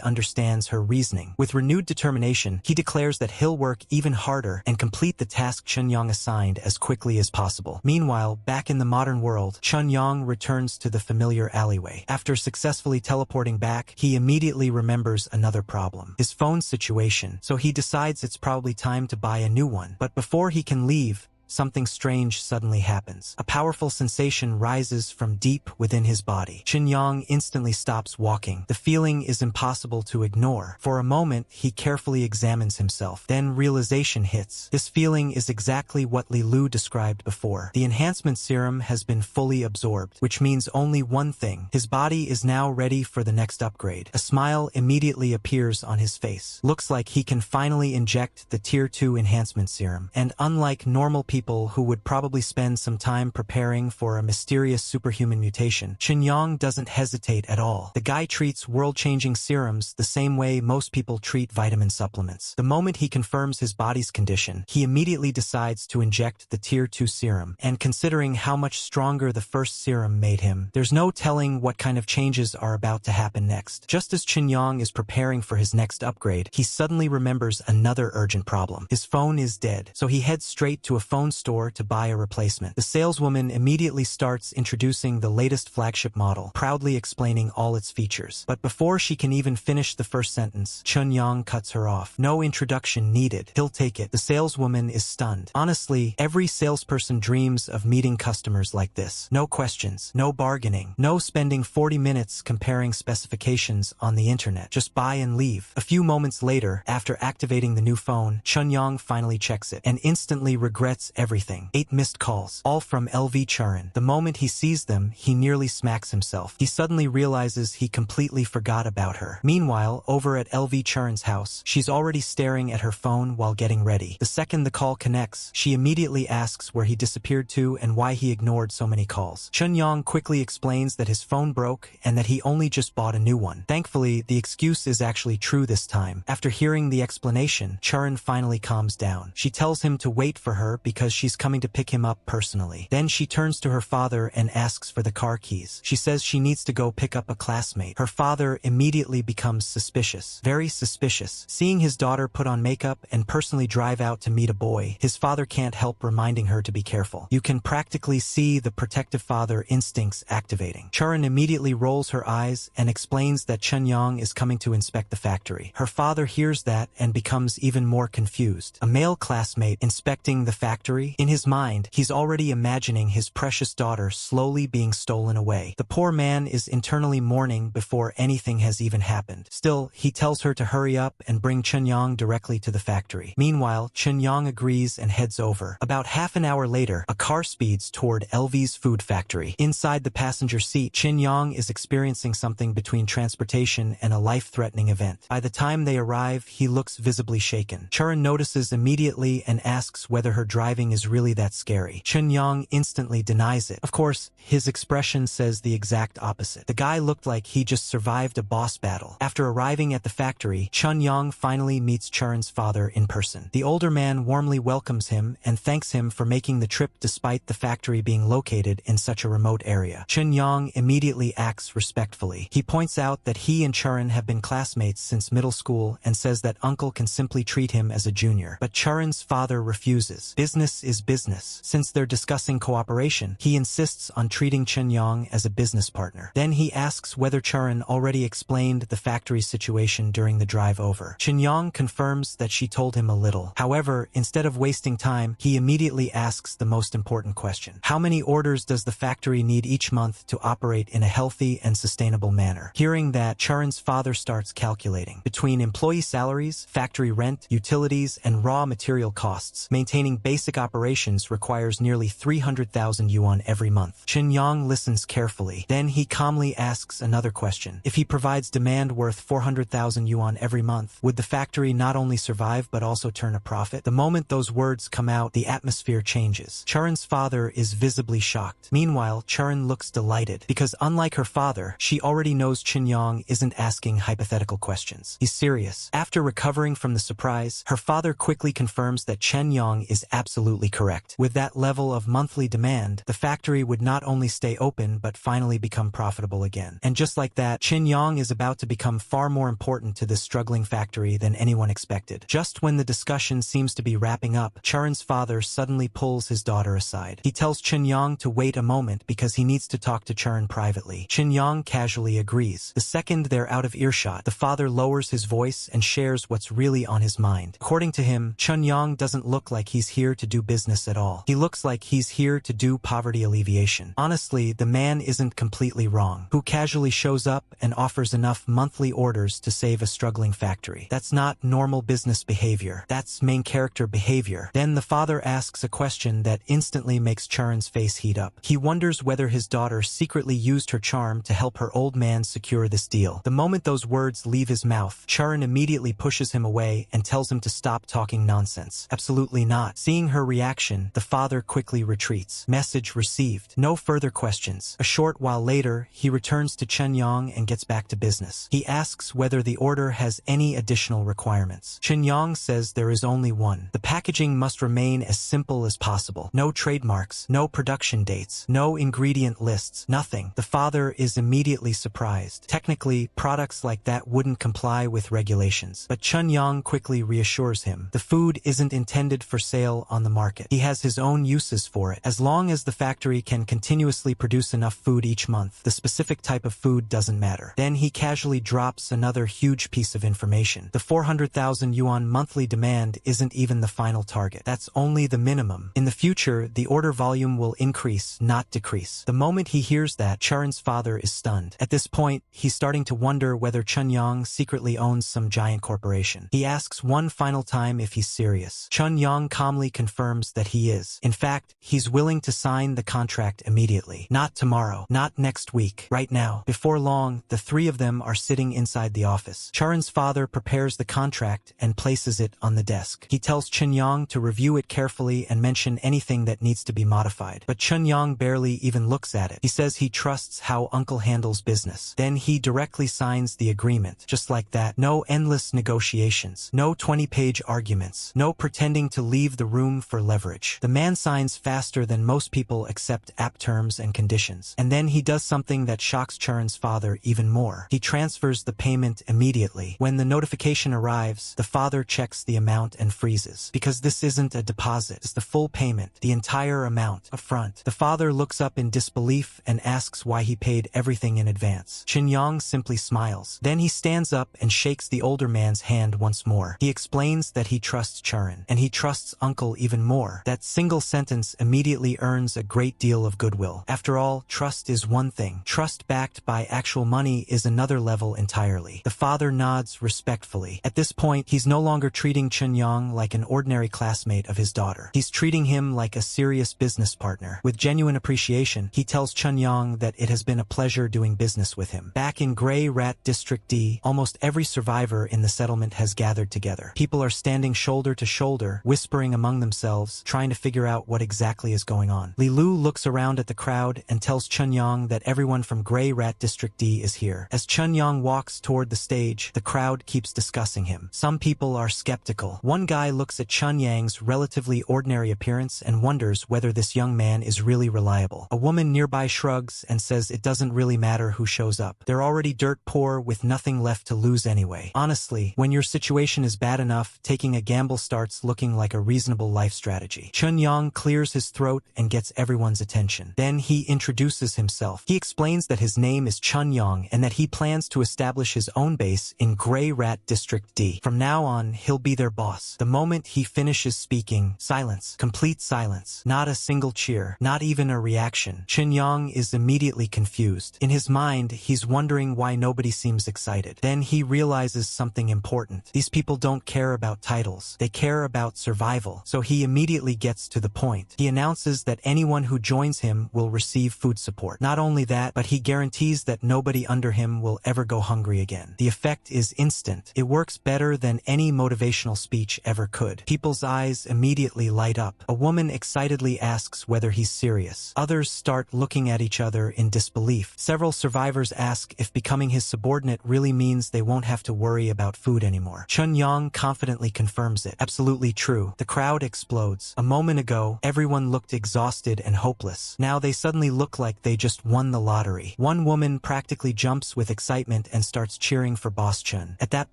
understands her reasoning. With renewed determination, he declares that he'll work even harder and complete the task Chun Yang assigned as quickly as possible. Meanwhile, back in the modern world, Chun Yang returns to the familiar alleyway. After successfully teleporting back, he immediately remembers another problem: his phone situation, so he decides it's probably time to buy a new one. But before he can leave, something strange suddenly happens. A powerful sensation rises from deep within his body. Chun Yang instantly stops walking. The feeling is impossible to ignore. For a moment, he carefully examines himself. Then realization hits. This feeling is exactly what Li Lu described before. The enhancement serum has been fully absorbed, which means only one thing: his body is now ready for the next upgrade. A smile immediately appears on his face. Looks like he can finally inject the Tier 2 enhancement serum. And unlike normal people who would probably spend some time preparing for a mysterious superhuman mutation, Chun Yang doesn't hesitate at all. The guy treats world-changing serums the same way most people treat vitamin supplements. The moment he confirms his body's condition, he immediately decides to inject the Tier 2 serum, and considering how much stronger the first serum made him, there's no telling what kind of changes are about to happen next. Just as Chun Yang is preparing for his next upgrade, he suddenly remembers another urgent problem. His phone is dead, so he heads straight to a phone store to buy a replacement. The saleswoman immediately starts introducing the latest flagship model, proudly explaining all its features. But before she can even finish the first sentence, Chun Yang cuts her off. No introduction needed. He'll take it. The saleswoman is stunned. Honestly, every salesperson dreams of meeting customers like this. No questions, no bargaining, no spending 40 minutes comparing specifications on the internet. Just buy and leave. A few moments later, after activating the new phone, Chun Yang finally checks it and instantly regrets everything. 8 missed calls, all from LV Churin. The moment he sees them, he nearly smacks himself. He suddenly realizes he completely forgot about her. Meanwhile, over at LV Churin's house, she's already staring at her phone while getting ready. The second the call connects, she immediately asks where he disappeared to and why he ignored so many calls. Chun Yang quickly explains that his phone broke and that he only just bought a new one. Thankfully, the excuse is actually true this time. After hearing the explanation, Churin finally calms down. She tells him to wait for her because she's coming to pick him up personally. Then she turns to her father and asks for the car keys. She says she needs to go pick up a classmate. Her father immediately becomes suspicious. Very suspicious. Seeing his daughter put on makeup and personally drive out to meet a boy, his father can't help reminding her to be careful. You can practically see the protective father instincts activating. Churin immediately rolls her eyes and explains that Chun Yang is coming to inspect the factory. Her father hears that and becomes even more confused. A male classmate inspecting the factory? In his mind, he's already imagining his precious daughter slowly being stolen away. The poor man is internally mourning before anything has even happened. Still, he tells her to hurry up and bring Chun Yang directly to the factory. Meanwhile, Chun Yang agrees and heads over. About half an hour later, a car speeds toward LV's food factory. Inside the passenger seat, Chun Yang is experiencing something between transportation and a life-threatening event. By the time they arrive, he looks visibly shaken. Churin notices immediately and asks whether her driving is really that scary. Chun Yang instantly denies it. Of course, his expression says the exact opposite. The guy looked like he just survived a boss battle. After arriving at the factory, Chun Yang finally meets Churin's father in person. The older man warmly welcomes him and thanks him for making the trip despite the factory being located in such a remote area. Chun Yang immediately acts respectfully. He points out that he and Churin have been classmates since middle school and says that uncle can simply treat him as a junior. But Churin's father refuses. Business Business is business. Since they're discussing cooperation, he insists on treating Chen-Yang as a business partner. Then he asks whether Charon already explained the factory situation during the drive over. Chen-Yang confirms that she told him a little. However, instead of wasting time, he immediately asks the most important question. How many orders does the factory need each month to operate in a healthy and sustainable manner? Hearing that, Charon's father starts calculating. Between employee salaries, factory rent, utilities, and raw material costs, maintaining basic operations requires nearly 300,000 yuan every month. Chen-Yang listens carefully. Then he calmly asks another question. If he provides demand worth 400,000 yuan every month, would the factory not only survive but also turn a profit? The moment those words come out, the atmosphere changes. Charon's father is visibly shocked. Meanwhile, Charon looks delighted because unlike her father, she already knows Chen-Yang isn't asking hypothetical questions. He's serious. After recovering from the surprise, her father quickly confirms that Chen-Yang is absolutely correct. With that level of monthly demand, the factory would not only stay open but finally become profitable again. And just like that, Chen-Yang is about to become far more important to this struggling factory than anyone expected. Just when the discussion seems to be wrapping up, Charon's father suddenly pulls his daughter aside. He tells Chen-Yang to wait a moment because he needs to talk to Charon privately. Chen-Yang casually agrees. The second they're out of earshot, the father lowers his voice and shares what's really on his mind. According to him, Chen-Yang doesn't look like he's here to do business at all. He looks like he's here to do poverty alleviation. Honestly, the man isn't completely wrong. Who casually shows up and offers enough monthly orders to save a struggling factory? That's not normal business behavior. That's main character behavior. Then the father asks a question that instantly makes Charon's face heat up. He wonders whether his daughter secretly used her charm to help her old man secure this deal. The moment those words leave his mouth, Charon immediately pushes him away and tells him to stop talking nonsense. Absolutely not. Seeing her reaction, the father quickly retreats. Message received. No further questions. A short while later, he returns to Chen-Yang and gets back to business. He asks whether the order has any additional requirements. Chen-Yang says there is only one. The packaging must remain as simple as possible. No trademarks, no production dates, no ingredient lists, nothing. The father is immediately surprised. Technically, products like that wouldn't comply with regulations. But Chen-Yang quickly reassures him. The food isn't intended for sale on the market. He has his own uses for it. As long as the factory can continuously produce enough food each month, the specific type of food doesn't matter. Then he casually drops another huge piece of information. The 400,000 yuan monthly demand isn't even the final target. That's only the minimum. In the future, the order volume will increase, not decrease. The moment he hears that, Charon's father is stunned. At this point, he's starting to wonder whether Chen-Yang secretly owns some giant corporation. He asks one final time if he's serious. Chen-Yang calmly confirms that he is. In fact, he's willing to sign the contract immediately. Not tomorrow, not next week, right now. Before long, the three of them are sitting inside the office. Charon's father prepares the contract and places it on the desk. He tells Chen-Yang to review it carefully and mention anything that needs to be modified. But Chen-Yang barely even looks at it. He says he trusts how uncle handles business. Then he directly signs the agreement. Just like that, no endless negotiations, no 20-page arguments, no pretending to leave the room for leverage. The man signs faster than most people accept app terms and conditions. And then he does something that shocks Charon's father even more. He transfers the payment immediately. When the notification arrives, the father checks the amount and freezes. Because this isn't a deposit, it's the full payment, the entire amount, upfront. The father looks up in disbelief and asks why he paid everything in advance. Chen-Yang simply smiles. Then he stands up and shakes the older man's hand once more. He explains that he trusts Charon, and he trusts uncle even more. That single sentence immediately earns a great deal of goodwill. After all, trust is one thing. Trust backed by actual money is another level entirely. The father nods respectfully. At this point, he's no longer treating Chen-Yang like an ordinary classmate of his daughter. He's treating him like a serious business partner. With genuine appreciation, he tells Chen-Yang that it has been a pleasure doing business with him. Back in Grey Rat District D, almost every survivor in the settlement has gathered together. People are standing shoulder to shoulder, whispering among themselves, trying to figure out what exactly is going on. Li Lu looks around at the crowd and tells Chen-Yang that everyone from Grey Rat District D is here. As Chen-Yang walks toward the stage, the crowd keeps discussing him. Some people are skeptical. One guy looks at Chen-Yang's relatively ordinary appearance and wonders whether this young man is really reliable. A woman nearby shrugs and says it doesn't really matter who shows up. They're already dirt poor with nothing left to lose anyway. Honestly, when your situation is bad enough, taking a gamble starts looking like a reasonable life strategy. Chun-Yang clears his throat and gets everyone's attention. Then he introduces himself. He explains that his name is Chun-Yang and that he plans to establish his own base in Grey Rat District D. From now on, he'll be their boss. The moment he finishes speaking, silence. Complete silence. Not a single cheer. Not even a reaction. Chun-Yang is immediately confused. In his mind, he's wondering why nobody seems excited. Then he realizes something important. These people don't care about titles. They care about survival. So he immediately gets to the point. He announces that anyone who joins him will receive food support. Not only that, but he guarantees that nobody under him will ever go hungry again. The effect is instant. It works better than any motivational speech ever could. People's eyes immediately light up. A woman excitedly asks whether he's serious. Others start looking at each other in disbelief. Several survivors ask if becoming his subordinate really means they won't have to worry about food anymore. Chun-Yang confidently confirms it. Absolutely true. The crowd explodes. A moment ago, everyone looked exhausted and hopeless. Now they suddenly look like they just won the lottery. One woman practically jumps with excitement and starts cheering for Boss Chun. At that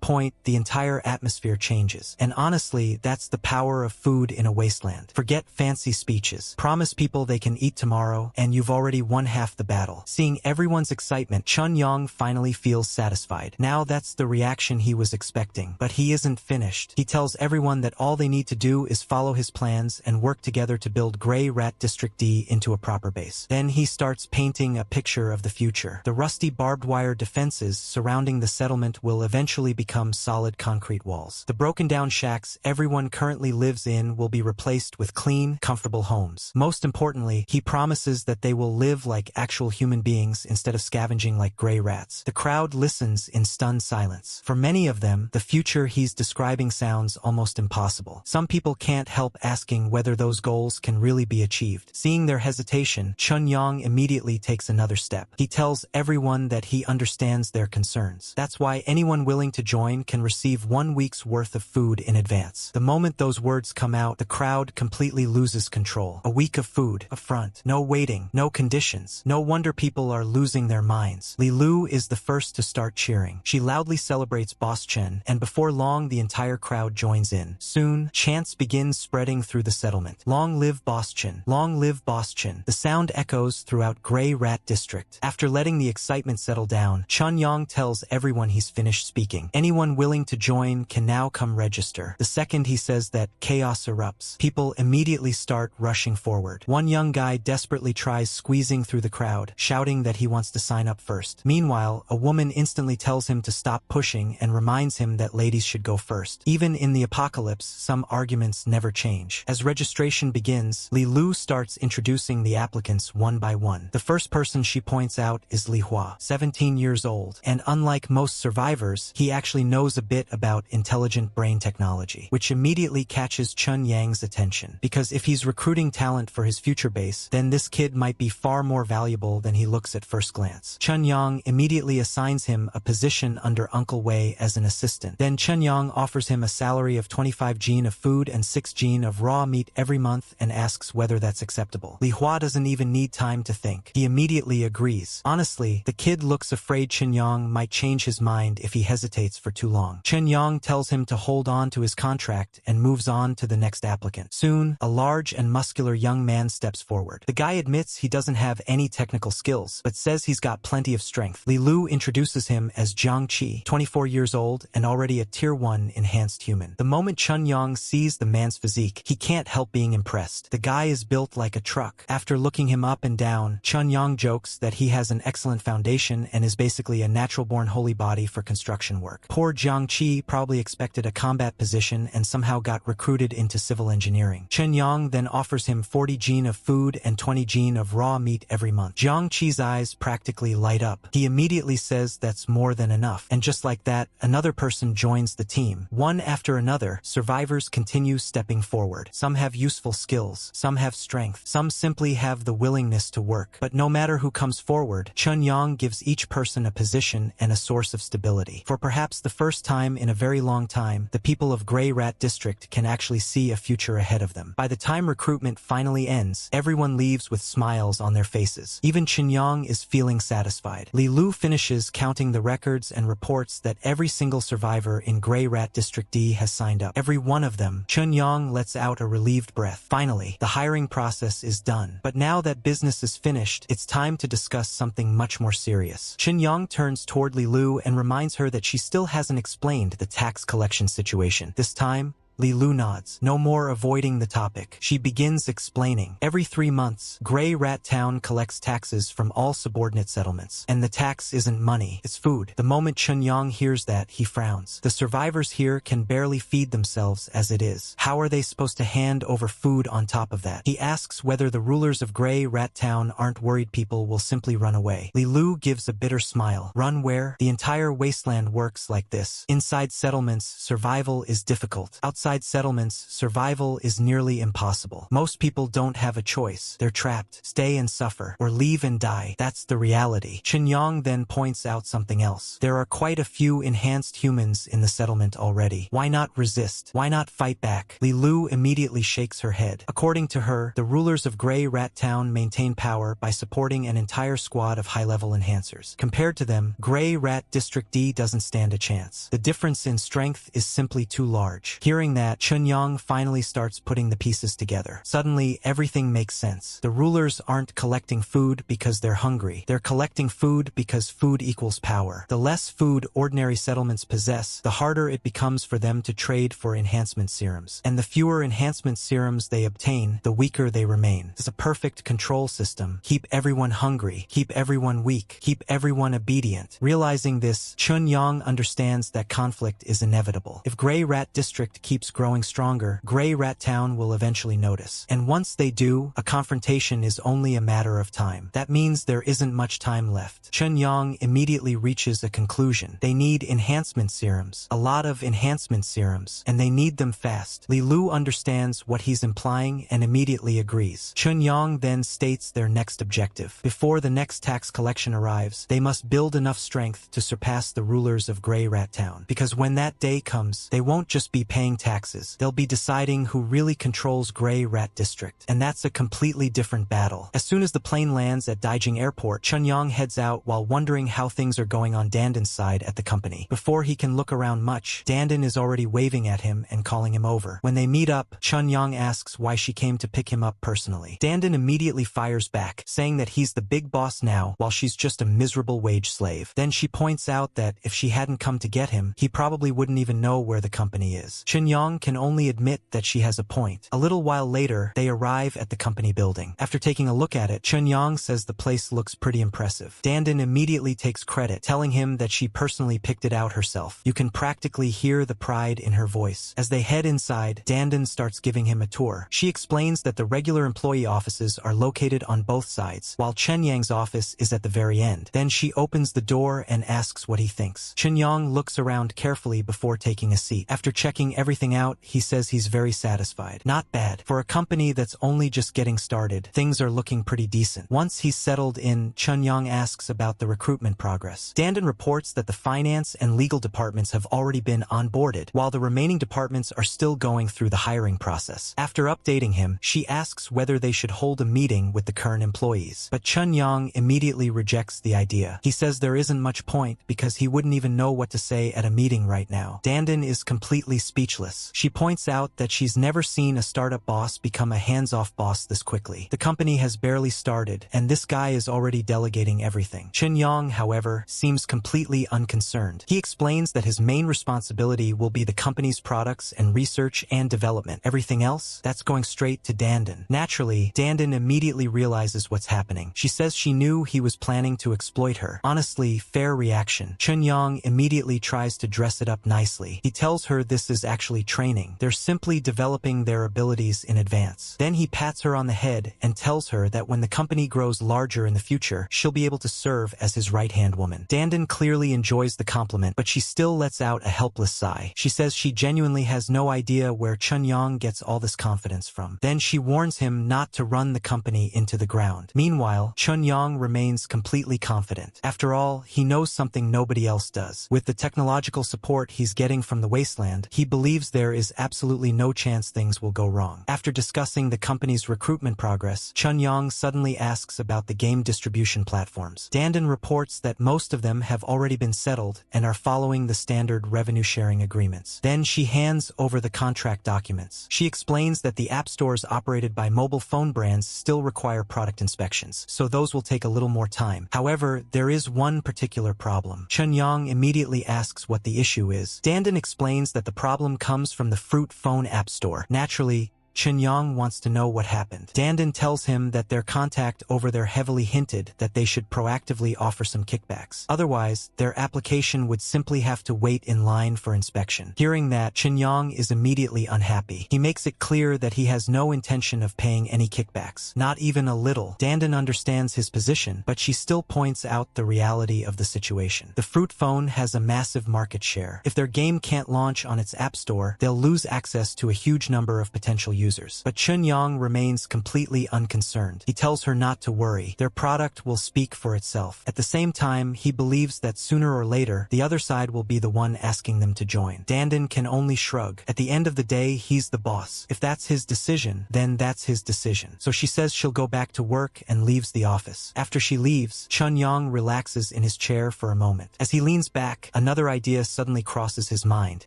point, the entire atmosphere changes. And honestly, that's the power of food in a wasteland. Forget fancy speeches. Promise people they can eat tomorrow, and you've already won half the battle. Seeing everyone's excitement, Chun-Yang finally feels satisfied. Now that's the reaction he was expecting. But he isn't finished. He tells everyone that all they need to do is follow his plans and work together to build Grey Rat District D into a proper base. Then he starts painting a picture of the future. The rusty barbed wire defenses surrounding the settlement will eventually become solid concrete walls. The broken down shacks everyone currently lives in will be replaced with clean, comfortable homes. Most importantly, he promises that they will live like actual human beings instead of scavenging like gray rats. The crowd listens in stunned silence. For many of them, the future he's describing sounds almost impossible. Some people can't help asking whether those goals can really be achieved. Seeing their hesitation, Chun-Yang immediately takes another step. He tells everyone that he understands their concerns. That's why anyone willing to join can receive 1 week's worth of food in advance. The moment those words come out, the crowd completely loses control. A week of food, up front, no waiting, no conditions. No wonder people are losing their minds. Li Lu is the first to start cheering. She loudly celebrates Boss Chen, and before long the entire crowd joins in. Soon, chants begin spreading through the settlement. Long live Boss Chen! Long live Boss Chen! The sound echoes throughout Grey Rat District. After letting the excitement settle down, Chun-Yang tells everyone he's finished speaking. Anyone willing to join can now come register. The second he says that, chaos erupts. People immediately start rushing forward. One young guy desperately tries squeezing through the crowd, shouting that he wants to sign up first. Meanwhile, a woman instantly tells him to stop pushing and reminds him that ladies should go first. Even in the apocalypse, some arguments never change. As registration begins, Li Lu starts introducing the applicants one by one. The first person she points out is Li Hua, 17 years old, and unlike most survivors, he actually knows a bit about intelligent brain technology, which immediately catches Chun-Yang's attention. Because if he's recruiting talent for his future base, then this kid might be far more valuable than he looks at first glance. Chun-Yang immediately assigns him a position under Uncle Wei as an assistant. Then Chun-Yang offers him a salary of 25 jin of food and 6 jin of raw meat every month and asks whether that's acceptable. Li Hua doesn't even need time to think. He immediately agrees. Honestly, the kid looks afraid Chun-Yang might change his mind if he hesitates for too long. Chun-Yang tells him to hold on to his contract and moves on to the next applicant. Soon, a large and muscular young man steps forward. The guy admits he doesn't have any technical skills, but says he's got plenty of strength. Li Lu introduces him as Jiang Qi, 24 years old and already a Tier 1 enhanced human. The moment Chun-Yang sees the man's physique, he can't help being impressed. The guy is built like a truck. After looking him up and down, Chun-Yang jokes that he has an excellent foundation and is basically a natural-born holy body for construction work. Poor Jiang Qi probably expected a combat position and somehow got recruited into civil engineering. Chun-Yang then offers him 40 jin of food and 20 jin of raw meat every month. Jiang Qi's eyes practically light up. He immediately says that's more than enough. And just like that, another person joins the team. One after another, survivors continue stepping forward. Some have useful skills, some have strength, some simply have the willingness to work. But no matter who comes forward, Chun-Yang gives each person a position and a source of stability. For perhaps the first time in a very long time, the people of Grey Rat District can actually see a future ahead of them. By the time recruitment finally ends, everyone leaves with smiles on their faces. Even Chun-Yang is feeling satisfied. Li Lu finishes counting the records and reports that every single survivor in Grey Rat District D has signed up. Every one of them. Chun-Yang lets lets out a relieved breath. Finally, the hiring process is done. But now that business is finished, it's time to discuss something much more serious. Chen turns toward Li Lu and reminds her that she still hasn't explained the tax collection situation. This time, Li Lu nods. No more avoiding the topic. She begins explaining. Every 3 months, Grey Rat Town collects taxes from all subordinate settlements. And the tax isn't money, it's food. The moment Chen hears that, he frowns. The survivors here can barely feed themselves as it is. How are they supposed to hand over food on top of that? He asks whether the rulers of Grey Rat Town aren't worried people will simply run away. Li Lu gives a bitter smile. Run where? The entire wasteland works like this. Inside settlements, survival is difficult. Outside settlements, survival is nearly impossible. Most people don't have a choice. They're trapped, stay and suffer, or leave and die. That's the reality. Chen then points out something else. There are quite a few enhanced humans in the settlement already. Why not resist? Why not fight back? Li Lu immediately shakes her head. According to her, the rulers of Grey Rat Town maintain power by supporting an entire squad of high-level enhancers. Compared to them, Grey Rat District D doesn't stand a chance. The difference in strength is simply too large. Hearing that, Chen finally starts putting the pieces together. Suddenly, everything makes sense. The rulers aren't collecting food because they're hungry. They're collecting food because food equals power. The less food ordinary settlements possess, the harder it becomes for them to trade for enhancement serums. And the fewer enhancement serums they obtain, the weaker they remain. It's a perfect control system. Keep everyone hungry. Keep everyone weak. Keep everyone obedient. Realizing this, Chen understands that conflict is inevitable. If Grey Rat District keeps growing stronger, Grey Rat Town will eventually notice. And once they do, a confrontation is only a matter of time. That means there isn't much time left. Chen immediately reaches a conclusion. They need enhancement serums. A lot of enhancement serums. And they need them fast. Li Lu understands what he's implying and immediately agrees. Chen then states their next objective. Before the next tax collection arrives, they must build enough strength to surpass the rulers of Grey Rat Town. Because when that day comes, they won't just be paying taxes. They'll be deciding who really controls Grey Rat District. And that's a completely different battle. As soon as the plane lands at Daijing Airport, Chen heads out while wondering how things are going on Danden's side at the company. Before he can look around much, Danden is already waving at him and calling him over. When they meet up, Chen asks why she came to pick him up personally. Danden immediately fires back, saying that he's the big boss now while she's just a miserable wage slave. Then she points out that if she hadn't come to get him, he probably wouldn't even know where the company is. Chen can only admit that she has a point. A little while later, they arrive at the company building. After taking a look at it, Chen says the place looks pretty impressive. Danden immediately takes credit, telling him that she personally picked it out herself. You can practically hear the pride in her voice. As they head inside, Danden starts giving him a tour. She explains that the regular employee offices are located on both sides, while Chen Yang's office is at the very end. Then she opens the door and asks what he thinks. Chen looks around carefully before taking a seat. After checking everything out, he says he's very satisfied. Not bad. For a company that's only just getting started, things are looking pretty decent. Once he's settled in, Chen asks about the recruitment progress. Danden reports that the finance and legal departments have already been onboarded, while the remaining departments are still going through the hiring process. After updating him, she asks whether they should hold a meeting with the current employees. But Chen immediately rejects the idea. He says there isn't much point because he wouldn't even know what to say at a meeting right now. Danden is completely speechless. She points out that she's never seen a startup boss become a hands-off boss this quickly. The company has barely started, and this guy is already delegating everything. Chen however, seems completely unconcerned. He explains that his main responsibility will be the company's products and research and development. Everything else, that's going straight to Danden. Naturally, Danden immediately realizes what's happening. She says she knew he was planning to exploit her. Honestly, fair reaction. Chen immediately tries to dress it up nicely. He tells her this is actually training. They're simply developing their abilities in advance. Then he pats her on the head and tells her that when the company grows larger in the future, she'll be able to serve as his right-hand woman. Danden clearly enjoys the compliment, but she still lets out a helpless sigh. She says she genuinely has no idea where Chen gets all this confidence from. Then she warns him not to run the company into the ground. Meanwhile, Chen remains completely confident. After all, he knows something nobody else does. With the technological support he's getting from the wasteland, he believes there is absolutely no chance things will go wrong. After discussing the company's recruitment progress, Chun-Yang suddenly asks about the game distribution platforms. Dandan reports that most of them have already been settled and are following the standard revenue-sharing agreements. Then she hands over the contract documents. She explains that the app stores operated by mobile phone brands still require product inspections, so those will take a little more time. However, there is one particular problem. Chun-Yang immediately asks what the issue is. Dandan explains that the problem comes from the Fruit Phone App Store. Naturally, Chun-Yang wants to know what happened. Dandan tells him that their contact over there heavily hinted that they should proactively offer some kickbacks. Otherwise, their application would simply have to wait in line for inspection. Hearing that, Chun-Yang is immediately unhappy. He makes it clear that he has no intention of paying any kickbacks, not even a little. Dandan understands his position, but she still points out the reality of the situation. The Fruit Phone has a massive market share. If their game can't launch on its app store, they'll lose access to a huge number of potential users. But Chun-Yang remains completely unconcerned. He tells her not to worry. Their product will speak for itself. At the same time, he believes that sooner or later, the other side will be the one asking them to join. Dandan can only shrug. At the end of the day, he's the boss. If that's his decision, then that's his decision. So she says she'll go back to work and leaves the office. After she leaves, Chun-Yang relaxes in his chair for a moment. As he leans back, another idea suddenly crosses his mind.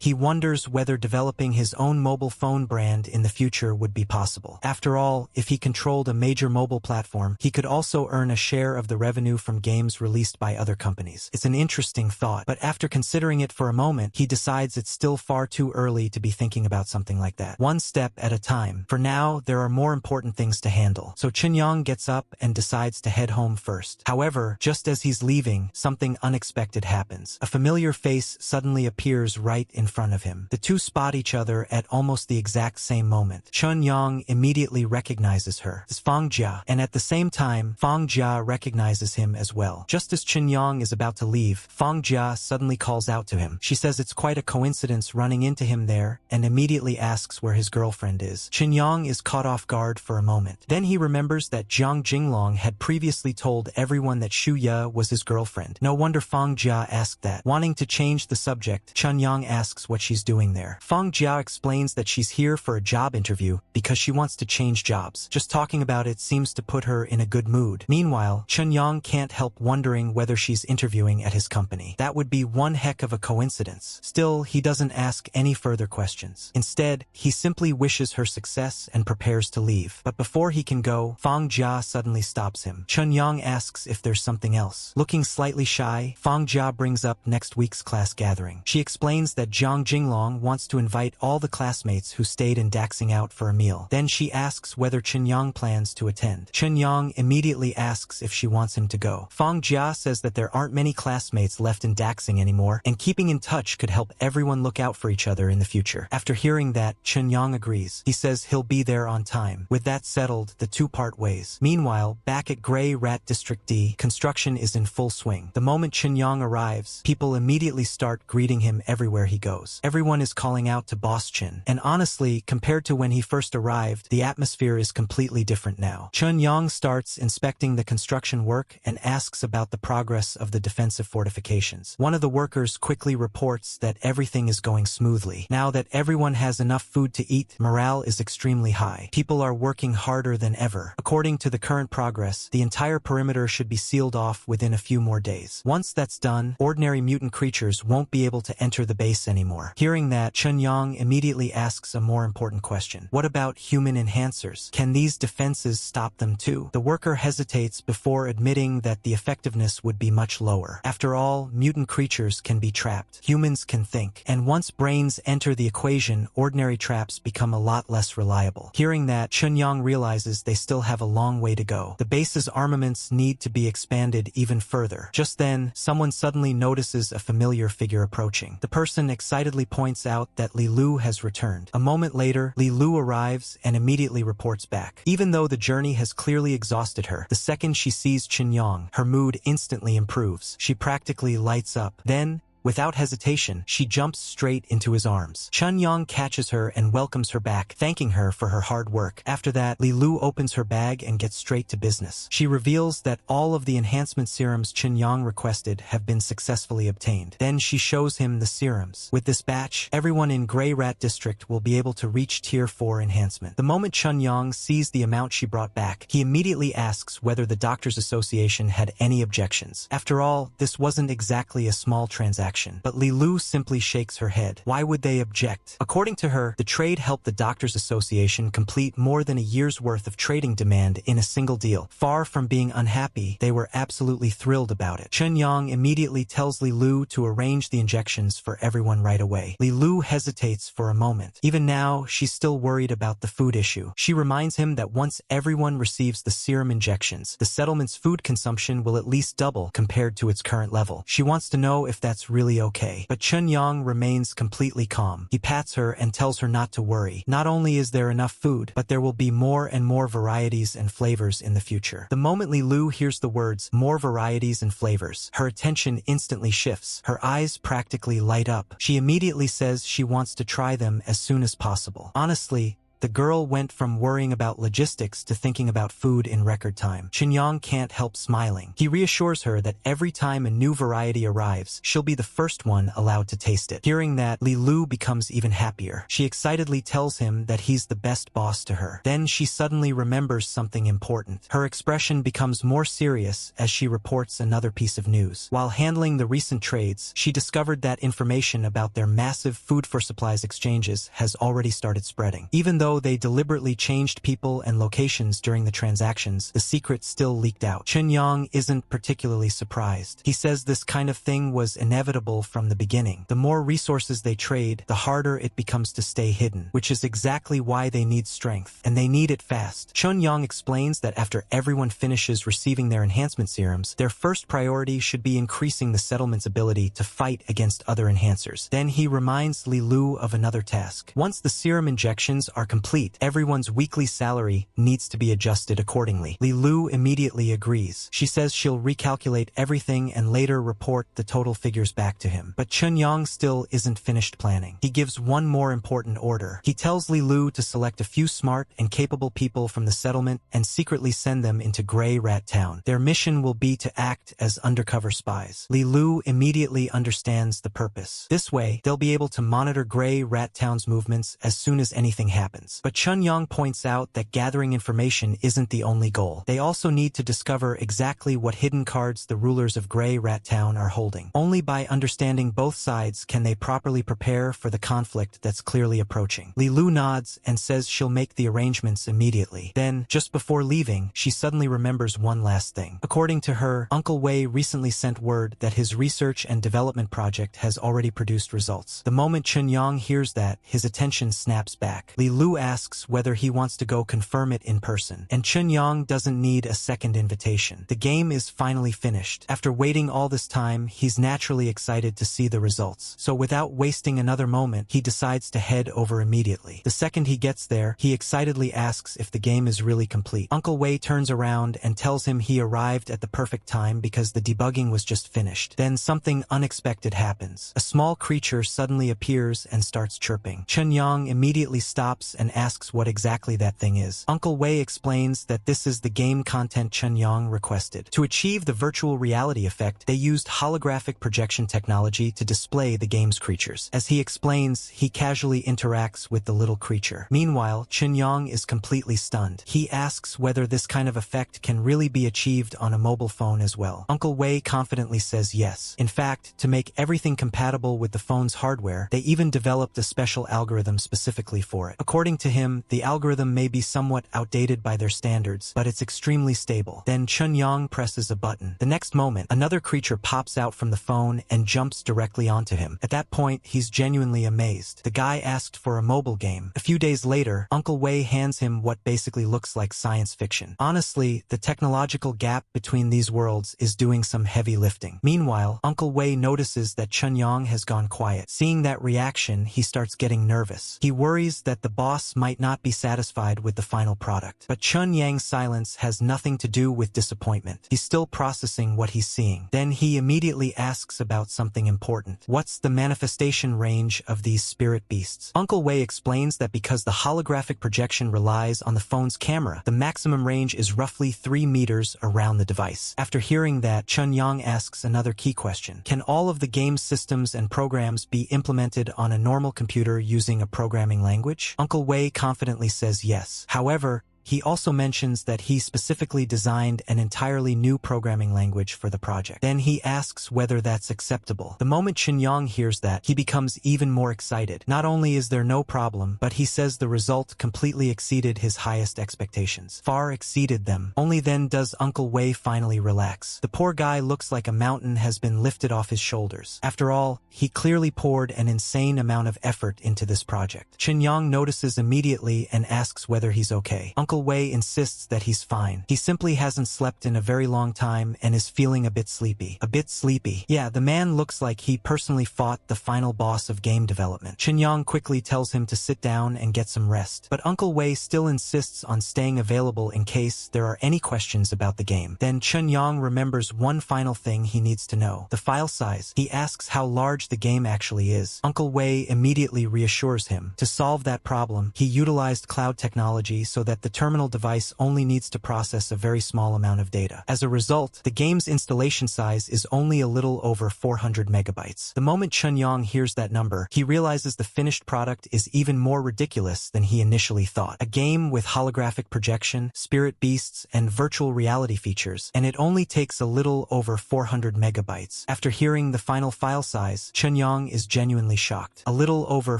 He wonders whether developing his own mobile phone brand in the future would be possible. After all, if he controlled a major mobile platform, he could also earn a share of the revenue from games released by other companies. It's an interesting thought, but after considering it for a moment, he decides it's still far too early to be thinking about something like that. One step at a time. For now, there are more important things to handle. So Chun-Yang gets up and decides to head home first. However, just as he's leaving, something unexpected happens. A familiar face suddenly appears right in front of him. The two spot each other at almost the exact same moment. Chun-Yang immediately recognizes her as Fang Jia, and at the same time, Fang Jia recognizes him as well. Just as Chun-Yang is about to leave, Fang Jia suddenly calls out to him. She says it's quite a coincidence running into him there, and immediately asks where his girlfriend is. Chun-Yang is caught off guard for a moment. Then he remembers that Jiang Jinglong had previously told everyone that Xu Ye was his girlfriend. No wonder Fang Jia asked that. Wanting to change the subject, Chun-Yang asks what she's doing there. Fang Jia explains that she's here for a job interview because she wants to change jobs. Just talking about it seems to put her in a good mood. Meanwhile, Chun-Yang can't help wondering whether she's interviewing at his company. That would be one heck of a coincidence. Still, he doesn't ask any further questions. Instead, he simply wishes her success and prepares to leave. But before he can go, Fang Jia suddenly stops him. Chun-Yang asks if there's something else. Looking slightly shy, Fang Jia brings up next week's class gathering. She explains that Jiang Jinglong wants to invite all the classmates who stayed in Daxing out for a meal. Then she asks whether Chun-Yang plans to attend. Chun-Yang immediately asks if she wants him to go. Fang Jia says that there aren't many classmates left in Daxing anymore, and keeping in touch could help everyone look out for each other in the future. After hearing that, Chun-Yang agrees. He says he'll be there on time. With that settled, the two part ways. Meanwhile, back at Grey Rat District D, construction is in full swing. The moment Chun-Yang arrives, people immediately start greeting him everywhere he goes. Everyone is calling out to Boss Chin. And honestly, compared to when he first arrived, the atmosphere is completely different now. Chun-Yang starts inspecting the construction work and asks about the progress of the defensive fortifications. One of the workers quickly reports that everything is going smoothly. Now that everyone has enough food to eat, morale is extremely high. People are working harder than ever. According to the current progress, the entire perimeter should be sealed off within a few more days. Once that's done, ordinary mutant creatures won't be able to enter the base anymore. Hearing that, Chun-Yang immediately asks a more important question. What about human enhancers? Can these defenses stop them too? The worker hesitates before admitting that the effectiveness would be much lower. After all, mutant creatures can be trapped. Humans can think. And once brains enter the equation, ordinary traps become a lot less reliable. Hearing that, Chun-Yang realizes they still have a long way to go. The base's armaments need to be expanded even further. Just then, someone suddenly notices a familiar figure approaching. The person excitedly points out that Li Lu has returned. A moment later, Li Lu arrives and immediately reports back. Even though the journey has clearly exhausted her, the second she sees Chun-Yang, her mood instantly improves. She practically lights up. Then, Without hesitation, she jumps straight into his arms. Chun-Yang catches her and welcomes her back, thanking her for her hard work. After that, Li Lu opens her bag and gets straight to business. She reveals that all of the enhancement serums Chun-Yang requested have been successfully obtained. Then she shows him the serums. With this batch, everyone in Grey Rat District will be able to reach Tier 4 enhancement. The moment Chun-Yang sees the amount she brought back, he immediately asks whether the Doctors Association had any objections. After all, this wasn't exactly a small transaction. But Li Lu simply shakes her head. Why would they object? According to her, the trade helped the Doctors Association complete more than a year's worth of trading demand in a single deal. Far from being unhappy, they were absolutely thrilled about it. Chun-Yang immediately tells Li Lu to arrange the injections for everyone right away. Li Lu hesitates for a moment. Even now, she's still worried about the food issue. She reminds him that once everyone receives the serum injections, the settlement's food consumption will at least double compared to its current level. She wants to know if that's really okay. But Chun-Yang remains completely calm. He pats her and tells her not to worry. Not only is there enough food, but there will be more and more varieties and flavors in the future. The moment Li Lu hears the words, more varieties and flavors, her attention instantly shifts. Her eyes practically light up. She immediately says she wants to try them as soon as possible. Honestly, the girl went from worrying about logistics to thinking about food in record time. Chun-Yang can't help smiling. He reassures her that every time a new variety arrives, she'll be the first one allowed to taste it. Hearing that, Li Lu becomes even happier. She excitedly tells him that he's the best boss to her. Then she suddenly remembers something important. Her expression becomes more serious as she reports another piece of news. While handling the recent trades, she discovered that information about their massive food for supplies exchanges has already started spreading. Even though they deliberately changed people and locations during the transactions, the secret still leaked out. Chun-Yang isn't particularly surprised. He says this kind of thing was inevitable from the beginning. The more resources they trade, the harder it becomes to stay hidden, which is exactly why they need strength, and they need it fast. Chun-Yang explains that after everyone finishes receiving their enhancement serums, their first priority should be increasing the settlement's ability to fight against other enhancers. Then he reminds Li Lu of another task. Once the serum injections are complete, everyone's weekly salary needs to be adjusted accordingly. Li Lu immediately agrees. She says she'll recalculate everything and later report the total figures back to him. But Chun-Yang still isn't finished planning. He gives one more important order. He tells Li Lu to select a few smart and capable people from the settlement and secretly send them into Grey Rat Town. Their mission will be to act as undercover spies. Li Lu immediately understands the purpose. This way, they'll be able to monitor Grey Rat Town's movements as soon as anything happens. But Chun-Yang points out that gathering information isn't the only goal. They also need to discover exactly what hidden cards the rulers of Grey Rat Town are holding. Only by understanding both sides can they properly prepare for the conflict that's clearly approaching. Li Lu nods and says she'll make the arrangements immediately. Then, just before leaving, she suddenly remembers one last thing. According to her, Uncle Wei recently sent word that his research and development project has already produced results. The moment Chun-Yang hears that, his attention snaps back. Li Lu asks whether he wants to go confirm it in person, and Chun-Yang doesn't need a second invitation. The game is finally finished. After waiting all this time, he's naturally excited to see the results. So without wasting another moment, he decides to head over immediately. The second he gets there, he excitedly asks if the game is really complete. Uncle Wei turns around and tells him he arrived at the perfect time because the debugging was just finished. Then something unexpected happens. A small creature suddenly appears and starts chirping. Chun-Yang immediately stops and asks what exactly that thing is. Uncle Wei explains that this is the game content Chun-Yang requested. To achieve the virtual reality effect, they used holographic projection technology to display the game's creatures. As he explains, he casually interacts with the little creature. Meanwhile, Chun-Yang is completely stunned. He asks whether this kind of effect can really be achieved on a mobile phone as well. Uncle Wei confidently says yes. In fact, to make everything compatible with the phone's hardware, they even developed a special algorithm specifically for it. According to him, the algorithm may be somewhat outdated by their standards, but it's extremely stable. Then Chun-Yang presses a button. The next moment, another creature pops out from the phone and jumps directly onto him. At that point, he's genuinely amazed. The guy asked for a mobile game. A few days later, Uncle Wei hands him what basically looks like science fiction. Honestly, the technological gap between these worlds is doing some heavy lifting. Meanwhile, Uncle Wei notices that Chun-Yang has gone quiet. Seeing that reaction, he starts getting nervous. He worries that the boss boss might not be satisfied with the final product. But Chun Yang's silence has nothing to do with disappointment. He's still processing what he's seeing. Then he immediately asks about something important. What's the manifestation range of these spirit beasts? Uncle Wei explains that because the holographic projection relies on the phone's camera, the maximum range is roughly 3 meters around the device. After hearing that, Chun Yang asks another key question. Can all of the game's systems and programs be implemented on a normal computer using a programming language? Uncle Wei confidently says yes. However, he also mentions that he specifically designed an entirely new programming language for the project. Then he asks whether that's acceptable. The moment Chun Yang hears that, he becomes even more excited. Not only is there no problem, but he says the result completely exceeded his highest expectations. Far exceeded them. Only then does Uncle Wei finally relax. The poor guy looks like a mountain has been lifted off his shoulders. After all, he clearly poured an insane amount of effort into this project. Chun Yang notices immediately and asks whether he's okay. Uncle Wei insists that he's fine. He simply hasn't slept in a very long time and is feeling a bit sleepy. A bit sleepy. Yeah, the man looks like he personally fought the final boss of game development. Chun Yang quickly tells him to sit down and get some rest. But Uncle Wei still insists on staying available in case there are any questions about the game. Then Chun Yang remembers one final thing he needs to know. The file size. He asks how large the game actually is. Uncle Wei immediately reassures him. To solve that problem, he utilized cloud technology so that the terminal device only needs to process a very small amount of data. As a result, the game's installation size is only a little over 400 megabytes. The moment Chun Yang hears that number, he realizes the finished product is even more ridiculous than he initially thought. A game with holographic projection, spirit beasts, and virtual reality features, and it only takes a little over 400 megabytes. After hearing the final file size, Chun Yang is genuinely shocked. A little over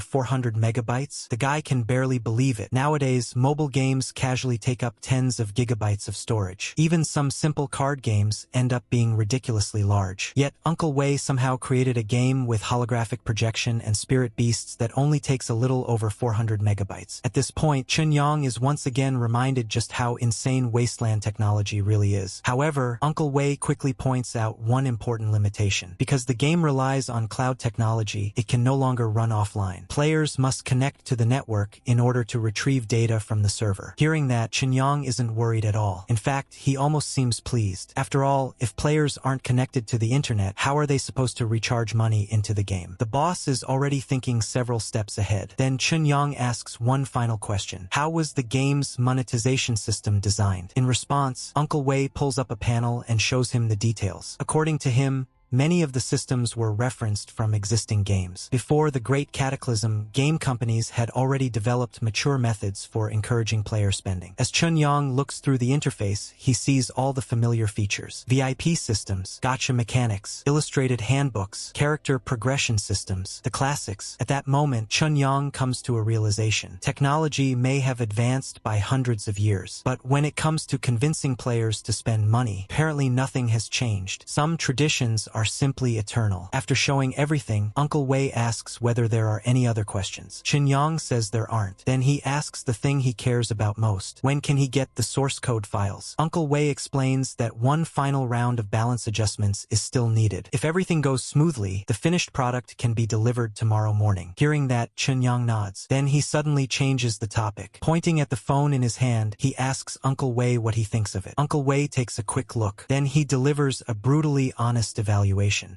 400 megabytes? The guy can barely believe it. Nowadays, mobile games casually take up tens of gigabytes of storage. Even some simple card games end up being ridiculously large. Yet, Uncle Wei somehow created a game with holographic projection and spirit beasts that only takes a little over 400 megabytes. At this point, Chun Yang is once again reminded just how insane wasteland technology really is. However, Uncle Wei quickly points out one important limitation. Because the game relies on cloud technology, it can no longer run offline. Players must connect to the network in order to retrieve data from the server. Hearing that, Chun Yang isn't worried at all. In fact, he almost seems pleased. After all, if players aren't connected to the internet, how are they supposed to recharge money into the game? The boss is already thinking several steps ahead. Then Chun Yang asks one final question. How was the game's monetization system designed? In response, Uncle Wei pulls up a panel and shows him the details. According to him, many of the systems were referenced from existing games. Before the Great Cataclysm, game companies had already developed mature methods for encouraging player spending. As Chun Yang looks through the interface, he sees all the familiar features. VIP systems, gacha mechanics, illustrated handbooks, character progression systems, the classics. At that moment, Chun Yang comes to a realization. Technology may have advanced by hundreds of years, but when it comes to convincing players to spend money, apparently nothing has changed. Some traditions are simply eternal. After showing everything, Uncle Wei asks whether there are any other questions. Chun Yang says there aren't. Then he asks the thing he cares about most. When can he get the source code files? Uncle Wei explains that one final round of balance adjustments is still needed. If everything goes smoothly, the finished product can be delivered tomorrow morning. Hearing that, Chun Yang nods. Then he suddenly changes the topic. Pointing at the phone in his hand, he asks Uncle Wei what he thinks of it. Uncle Wei takes a quick look. Then he delivers a brutally honest evaluation.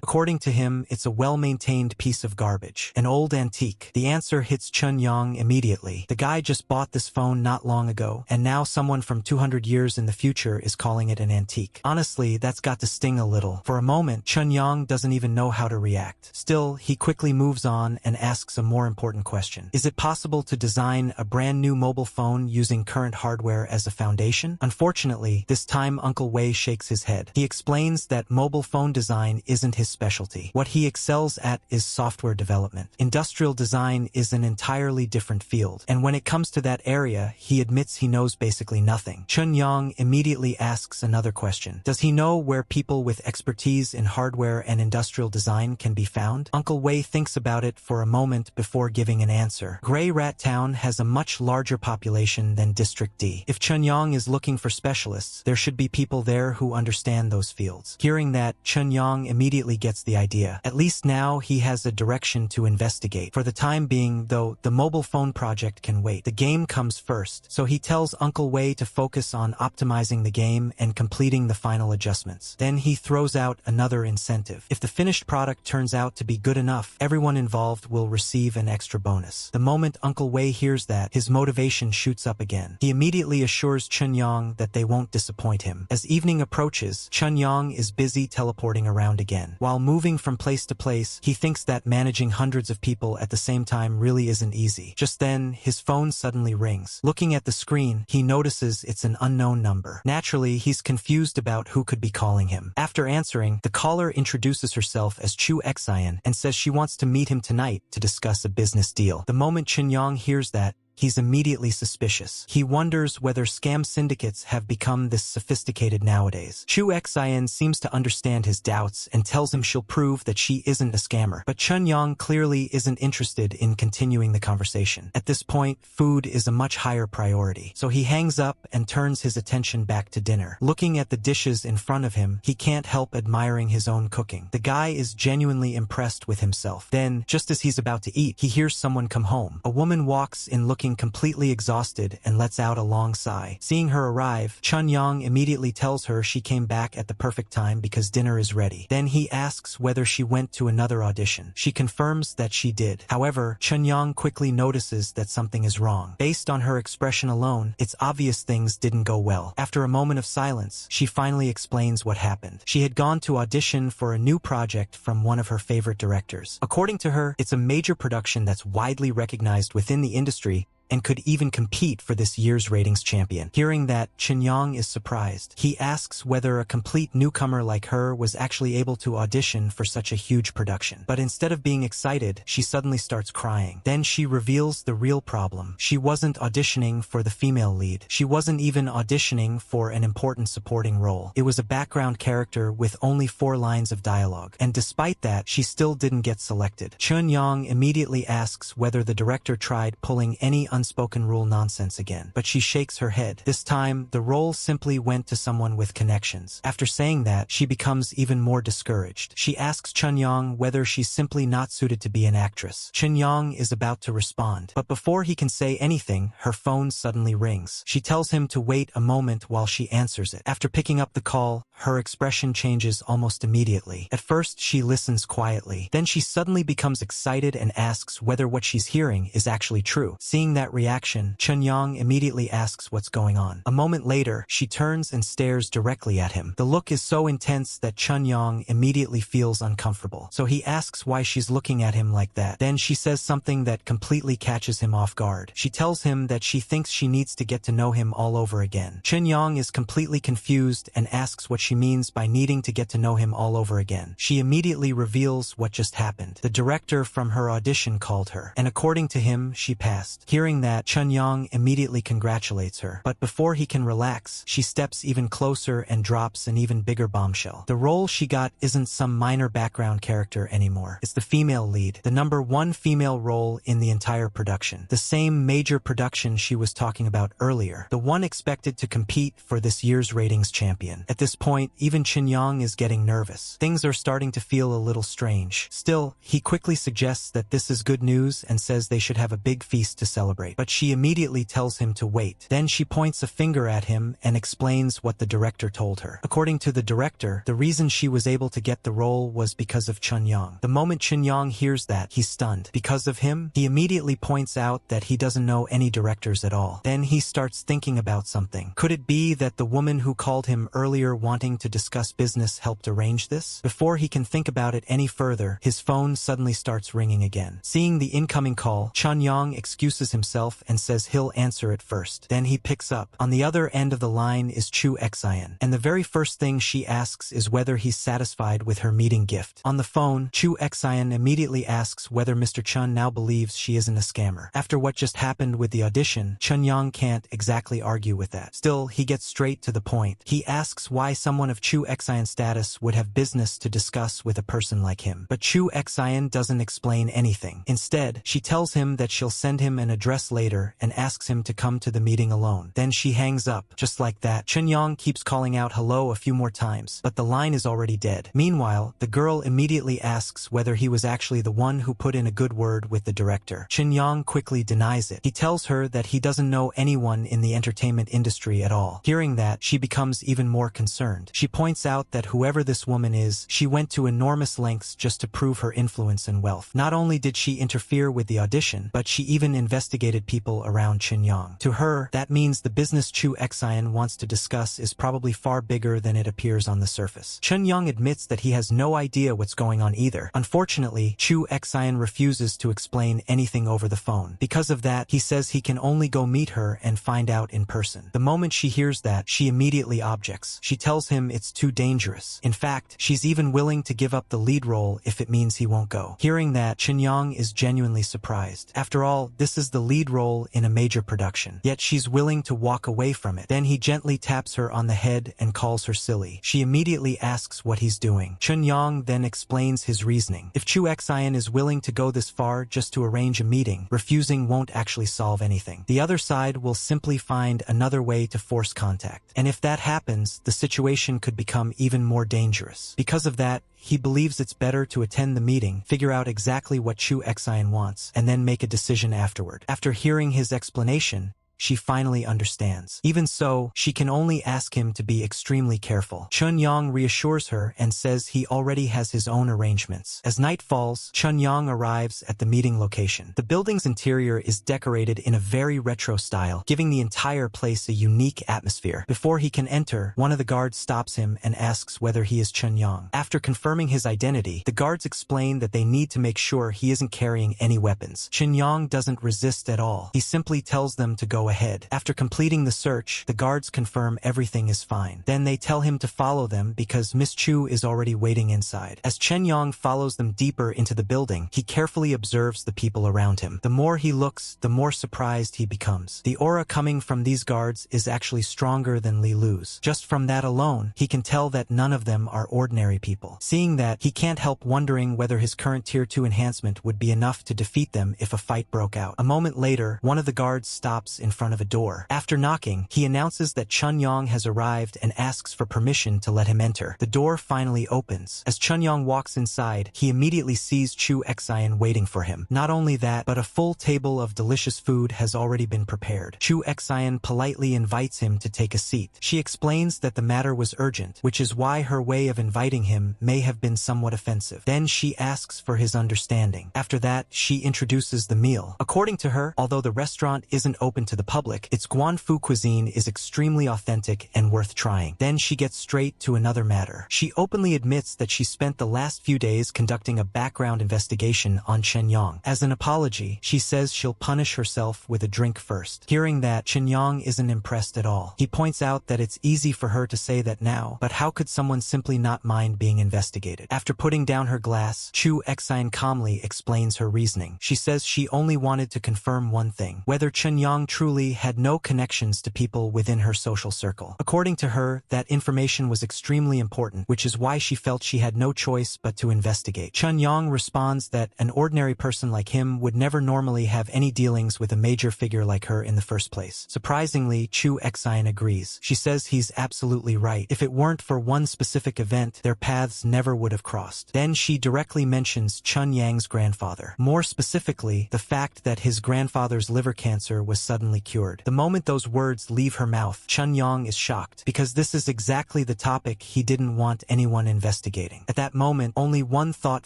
According to him, it's a well-maintained piece of garbage. An old antique. The answer hits Chun Yang immediately. The guy just bought this phone not long ago, and now someone from 200 years in the future is calling it an antique. Honestly, that's got to sting a little. For a moment, Chun Yang doesn't even know how to react. Still, he quickly moves on and asks a more important question. Is it possible to design a brand new mobile phone using current hardware as a foundation? Unfortunately, this time Uncle Wei shakes his head. He explains that mobile phone design isn't his specialty. What he excels at is software development. Industrial design is an entirely different field, and when it comes to that area, he admits he knows basically nothing. Chun Yang immediately asks another question. Does he know where people with expertise in hardware and industrial design can be found? Uncle Wei thinks about it for a moment before giving an answer. Grey Rat Town has a much larger population than District D. If Chun Yang is looking for specialists, there should be people there who understand those fields. Hearing that, Chun Yang immediately gets the idea. At least now he has a direction to investigate. For the time being, though, the mobile phone project can wait. The game comes first, so he tells Uncle Wei to focus on optimizing the game and completing the final adjustments. Then he throws out another incentive. If the finished product turns out to be good enough, everyone involved will receive an extra bonus. The moment Uncle Wei hears that, his motivation shoots up again. He immediately assures Chunyang that they won't disappoint him. As evening approaches, Chunyang is busy teleporting around again. While moving from place to place, he thinks that managing hundreds of people at the same time really isn't easy. Just then, his phone suddenly rings. Looking at the screen, he notices it's an unknown number. Naturally, he's confused about who could be calling him. After answering, the caller introduces herself as Chu Xian and says she wants to meet him tonight to discuss a business deal. The moment Chunyang hears that, he's immediately suspicious. He wonders whether scam syndicates have become this sophisticated nowadays. Chu Xian seems to understand his doubts and tells him she'll prove that she isn't a scammer. But Chunyang clearly isn't interested in continuing the conversation. At this point, food is a much higher priority. So he hangs up and turns his attention back to dinner. Looking at the dishes in front of him, he can't help admiring his own cooking. The guy is genuinely impressed with himself. Then, just as he's about to eat, he hears someone come home. A woman walks in looking completely exhausted and lets out a long sigh. Seeing her arrive, Chunyang immediately tells her she came back at the perfect time because dinner is ready. Then he asks whether she went to another audition. She confirms that she did. However, Chunyang quickly notices that something is wrong. Based on her expression alone, it's obvious things didn't go well. After a moment of silence, she finally explains what happened. She had gone to audition for a new project from one of her favorite directors. According to her, it's a major production that's widely recognized within the industry and could even compete for this year's ratings champion. Hearing that, Chunyang is surprised. He asks whether a complete newcomer like her was actually able to audition for such a huge production. But instead of being excited, she suddenly starts crying. Then she reveals the real problem. She wasn't auditioning for the female lead. She wasn't even auditioning for an important supporting role. It was a background character with only 4 lines of dialogue. And despite that, she still didn't get selected. Chunyang immediately asks whether the director tried pulling any unspoken rule nonsense again, but she shakes her head. This time, the role simply went to someone with connections. After saying that, she becomes even more discouraged. She asks Chunyang whether she's simply not suited to be an actress. Chunyang is about to respond, but before he can say anything, her phone suddenly rings. She tells him to wait a moment while she answers it. After picking up the call, her expression changes almost immediately. At first, she listens quietly. Then she suddenly becomes excited and asks whether what she's hearing is actually true. Seeing that reaction, Chunyang immediately asks what's going on. A moment later, she turns and stares directly at him. The look is so intense that Chunyang immediately feels uncomfortable. So he asks why she's looking at him like that. Then she says something that completely catches him off guard. She tells him that she thinks she needs to get to know him all over again. Chunyang is completely confused and asks what she means by needing to get to know him all over again. She immediately reveals what just happened. The director from her audition called her, and according to him, she passed. Hearing that, Chunyang immediately congratulates her. But before he can relax, she steps even closer and drops an even bigger bombshell. The role she got isn't some minor background character anymore. It's the female lead, the #1 female role in the entire production. The same major production she was talking about earlier, the one expected to compete for this year's ratings champion. At this point, even Chunyang is getting nervous. Things are starting to feel a little strange. Still, he quickly suggests that this is good news and says they should have a big feast to celebrate. But she immediately tells him to wait. Then she points a finger at him and explains what the director told her. According to the director, the reason she was able to get the role was because of Chunyang. The moment Chunyang hears that, he's stunned. Because of him, he immediately points out that he doesn't know any directors at all. Then he starts thinking about something. Could it be that the woman who called him earlier wanting to discuss business helped arrange this? Before he can think about it any further, his phone suddenly starts ringing again. Seeing the incoming call, Chunyang excuses himself and says he'll answer it first. Then he picks up. On the other end of the line is Chu Xian, and the very first thing she asks is whether he's satisfied with her meeting gift. On the phone, Chu Xian immediately asks whether Mr. Chun now believes she isn't a scammer. After what just happened with the audition, Chunyang can't exactly argue with that. Still, he gets straight to the point. He asks why someone of Chu Xian's status would have business to discuss with a person like him. But Chu Xian doesn't explain anything. Instead, she tells him that she'll send him an address address later and asks him to come to the meeting alone. Then she hangs up. Just like that, Chunyong keeps calling out hello a few more times, but the line is already dead. Meanwhile, the girl immediately asks whether he was actually the one who put in a good word with the director. Chunyong quickly denies it. He tells her that he doesn't know anyone in the entertainment industry at all. Hearing that, she becomes even more concerned. She points out that whoever this woman is, she went to enormous lengths just to prove her influence and wealth. Not only did she interfere with the audition, but she even investigated people around Chunyong. To her, that means the business Chu Xian wants to discuss is probably far bigger than it appears on the surface. Chunyong admits that he has no idea what's going on either. Unfortunately, Chu Xian refuses to explain anything over the phone. Because of that, he says he can only go meet her and find out in person. The moment she hears that, she immediately objects. She tells him it's too dangerous. In fact, she's even willing to give up the lead role if it means he won't go. Hearing that, Chunyong is genuinely surprised. After all, this is the lead role in a major production. Yet she's willing to walk away from it. Then he gently taps her on the head and calls her silly. She immediately asks what he's doing. Chunyong then explains his reasoning. If Chu Xian is willing to go this far just to arrange a meeting, refusing won't actually solve anything. The other side will simply find another way to force contact. And if that happens, the situation could become even more dangerous. Because of that, he believes it's better to attend the meeting, figure out exactly what Chu Xian wants, and then make a decision afterward. After hearing his explanation, she finally understands. Even so, she can only ask him to be extremely careful. Chunyong reassures her and says he already has his own arrangements. As night falls, Chunyong arrives at the meeting location. The building's interior is decorated in a very retro style, giving the entire place a unique atmosphere. Before he can enter, one of the guards stops him and asks whether he is Chunyong. After confirming his identity, the guards explain that they need to make sure he isn't carrying any weapons. Chunyong doesn't resist at all. He simply tells them to go ahead. After completing the search, the guards confirm everything is fine. Then they tell him to follow them because Miss Chu is already waiting inside. As Chunyong follows them deeper into the building, he carefully observes the people around him. The more he looks, the more surprised he becomes. The aura coming from these guards is actually stronger than Li Lu's. Just from that alone, he can tell that none of them are ordinary people. Seeing that, he can't help wondering whether his current Tier 2 enhancement would be enough to defeat them if a fight broke out. A moment later, one of the guards stops in front of a door. After knocking, he announces that Chunyong has arrived and asks for permission to let him enter. The door finally opens. As Chunyong walks inside, he immediately sees Chu Xian waiting for him. Not only that, but a full table of delicious food has already been prepared. Chu Xian politely invites him to take a seat. She explains that the matter was urgent, which is why her way of inviting him may have been somewhat offensive. Then she asks for his understanding. After that, she introduces the meal. According to her, although the restaurant isn't open to the public, its Guanfu cuisine is extremely authentic and worth trying. Then she gets straight to another matter. She openly admits that she spent the last few days conducting a background investigation on Chunyong. As an apology, she says she'll punish herself with a drink first. Hearing that, Chunyong isn't impressed at all. He points out that it's easy for her to say that now, but how could someone simply not mind being investigated? After putting down her glass, Chu Xian calmly explains her reasoning. She says she only wanted to confirm one thing, whether Chunyong truly had no connections to people within her social circle. According to her, that information was extremely important, which is why she felt she had no choice but to investigate. Chunyong responds that an ordinary person like him would never normally have any dealings with a major figure like her in the first place. Surprisingly, Chu Xian agrees. She says he's absolutely right. If it weren't for one specific event, their paths never would have crossed. Then she directly mentions Chunyang's grandfather. More specifically, the fact that his grandfather's liver cancer was suddenly cured. The moment those words leave her mouth, Chunyong is shocked, because this is exactly the topic he didn't want anyone investigating. At that moment, only one thought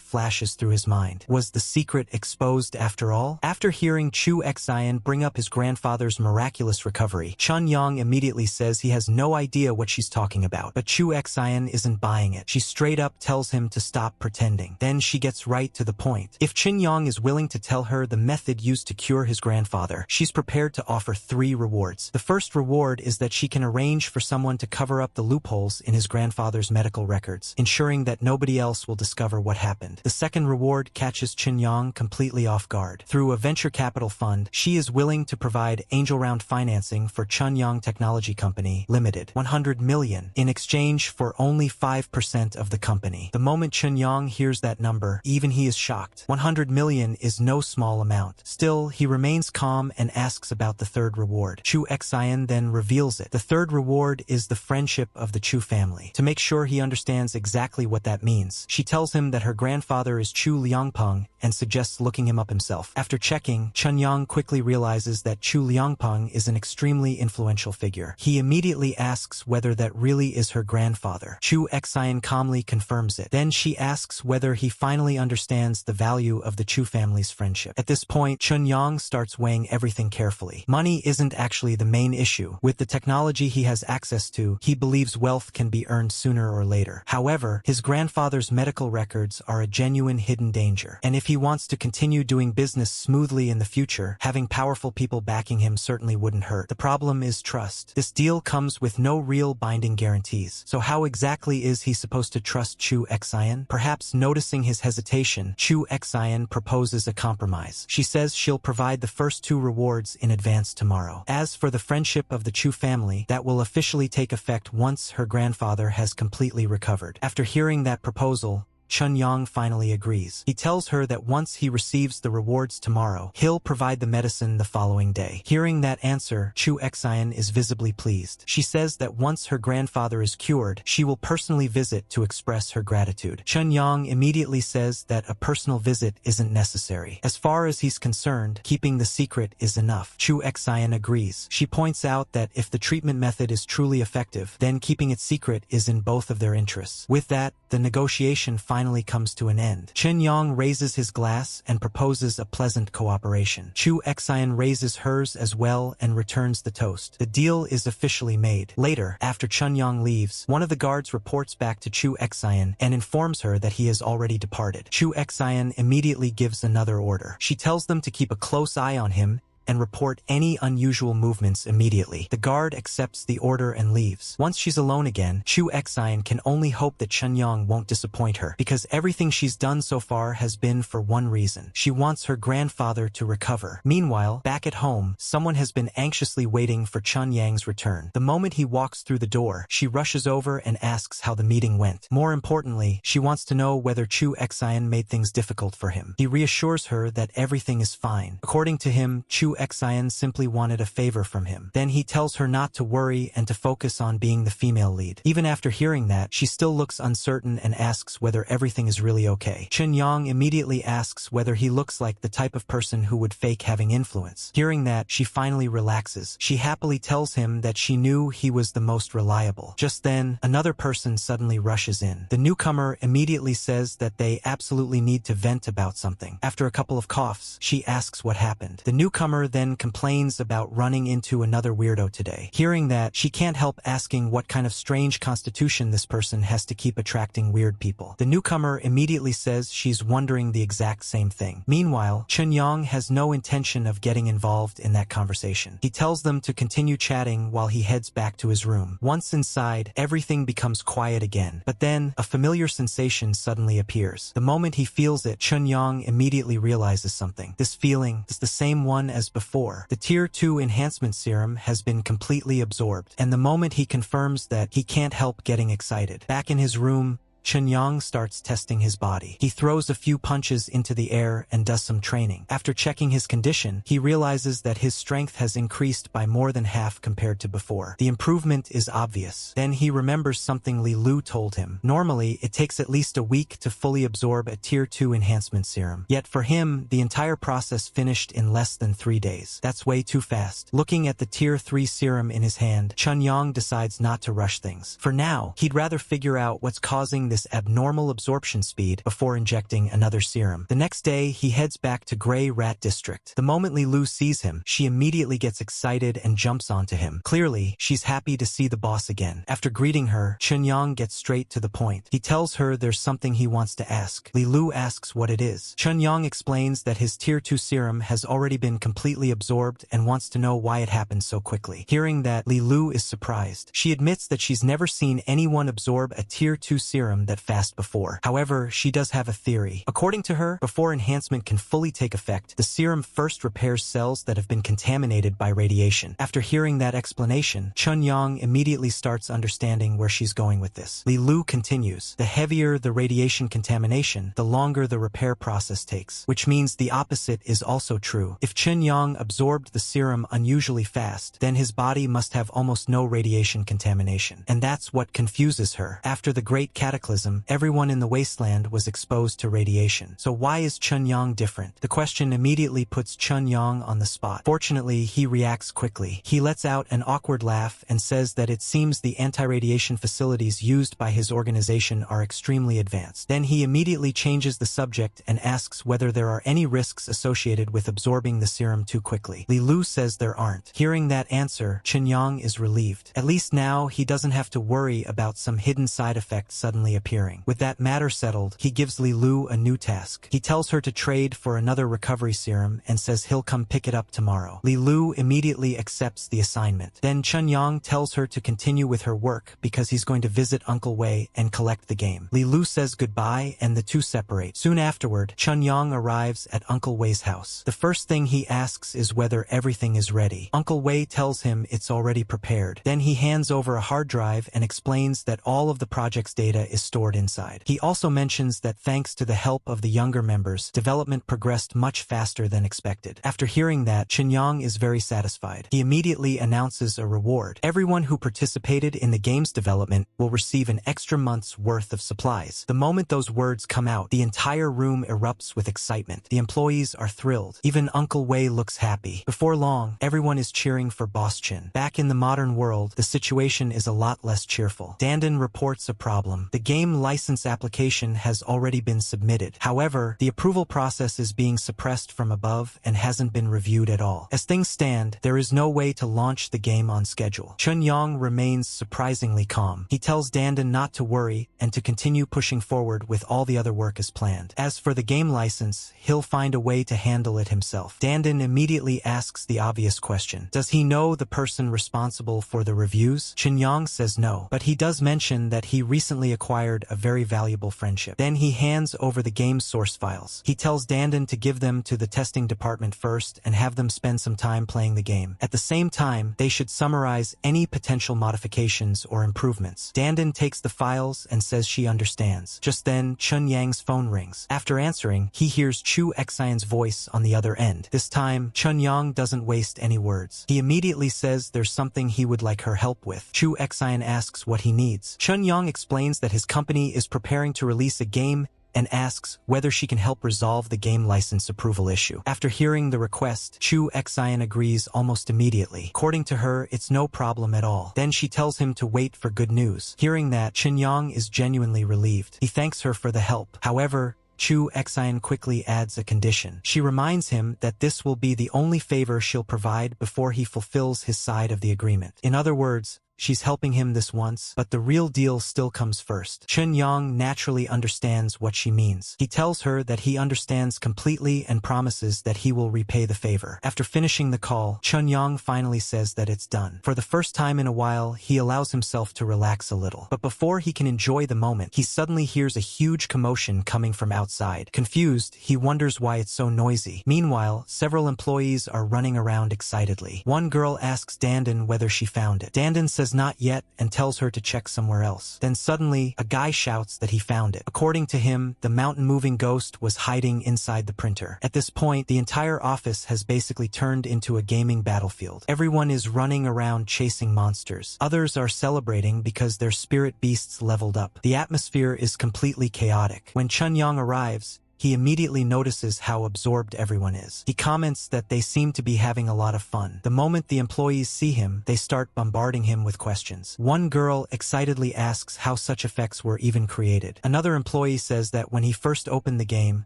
flashes through his mind. Was the secret exposed after all? After hearing Chu Xian bring up his grandfather's miraculous recovery, Chunyong immediately says he has no idea what she's talking about. But Chu Xian isn't buying it. She straight up tells him to stop pretending. Then she gets right to the point. If Chunyong is willing to tell her the method used to cure his grandfather, she's prepared to offer offer 3 rewards. The first reward is that she can arrange for someone to cover up the loopholes in his grandfather's medical records, ensuring that nobody else will discover what happened. The second reward catches Chunyang completely off guard. Through a venture capital fund, she is willing to provide angel round financing for Chunyang Technology Company Limited, 100 million, in exchange for only 5% of the company. The moment Chunyang hears that number, even he is shocked. 100 million is no small amount. Still, he remains calm and asks about the third reward. Chu Xian then reveals it. The third reward is the friendship of the Chu family. To make sure he understands exactly what that means, she tells him that her grandfather is Chu Liangpeng and suggests looking him up himself. After checking, Chunyang quickly realizes that Chu Liangpeng is an extremely influential figure. He immediately asks whether that really is her grandfather. Chu Xian calmly confirms it. Then she asks whether he finally understands the value of the Chu family's friendship. At this point, Chunyang starts weighing everything carefully. Money isn't actually the main issue. With the technology he has access to, he believes wealth can be earned sooner or later. However, his grandfather's medical records are a genuine hidden danger, and if he wants to continue doing business smoothly in the future, having powerful people backing him certainly wouldn't hurt. The problem is trust. This deal comes with no real binding guarantees. So how exactly is he supposed to trust Chu Xian? Perhaps noticing his hesitation, Chu Xian proposes a compromise. She says she'll provide the first 2 rewards in advance tomorrow. As for the friendship of the Chu family, that will officially take effect once her grandfather has completely recovered. After hearing that proposal, Chunyang finally agrees. He tells her that once he receives the rewards tomorrow, he'll provide the medicine the following day. Hearing that answer, Chu Xian is visibly pleased. She says that once her grandfather is cured, she will personally visit to express her gratitude. Chunyang immediately says that a personal visit isn't necessary. As far as he's concerned, keeping the secret is enough. Chu Xian agrees. She points out that if the treatment method is truly effective, then keeping it secret is in both of their interests. With that, the negotiation finally comes to an end. Chunyang raises his glass and proposes a pleasant cooperation. Chu Xian raises hers as well and returns the toast. The deal is officially made. Later, after Chunyang leaves, one of the guards reports back to Chu Xian and informs her that he has already departed. Chu Xian immediately gives another order. She tells them to keep a close eye on him and report any unusual movements immediately. The guard accepts the order and leaves. Once she's alone again, Chu Xian can only hope that Chunyang won't disappoint her, because everything she's done so far has been for one reason. She wants her grandfather to recover. Meanwhile, back at home, someone has been anxiously waiting for Chunyang's return. The moment he walks through the door, she rushes over and asks how the meeting went. More importantly, she wants to know whether Chu Xian made things difficult for him. He reassures her that everything is fine. According to him, Chu Xian simply wanted a favor from him. Then he tells her not to worry and to focus on being the female lead. Even after hearing that, she still looks uncertain and asks whether everything is really okay. Chunyang immediately asks whether he looks like the type of person who would fake having influence. Hearing that, she finally relaxes. She happily tells him that she knew he was the most reliable. Just then, another person suddenly rushes in. The newcomer immediately says that they absolutely need to vent about something. After a couple of coughs, she asks what happened. The newcomer then complains about running into another weirdo today. Hearing that, she can't help asking what kind of strange constitution this person has to keep attracting weird people. The newcomer immediately says she's wondering the exact same thing. Meanwhile, Chunyang has no intention of getting involved in that conversation. He tells them to continue chatting while he heads back to his room. Once inside, everything becomes quiet again. But then, a familiar sensation suddenly appears. The moment he feels it, Chunyang immediately realizes something. This feeling is the same one as before. The Tier 2 enhancement serum has been completely absorbed, and the moment he confirms that, he can't help getting excited. Back in his room, Chunyang starts testing his body. He throws a few punches into the air and does some training. After checking his condition, he realizes that his strength has increased by more than half compared to before. The improvement is obvious. Then he remembers something Li Lu told him. Normally, it takes at least a week to fully absorb a Tier 2 enhancement serum. Yet for him, the entire process finished in less than 3 days. That's way too fast. Looking at the Tier 3 serum in his hand, Chunyang decides not to rush things. For now, he'd rather figure out what's causing this this abnormal absorption speed before injecting another serum. The next day, he heads back to Grey Rat District. The moment Li Lu sees him, she immediately gets excited and jumps onto him. Clearly, she's happy to see the boss again. After greeting her, Chunyang gets straight to the point. He tells her there's something he wants to ask. Li Lu asks what it is. Chunyang explains that his Tier 2 serum has already been completely absorbed and wants to know why it happened so quickly. Hearing that, Li Lu is surprised. She admits that she's never seen anyone absorb a Tier 2 serum that fast before. However, she does have a theory. According to her, before enhancement can fully take effect, the serum first repairs cells that have been contaminated by radiation. After hearing that explanation, Chunyang immediately starts understanding where she's going with this. Li Lu continues, the heavier the radiation contamination, the longer the repair process takes, which means the opposite is also true. If Chunyang absorbed the serum unusually fast, then his body must have almost no radiation contamination. And that's what confuses her. After the Great Cataclysm, everyone in the wasteland was exposed to radiation. So why is Chunyang different? The question immediately puts Chunyang on the spot. Fortunately, he reacts quickly. He lets out an awkward laugh and says that it seems the anti-radiation facilities used by his organization are extremely advanced. Then he immediately changes the subject and asks whether there are any risks associated with absorbing the serum too quickly. Li Lu says there aren't. Hearing that answer, Chunyang is relieved. At least now, he doesn't have to worry about some hidden side effect suddenly appearing. With that matter settled, he gives Li Lu a new task. He tells her to trade for another recovery serum and says he'll come pick it up tomorrow. Li Lu immediately accepts the assignment. Then Chunyang tells her to continue with her work because he's going to visit Uncle Wei and collect the game. Li Lu says goodbye and the two separate. Soon afterward, Chunyang arrives at Uncle Wei's house. The first thing he asks is whether everything is ready. Uncle Wei tells him it's already prepared. Then he hands over a hard drive and explains that all of the project's data is stored inside. He also mentions that thanks to the help of the younger members, development progressed much faster than expected. After hearing that, Chunyang is very satisfied. He immediately announces a reward. Everyone who participated in the game's development will receive an extra month's worth of supplies. The moment those words come out, the entire room erupts with excitement. The employees are thrilled. Even Uncle Wei looks happy. Before long, everyone is cheering for Boss Chin. Back in the modern world, the situation is a lot less cheerful. Dandan reports a problem. The game license application has already been submitted. However, the approval process is being suppressed from above and hasn't been reviewed at all. As things stand, there is no way to launch the game on schedule. Chunyang remains surprisingly calm. He tells Dandan not to worry and to continue pushing forward with all the other work as planned. As for the game license, he'll find a way to handle it himself. Dandan immediately asks the obvious question. Does he know the person responsible for the reviews? Chunyang says no, but he does mention that he recently acquired a very valuable friendship. Then he hands over the game's source files. He tells Dandan to give them to the testing department first and have them spend some time playing the game. At the same time, they should summarize any potential modifications or improvements. Dandan takes the files and says she understands. Just then, Chunyang's phone rings. After answering, he hears Chu Xian's voice on the other end. This time, Chunyang doesn't waste any words. He immediately says there's something he would like her help with. Chu Xian asks what he needs. Chunyang explains that his company is preparing to release a game and asks whether she can help resolve the game license approval issue. After hearing the request, Chu Xian agrees almost immediately. According to her, it's no problem at all. Then she tells him to wait for good news. Hearing that, Chunyang is genuinely relieved. He thanks her for the help. However, Chu Xian quickly adds a condition. She reminds him that this will be the only favor she'll provide before he fulfills his side of the agreement. In other words, she's helping him this once, but the real deal still comes first. Chunyang naturally understands what she means. He tells her that he understands completely and promises that he will repay the favor. After finishing the call, Chunyang finally says that it's done. For the first time in a while, he allows himself to relax a little. But before he can enjoy the moment, he suddenly hears a huge commotion coming from outside. Confused, he wonders why it's so noisy. Meanwhile, several employees are running around excitedly. One girl asks Dandan whether she found it. Dandan says not yet and tells her to check somewhere else. Then suddenly, a guy shouts that he found it. According to him, the mountain-moving ghost was hiding inside the printer. At this point, the entire office has basically turned into a gaming battlefield. Everyone is running around chasing monsters. Others are celebrating because their spirit beasts leveled up. The atmosphere is completely chaotic. When Chunyang arrives, he immediately notices how absorbed everyone is. He comments that they seem to be having a lot of fun. The moment the employees see him, they start bombarding him with questions. One girl excitedly asks how such effects were even created. Another employee says that when he first opened the game,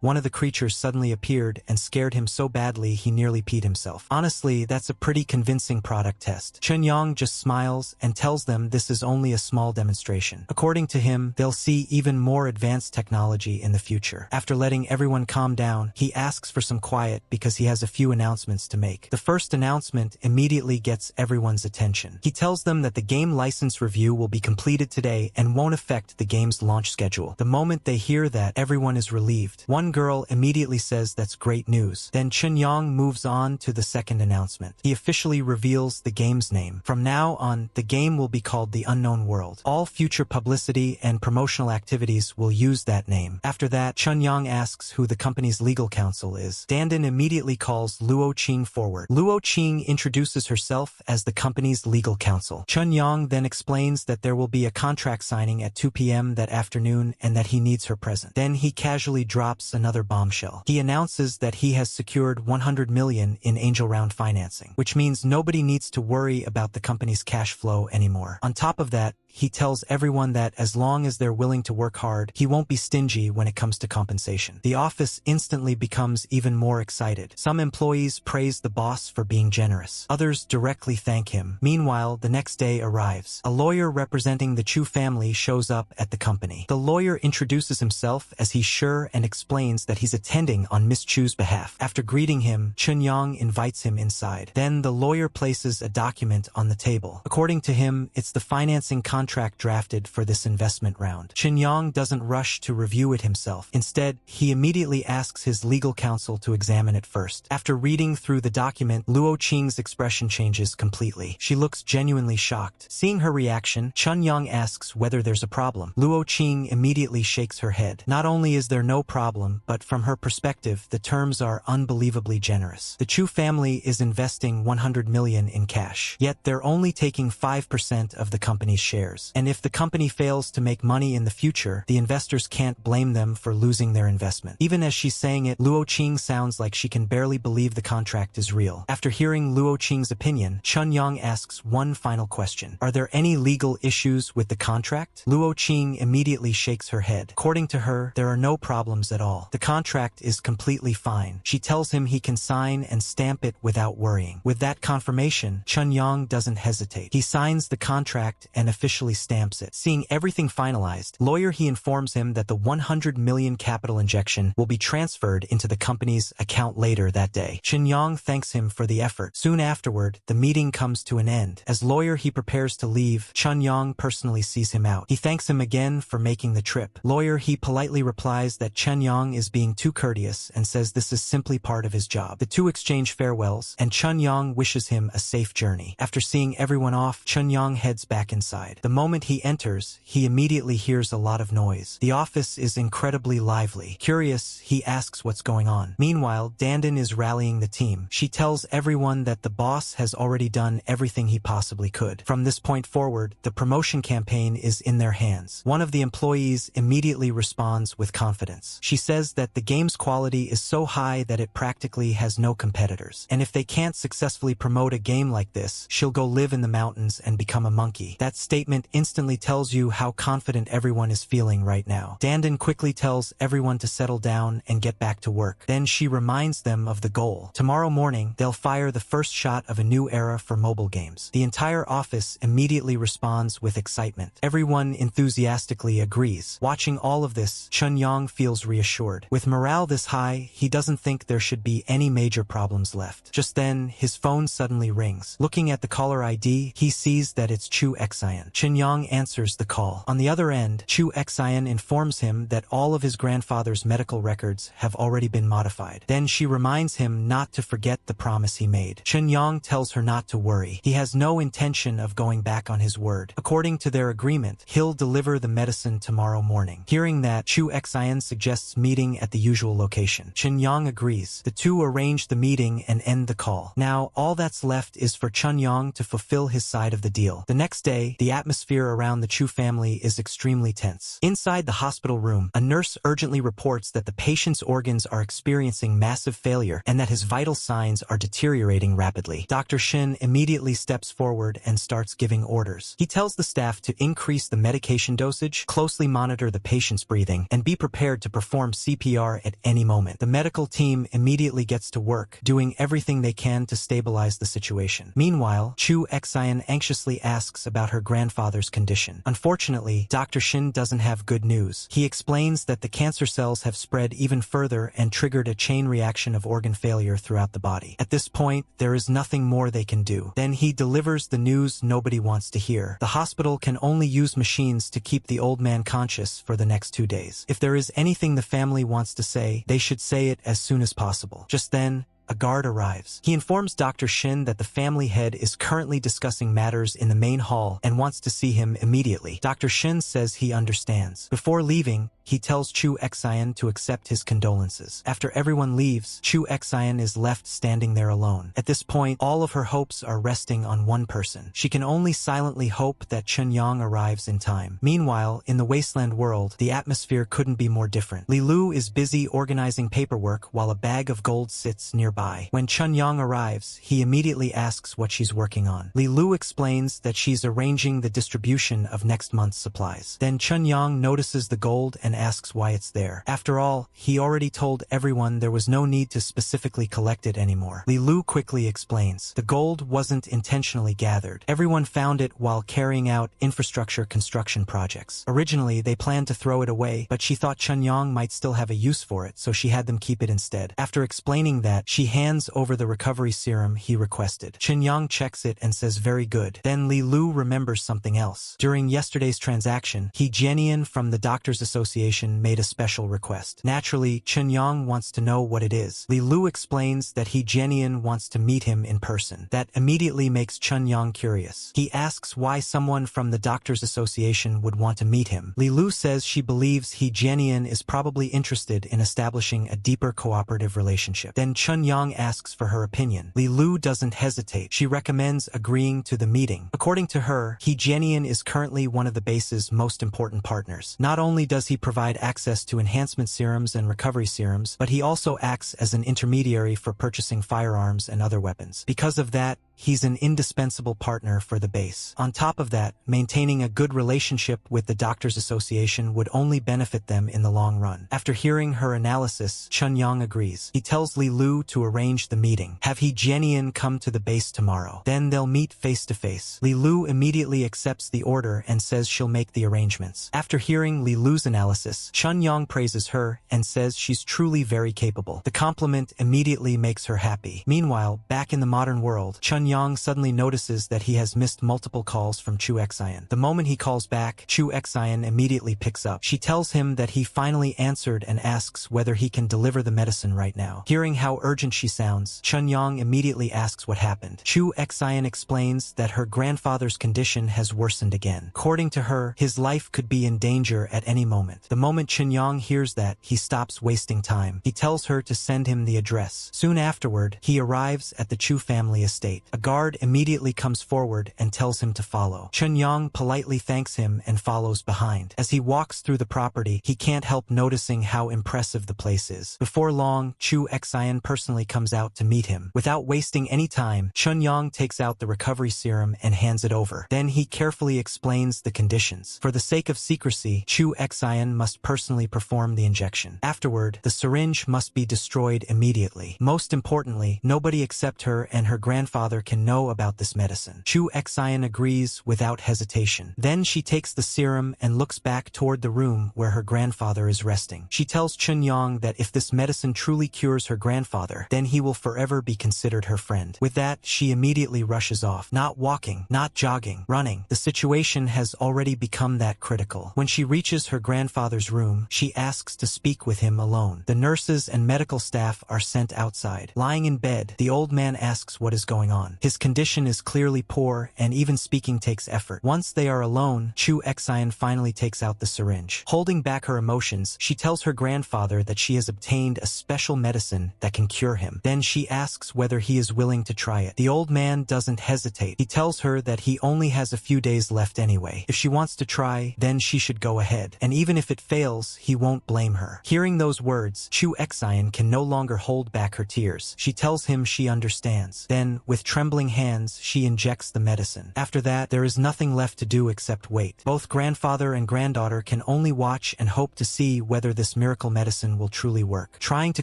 one of the creatures suddenly appeared and scared him so badly he nearly peed himself. Honestly, that's a pretty convincing product test. Chun-Young just smiles and tells them this is only a small demonstration. According to him, they'll see even more advanced technology in the future. After letting everyone calm down, he asks for some quiet because he has a few announcements to make. The first announcement immediately gets everyone's attention. He tells them that the game license review will be completed today and won't affect the game's launch schedule. The moment they hear that, everyone is relieved. One girl immediately says that's great news. Then Chun-Young moves on to the second announcement. He officially reveals the game's name. From now on, the game will be called The Unknown World. All future publicity and promotional activities will use that name. After that, Chun-Young asks who the company's legal counsel is. Dandan immediately calls Luo Qing forward. Luo Qing introduces herself as the company's legal counsel. Chun-Young then explains that there will be a contract signing at 2 p.m. that afternoon and that he needs her present. Then he casually drops another bombshell. He announces that he has secured 100 million in angel round financing, which means nobody needs to worry about the company's cash flow anymore. On top of that, he tells everyone that as long as they're willing to work hard, he won't be stingy when it comes to compensation. The office instantly becomes even more excited. Some employees praise the boss for being generous. Others directly thank him. Meanwhile, the next day arrives. A lawyer representing the Chu family shows up at the company. The lawyer introduces himself as he's sure and explains that he's attending on Miss Chu's behalf. After greeting him, Chun-Young invites him inside. Then the lawyer places a document on the table. According to him, it's the financing contract drafted for this investment round. Chun-Young doesn't rush to review it himself. Instead, he immediately asks his legal counsel to examine it first. After reading through the document, Luo Qing's expression changes completely. She looks genuinely shocked. Seeing her reaction, Chun-Young asks whether there's a problem. Luo Qing immediately shakes her head. Not only is there no problem, but from her perspective, the terms are unbelievably generous. The Chu family is investing 100 million in cash, yet they're only taking 5% of the company's shares. And if the company fails to make money in the future, the investors can't blame them for losing their investment. Even as she's saying it, Luo Qing sounds like she can barely believe the contract is real. After hearing Luo Qing's opinion, Chun-Young asks one final question. Are there any legal issues with the contract? Luo Qing immediately shakes her head. According to her, there are no problems at all. The contract is completely fine. She tells him he can sign and stamp it without worrying. With that confirmation, Chun-Young doesn't hesitate. He signs the contract and officially stamps it. Seeing everything finalized, he informs him that the 100 million capital injection will be transferred into the company's account later that day. Chun-Young thanks him for the effort. Soon afterward, the meeting comes to an end. As he prepares to leave, Chun-Young personally sees him out. He thanks him again for making the trip. He politely replies that Chun-Young is being too courteous and says this is simply part of his job. The two exchange farewells, and Chun-Young wishes him a safe journey. After seeing everyone off, Chun-Young heads back inside. The moment he enters, he immediately hears a lot of noise. The office is incredibly lively. Curious, he asks what's going on. Meanwhile, Dandan is rallying the team. She tells everyone that the boss has already done everything he possibly could. From this point forward, the promotion campaign is in their hands. One of the employees immediately responds with confidence. She says that the game's quality is so high that it practically has no competitors. And if they can't successfully promote a game like this, she'll go live in the mountains and become a monkey. That statement instantly tells you how confident everyone is feeling right now. Dandan quickly tells everyone to settle down and get back to work. Then she reminds them of the goal. Tomorrow morning, they'll fire the first shot of a new era for mobile games. The entire office immediately responds with excitement. Everyone enthusiastically agrees. Watching all of this, Chun-Young feels reassured. With morale this high, he doesn't think there should be any major problems left. Just then, his phone suddenly rings. Looking at the caller ID, he sees that it's Chu Xian. Chun-Young answers the call. On the other end, Chu Xian informs him that all of his grandfather's medical records have already been modified. Then she reminds him not to forget the promise he made. Chun-Young tells her not to worry. He has no intention of going back on his word. According to their agreement, he'll deliver the medicine tomorrow morning. Hearing that, Chu Xian suggests meeting at the usual location. Chun-Young agrees. The two arrange the meeting and end the call. Now, all that's left is for Chun-Young to fulfill his side of the deal. The next day, the atmosphere atmosphere around the Chu family is extremely tense. Inside the hospital room, a nurse urgently reports that the patient's organs are experiencing massive failure and that his vital signs are deteriorating rapidly. Dr. Shin immediately steps forward and starts giving orders. He tells the staff to increase the medication dosage, closely monitor the patient's breathing, and be prepared to perform CPR at any moment. The medical team immediately gets to work, doing everything they can to stabilize the situation. Meanwhile, Chu Xian anxiously asks about her grandfather's condition. Unfortunately, Dr. Shin doesn't have good news. He explains that the cancer cells have spread even further and triggered a chain reaction of organ failure throughout the body. At this point, there is nothing more they can do. Then he delivers the news nobody wants to hear. The hospital can only use machines to keep the old man conscious for the next 2 days. If there is anything the family wants to say, they should say it as soon as possible. Just then, a guard arrives. He informs Dr. Shin that the family head is currently discussing matters in the main hall and wants to see him immediately. Dr. Shin says he understands. Before leaving, he tells Chu Xian to accept his condolences. After everyone leaves, Chu Xian is left standing there alone. At this point, all of her hopes are resting on one person. She can only silently hope that Chunyang arrives in time. Meanwhile, in the wasteland world, the atmosphere couldn't be more different. Li Lu is busy organizing paperwork while a bag of gold sits nearby. When Chunyang arrives, he immediately asks what she's working on. Li Lu explains that she's arranging the distribution of next month's supplies. Then Chunyang notices the gold and asks why it's there. After all, he already told everyone there was no need to specifically collect it anymore. Li Lu quickly explains. The gold wasn't intentionally gathered. Everyone found it while carrying out infrastructure construction projects. Originally, they planned to throw it away, but she thought Chunyang might still have a use for it, so she had them keep it instead. After explaining that, she hands over the recovery serum he requested. Chunyang checks it and says very good. Then Li Lu remembers something else. During yesterday's transaction, He Jianian from the Doctors Association made a special request. Naturally, Chunyang wants to know what it is. Li Lu explains that He Jianian wants to meet him in person. That immediately makes Chunyang curious. He asks why someone from the Doctors Association would want to meet him. Li Lu says she believes He Jianian is probably interested in establishing a deeper cooperative relationship. Then Chunyang asks for her opinion. Li Lu doesn't hesitate. She recommends agreeing to the meeting. According to her, He Jianian is currently one of the base's most important partners. Not only does he provide access to enhancement serums and recovery serums, but he also acts as an intermediary for purchasing firearms and other weapons. Because of that, he's an indispensable partner for the base. On top of that, maintaining a good relationship with the Doctors Association would only benefit them in the long run. After hearing her analysis, Chunyang agrees. He tells Li Lu to arrange the meeting. Have He Jianian come to the base tomorrow. Then they'll meet face to face. Li Lu immediately accepts the order and says she'll make the arrangements. After hearing Li Lu's analysis, Chunyang praises her and says she's truly very capable. The compliment immediately makes her happy. Meanwhile, back in the modern world, Chunyang suddenly notices that he has missed multiple calls from Chu Xian. The moment he calls back, Chu Xian immediately picks up. She tells him that he finally answered and asks whether he can deliver the medicine right now. Hearing how urgent she sounds, Chunyang immediately asks what happened. Chu Xian explains that her grandfather's condition has worsened again. According to her, his life could be in danger at any moment. The moment Chunyang hears that, he stops wasting time. He tells her to send him the address. Soon afterward, he arrives at the Chu family estate. A guard immediately comes forward and tells him to follow. Chunyang politely thanks him and follows behind. As he walks through the property, he can't help noticing how impressive the place is. Before long, Chu Xian personally comes out to meet him. Without wasting any time, Chunyang takes out the recovery serum and hands it over. Then he carefully explains the conditions. For the sake of secrecy, Chu Xian must personally perform the injection. Afterward, the syringe must be destroyed immediately. Most importantly, nobody except her and her grandfather can know about this medicine. Chu Xian agrees without hesitation. Then she takes the serum and looks back toward the room where her grandfather is resting. She tells Chunyang that if this medicine truly cures her grandfather, then he will forever be considered her friend. With that, she immediately rushes off. Not walking, not jogging, running. The situation has already become that critical. When she reaches her grandfather's room, she asks to speak with him alone. The nurses and medical staff are sent outside. Lying in bed, the old man asks what is going on. anyone. His condition is clearly poor, and even speaking takes effort. Once they are alone, Chu Xian finally takes out the syringe. Holding back her emotions, she tells her grandfather that she has obtained a special medicine that can cure him. Then she asks whether he is willing to try it. The old man doesn't hesitate. He tells her that he only has a few days left anyway. If she wants to try, then she should go ahead. And even if it fails, he won't blame her. Hearing those words, Chu Xian can no longer hold back her tears. She tells him she understands. Then, with trembling hands, she injects the medicine. After that, there is nothing left to do except wait. Both grandfather and granddaughter can only watch and hope to see whether this miracle medicine will truly work. Trying to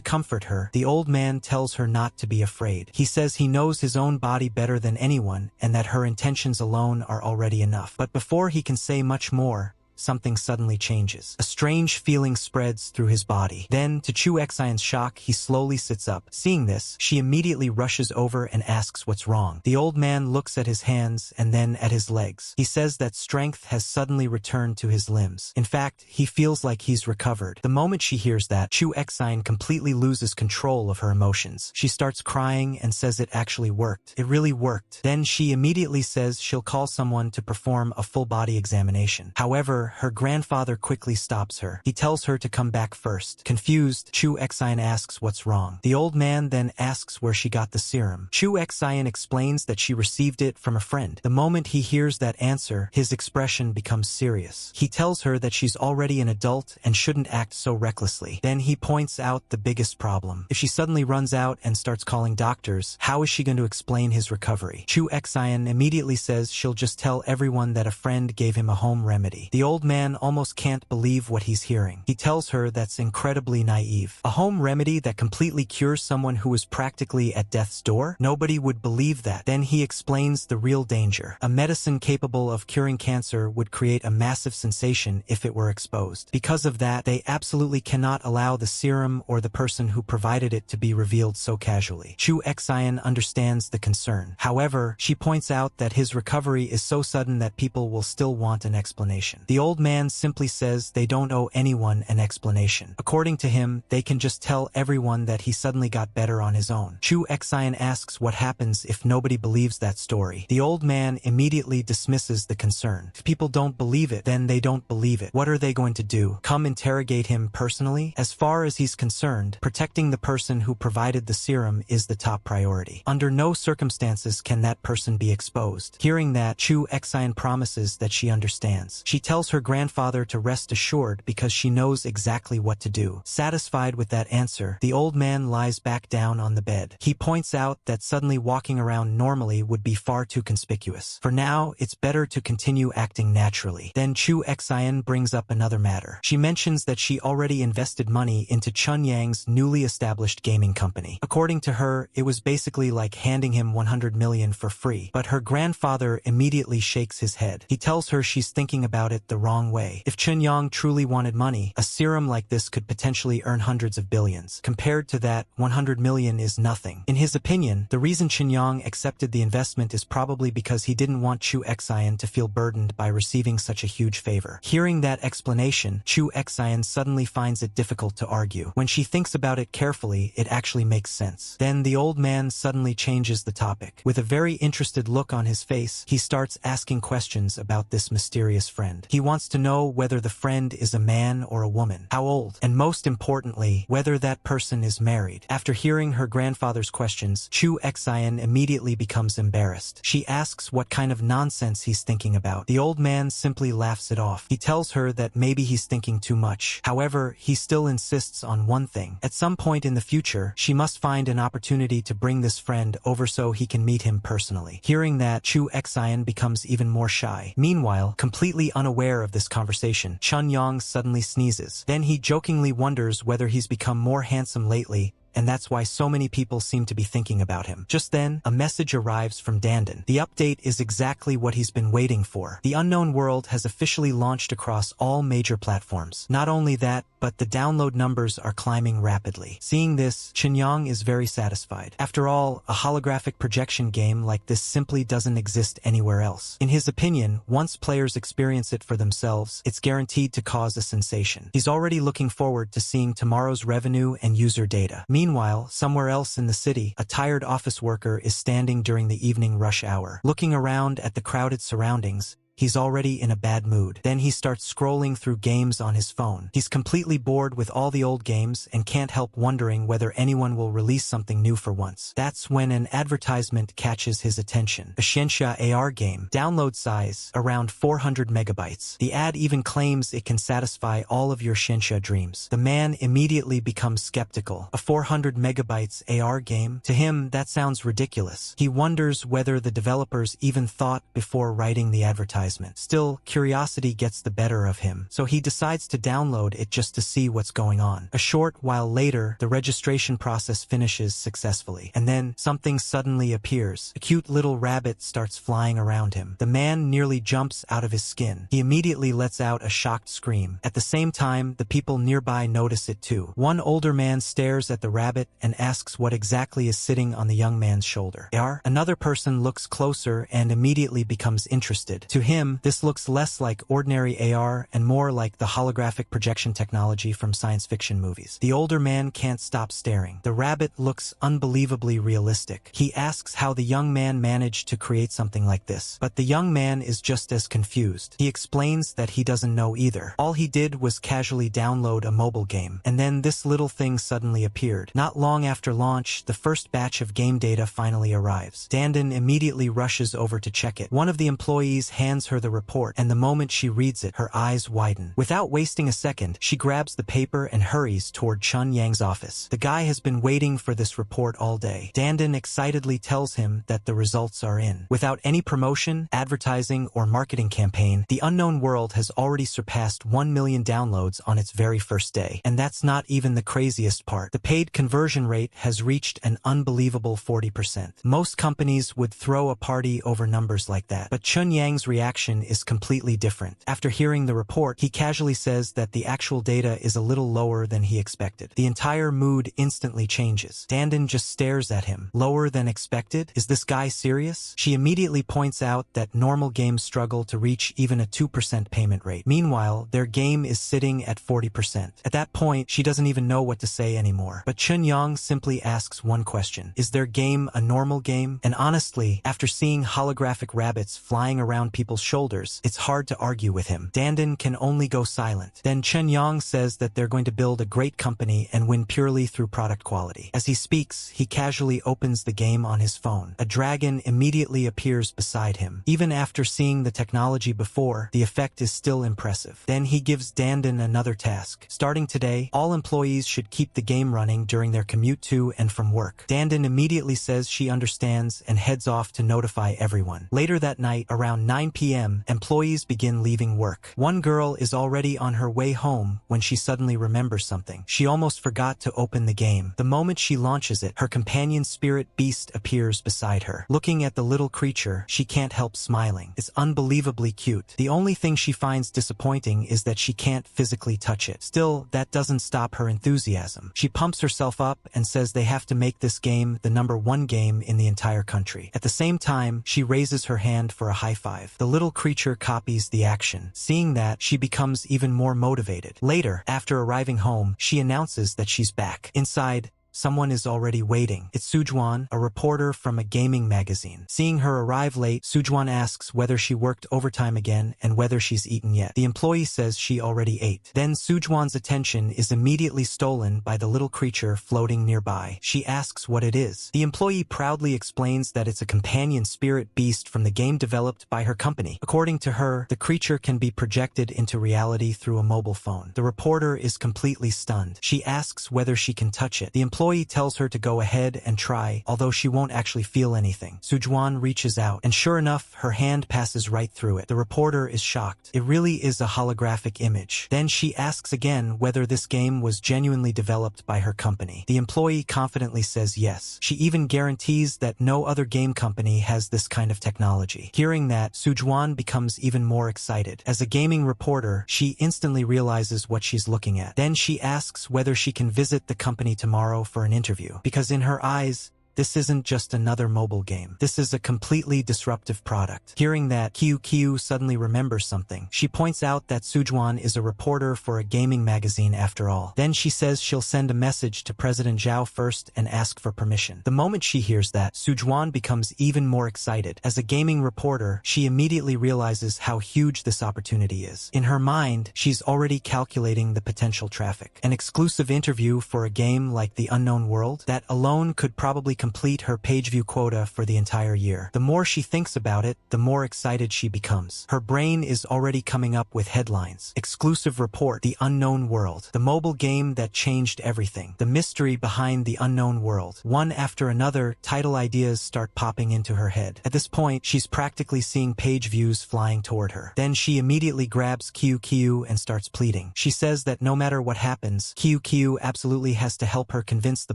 comfort her, the old man tells her not to be afraid. He says he knows his own body better than anyone and that her intentions alone are already enough. But before he can say much more, something suddenly changes. A strange feeling spreads through his body. Then, to Chu Xian's shock, he slowly sits up. Seeing this, she immediately rushes over and asks what's wrong. The old man looks at his hands and then at his legs. He says that strength has suddenly returned to his limbs. In fact, he feels like he's recovered. The moment she hears that, Chu Xian completely loses control of her emotions. She starts crying and says it actually worked. It really worked. Then she immediately says she'll call someone to perform a full-body examination. However, her grandfather quickly stops her. He tells her to come back first. Confused, Chu Xian asks what's wrong. The old man then asks where she got the serum. Chu Xian explains that she received it from a friend. The moment he hears that answer, his expression becomes serious. He tells her that she's already an adult and shouldn't act so recklessly. Then he points out the biggest problem. If she suddenly runs out and starts calling doctors, how is she going to explain his recovery? Chu Xian immediately says she'll just tell everyone that a friend gave him a home remedy. The old man almost can't believe what he's hearing. He tells her that's incredibly naive. A home remedy that completely cures someone who is practically at death's door? Nobody would believe that. Then he explains the real danger. A medicine capable of curing cancer would create a massive sensation if it were exposed. Because of that, they absolutely cannot allow the serum or the person who provided it to be revealed so casually. Chu Xian understands the concern. However, she points out that his recovery is so sudden that people will still want an explanation. The old man simply says they don't owe anyone an explanation. According to him, they can just tell everyone that he suddenly got better on his own. Chu Xian asks what happens if nobody believes that story. The old man immediately dismisses the concern. If people don't believe it, then they don't believe it. What are they going to do? Come interrogate him personally? As far as he's concerned, protecting the person who provided the serum is the top priority. Under no circumstances can that person be exposed. Hearing that, Chu Xian promises that she understands. She tells her grandfather to rest assured because she knows exactly what to do. Satisfied with that answer, the old man lies back down on the bed. He points out that suddenly walking around normally would be far too conspicuous. For now, it's better to continue acting naturally. Then Chu Xian brings up another matter. She mentions that she already invested money into Chun Yang's newly established gaming company. According to her, it was basically like handing him 100 million for free. But her grandfather immediately shakes his head. He tells her she's thinking about it the wrong way. If Chun Yang truly wanted money, a serum like this could potentially earn hundreds of billions. Compared to that, 100 million is nothing. In his opinion, the reason Chun Yang accepted the investment is probably because he didn't want Chu Xian to feel burdened by receiving such a huge favor. Hearing that explanation, Chu Xian suddenly finds it difficult to argue. When she thinks about it carefully, it actually makes sense. Then the old man suddenly changes the topic. With a very interested look on his face, he starts asking questions about this mysterious friend. He wants to know whether the friend is a man or a woman, how old, and most importantly, whether that person is married. After hearing her grandfather's questions, Chu Xian immediately becomes embarrassed. She asks what kind of nonsense he's thinking about. The old man simply laughs it off. He tells her that maybe he's thinking too much. However, he still insists on one thing. At some point in the future, she must find an opportunity to bring this friend over so he can meet him personally. Hearing that, Chu Xian becomes even more shy. Meanwhile, completely unaware of this conversation, Chun Yang suddenly sneezes. Then he jokingly wonders whether he's become more handsome lately, and that's why so many people seem to be thinking about him. Just then, a message arrives from Dandan. The update is exactly what he's been waiting for. The Unknown World has officially launched across all major platforms. Not only that, but the download numbers are climbing rapidly. Seeing this, Chun Yang is very satisfied. After all, a holographic projection game like this simply doesn't exist anywhere else. In his opinion, once players experience it for themselves, it's guaranteed to cause a sensation. He's already looking forward to seeing tomorrow's revenue and user data. Meanwhile, Meanwhile, somewhere else in the city, a tired office worker is standing during the evening rush hour. Looking around at the crowded surroundings, he's already in a bad mood. Then he starts scrolling through games on his phone. He's completely bored with all the old games and can't help wondering whether anyone will release something new for once. That's when an advertisement catches his attention. A Shinsha AR game. Download size, around 400 megabytes. The ad even claims it can satisfy all of your Shinsha dreams. The man immediately becomes skeptical. A 400 megabytes AR game? To him, that sounds ridiculous. He wonders whether the developers even thought before writing the advertisement. Still, curiosity gets the better of him, so he decides to download it just to see what's going on. A short while later, the registration process finishes successfully, and then something suddenly appears. A cute little rabbit starts flying around him. The man nearly jumps out of his skin. He immediately lets out a shocked scream. At the same time, the people nearby notice it too. One older man stares at the rabbit and asks what exactly is sitting on the young man's shoulder. Another person looks closer and immediately becomes interested. To him, this looks less like ordinary AR and more like the holographic projection technology from science fiction movies. The older man can't stop staring. The rabbit looks unbelievably realistic. He asks how the young man managed to create something like this, but the young man is just as confused. He explains that he doesn't know either. All he did was casually download a mobile game, and then this little thing suddenly appeared. Not long after launch, the first batch of game data finally arrives. Dandan immediately rushes over to check it. One of the employees hands her the report, and the moment she reads it, her eyes widen. Without wasting a second, she grabs the paper and hurries toward Chun Yang's office. The guy has been waiting for this report all day. Dandan excitedly tells him that the results are in. Without any promotion, advertising, or marketing campaign, The Unknown World has already surpassed 1 million downloads on its very first day. And that's not even the craziest part. The paid conversion rate has reached an unbelievable 40%. Most companies would throw a party over numbers like that, but Chun Yang's reaction is completely different. After hearing the report, he casually says that the actual data is a little lower than he expected. The entire mood instantly changes. Dandan just stares at him. Lower than expected? Is this guy serious? She immediately points out that normal games struggle to reach even a 2% payment rate. Meanwhile, their game is sitting at 40%. At that point, she doesn't even know what to say anymore. But Chun Yang simply asks one question. Is their game a normal game? And honestly, after seeing holographic rabbits flying around people's shoulders, it's hard to argue with him. Dandan can only go silent. Then Chen Yang says that they're going to build a great company and win purely through product quality. As he speaks, he casually opens the game on his phone. A dragon immediately appears beside him. Even after seeing the technology before, the effect is still impressive. Then he gives Dandan another task. Starting today, all employees should keep the game running during their commute to and from work. Dandan immediately says she understands and heads off to notify everyone. Later that night, around 9 p.m., employees begin leaving work. One girl is already on her way home when she suddenly remembers something. She almost forgot to open the game. The moment she launches it, her companion spirit beast appears beside her. Looking at the little creature, she can't help smiling. It's unbelievably cute. The only thing she finds disappointing is that she can't physically touch it. Still, that doesn't stop her enthusiasm. She pumps herself up and says they have to make this game the #1 game in the entire country. At the same time, she raises her hand for a high five. The little creature copies the action. Seeing that, she becomes even more motivated. Later, after arriving home, she announces that she's back. Inside, someone is already waiting. It's Sujuan, a reporter from a gaming magazine. Seeing her arrive late, Sujuan asks whether she worked overtime again and whether she's eaten yet. The employee says she already ate. Then Sujuan's attention is immediately stolen by the little creature floating nearby. She asks what it is. The employee proudly explains that it's a companion spirit beast from the game developed by her company. According to her, the creature can be projected into reality through a mobile phone. The reporter is completely stunned. She asks whether she can touch it. The employee tells her to go ahead and try, although she won't actually feel anything. Sujuan reaches out, and sure enough, her hand passes right through it. The reporter is shocked. It really is a holographic image. Then she asks again whether this game was genuinely developed by her company. The employee confidently says yes. She even guarantees that no other game company has this kind of technology. Hearing that, Sujuan becomes even more excited. As a gaming reporter, she instantly realizes what she's looking at. Then she asks whether she can visit the company tomorrow for an interview, because in her eyes, this isn't just another mobile game. This is a completely disruptive product. Hearing that, QQ suddenly remembers something. She points out that Sujuan is a reporter for a gaming magazine after all. Then she says she'll send a message to President Zhao first and ask for permission. The moment she hears that, Sujuan becomes even more excited. As a gaming reporter, she immediately realizes how huge this opportunity is. In her mind, she's already calculating the potential traffic. An exclusive interview for a game like The Unknown World? That alone could probably complete her page view quota for the entire year. The more she thinks about it, the more excited she becomes. Her brain is already coming up with headlines. Exclusive report, The Unknown World. The mobile game that changed everything. The mystery behind The Unknown World. One after another, title ideas start popping into her head. At this point, she's practically seeing page views flying toward her. Then she immediately grabs QQ and starts pleading. She says that no matter what happens, QQ absolutely has to help her convince the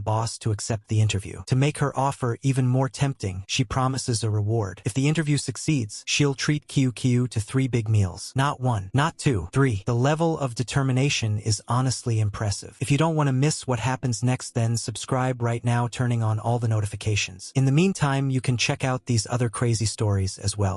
boss to accept the interview. To make her offer even more tempting, she promises a reward. If the interview succeeds, she'll treat QQ to 3 big meals. Not 1, not 2, 3. The level of determination is honestly impressive. If you don't want to miss what happens next, then subscribe right now, turning on all the notifications. In the meantime, you can check out these other crazy stories as well.